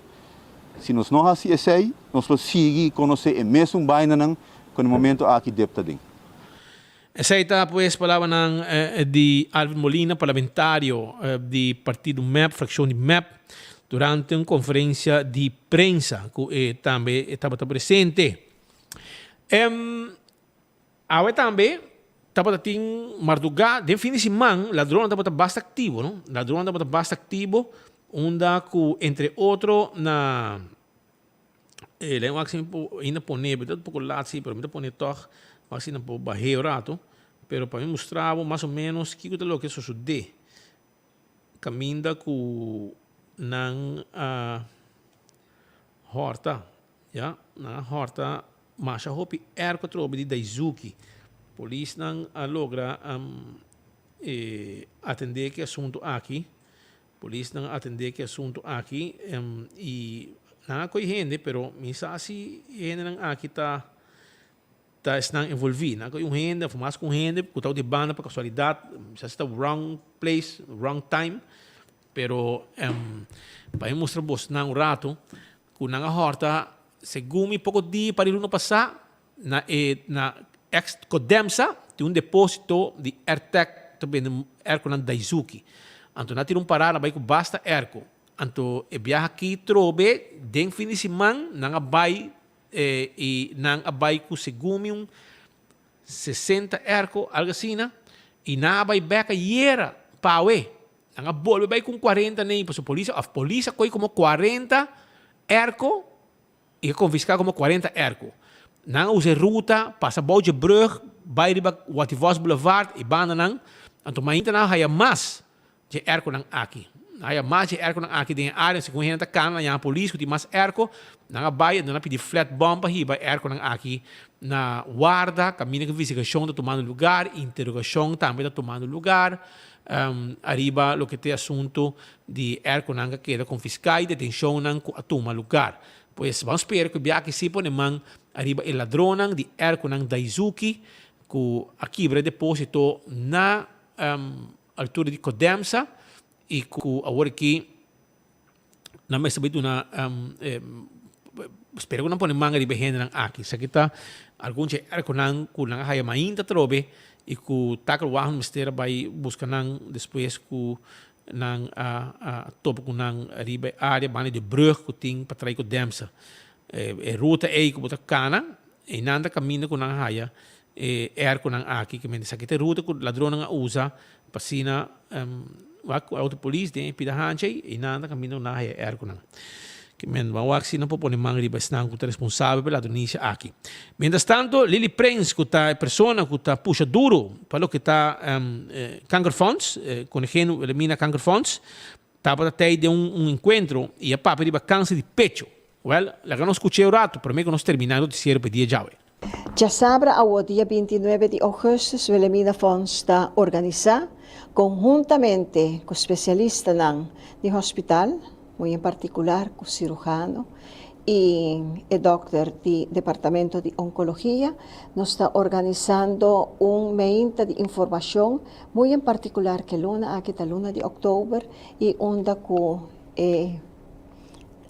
Se nós não fazemos isso, nós vamos seguir conhecer o mesmo baina não que no momento aqui deputado. Essa está pues palavra de Alvin Molina, parlamentario do partido MEP, fração de MEP, durante uma conferência de prensa que também estava presente. Awe também, dapat ting marduga, den fim de semana, ladrão dapat basta ativo, não? Ladrão dapat basta ativo, onda ku entre outro na ele maxim ainda pone, betul pouco latsi, pero ainda pone toch, maxim na po barreu rato, pero para mim mostrava mais ou menos que o que isso sucede. Caminda ku nang horta, ja, na horta masha hopi erko trobe di Daisuki. Police nang logra atender que assunto aqui. Police nang atender que assunto aqui e na koi gente, pero misa asi gente nang aqui tá estão envolvidos. Na koi gente, fumas com gente, kutaw de banda para casualidade, misa está wrong place, wrong time. Pero para mostrar vos na rato, kung nang horta segumi pouco dia para iluno passar na ex Codemsa tem depósito de AirTag também erco na Daisuki. Anto na tirun parada vai com basta erco. Anto e viaja aqui trobe den fim de semana nang abay e nang abay com segumi 60 erco algo assim e na abay beca yera pawe. Nang abol vai com 40 nem para a polícia coi como 40 erco e confiscar como 40 erco. Nang use ruta, passa Boutje Brug, bij de Wativos Boulevard, e bana nang, en toen maar na haya mas, je erko nang aki. Haya mas je erko nang aki, den área, se conhece na cana, na polícia, que tem mas erko, nang baia, nang pedi flat bomba, hier bij erko nang aki, na guarda, caminho de investigação, da tomando lugar, interrogação, também da tomando lugar, arriba, lo que tem assunto de erko nang queda confiscar e detenção nang a toma lugar. Pues vamos esperar que biaki sipo naman arriba el ladronang di erko ng Daisuki ku akibre deposito na altura di Codemsa e ku awar ki na may sabihin na espero ko na po ng mga ribehen ng aki sa kita algun siya erko ng ku nang haya mainta trobe e ku takal wahon mistera bay busca ng después ku nang topo ko nang riba área bani de brug ko ting patray ko Demsa ruta ko buta kana nanda caminho ko nang haya ko nang aki que me sakite ruta ko ladrón nga usa pasina wak auto police de pidahanche nanda caminho na haya ko nang que men wak sina po pone mang riba snang ko responsável pela Indonesia aqui. Mientras tanto, Lili Prince ko ta persona ko ta puxa duro para lo que ta Cancer Funds, con ejemplo elimina Cancer Funds, tava até de encontro e a papa riba câncer de pecho. Well, la que no escuché un rato, pero me que nos terminando de cierre per dia Jawe. Já sabe, ao dia 29 de agosto, o Elimina Funds está organizar conjuntamente com especialistas de hospital, muy en particular con cirujano y el doctor del Departamento de Oncología, nos está organizando un meinte de información muy en particular que luna de octubre y onda con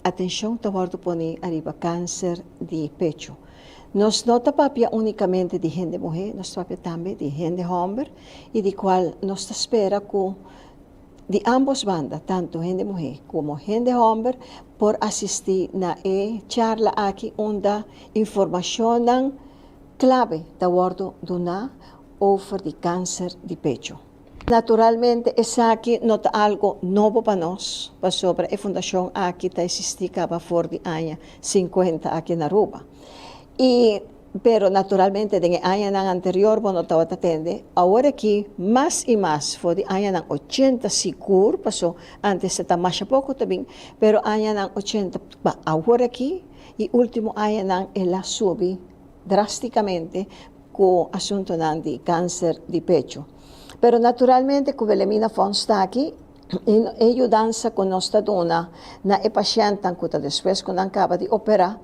atención tawar pone arriba cáncer de pecho. Nos nota papia únicamente de gente mujer, nos papia también de gente hombre y de cual nos espera con de ambos bandas, tanto gente mujer como gente hombre, por asistir na charla aquí onda información clave de abordo duna over de cáncer de pecho. Naturalmente, esa aquí nota algo nuevo para nos, para sobre la fundación aquí está existiendo por de año 50 aquí en Aruba. Pero naturalmente, en el año anterior, bueno, estaba atende. Ahora aquí, más y más, fue de año 80 seguro, pasó antes está más poco también, pero año 80, ahora aquí, y último año la sube drásticamente con asunto de cáncer de pecho. Pero naturalmente, con Elimina Funds está aquí, y ayudanza con nuestra dona, na paciente que después con acaba de operar,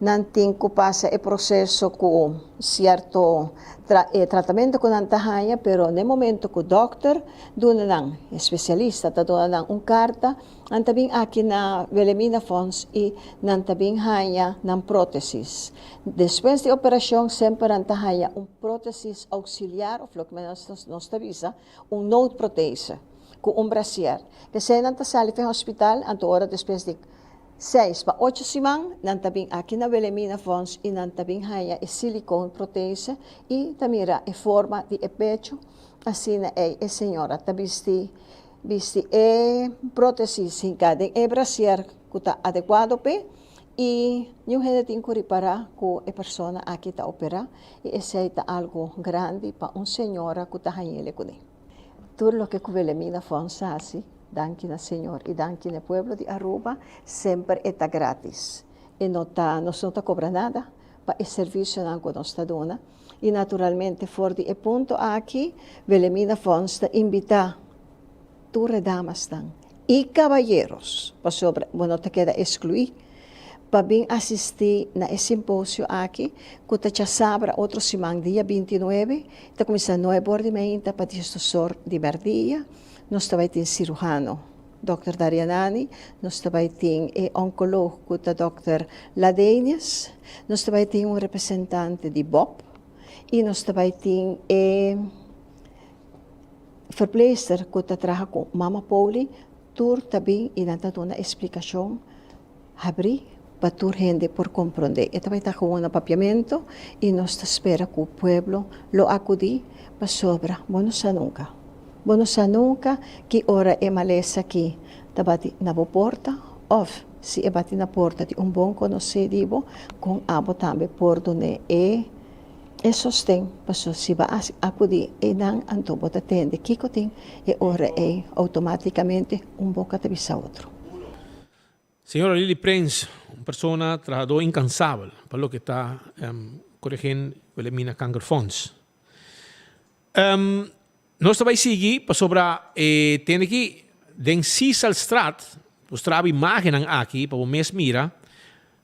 nanting ko pasa el proceso con cierto tratamiento con antahaya, pero en el momento que el doctor donan especialista donan un carta, antabing aquí na Elimina Funds y nantabing haya nan prótesis. Después de operación siempre antahaya un prótesis auxiliar, o lo que nos avisa, un node prothese con un brasier. Que se nantasali en hospital, anto hora después de 6 pa 8 simang ng tabing akin na Wilhelmina Fons in ng tabing haya e silicone prothese e tamira e forma di e pecho asina e senyora tabisti e protesi sin kadeng e brasier kuta adequado pe e yung henetin ko ripara ko e persona aki ta opera e eseita algo grande pa un senyora kuta hanyele ko de. Tur lo que ku Wilhelmina Fons asi danke na Senhor e danke na pueblo de Aruba, sempre está grátis. E não está cobra nada para o serviço que nós está dando. E naturalmente, fora de ponto aqui, Wilhelmina Fons está invitar todas damas e caballeros, para sobre, não te queda excluir, para vir assistir na simpósio aqui, que está sabra outro semana, dia 29, está começando 9 horas de manhã, para discussão de merdia. Nós também temos cirurgião, Dr. Darianani, nós também temos oncólogo, Dr. Ladenias, nós também temos representante de BOP, e nós também temos verpleegster que trabalha com Mama Pauli, tur também e nanta uma explicação, abrir para tur gente por compreender. E também está com um papiamento e nós espera que o povo lo acudi para sobra, bueno sa nunca. Bueno sa nunca que ora é malesa aqui tabati na porta of se é bati na porta de um bom conhecido com abo também por donde é sostém passo se va acudir e não antobo da tende que tem e ora é automaticamente boca de visa outro. Señora Lili Prince, una persona trabajadora incansable para lo que está corrigiendo Wilhelmina Cancer Fonds. Nós também seguimos para sobre tem aqui den Cisalstraat, os trabalhos imaginam aqui para o mês mira,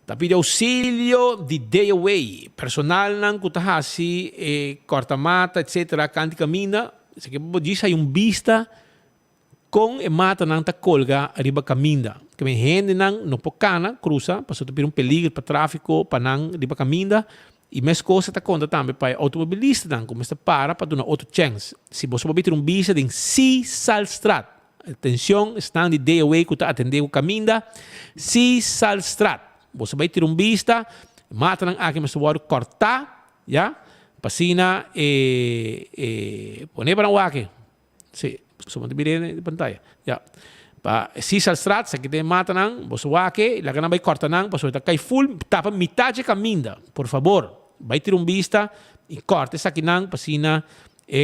tá pedindo auxílio de day away, personal não kutahasi, corta-mata, etc. Canti caminha, se que diz aí vista com e mata não tá colga arriba caminha, que vem gente não no pocana cruza, passou por peligro para tráfico, para não arriba caminha. E mais coisa está conta também para automobilista não começa para dar outro chance. Se você vai ter visa em Cisalstraat, atenção, está de day away que está atendendo o caminho, Cisalstraat. Você vai ter vista, mata não aqui mas vai cortar, já? Passina poner para o aqui. Sim, você vai ver na pantalla, já. Para Cisalstraat, se aqui mata não, você vai aqui, lá que não vai cortar não, você vai cair full, tapa metade do caminho, por favor. Vai ter vista e corta essa aqui não, passina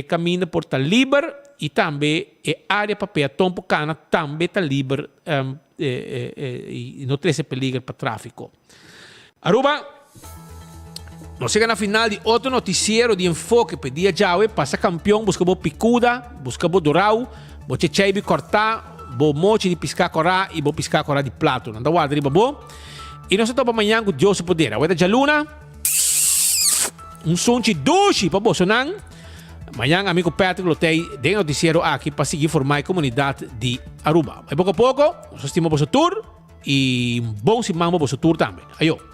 caminho por tá livre e também área para peatão por cana também tá livre e não tem esse peligro para tráfico. Aruba, nós chegamos na final de outro noticiero de enfoque para dia jaue, passa campeão, busca bo picuda, busca bo dorau, bo chechaibi cortar, bo mochi de piscar corá e bo piscar corá de plato, não dá guarda riba bo. E nós estamos amanhã com Deus poder. Agora já luna. Sunchi dushi para Bolsonaro. Amanhã, amigo Patrick Lotei, de noticiero aqui para seguir formar a comunidade de Aruba. Mas pouco a pouco, nós estimamos o tour e bom semana para o tour também. Ayo.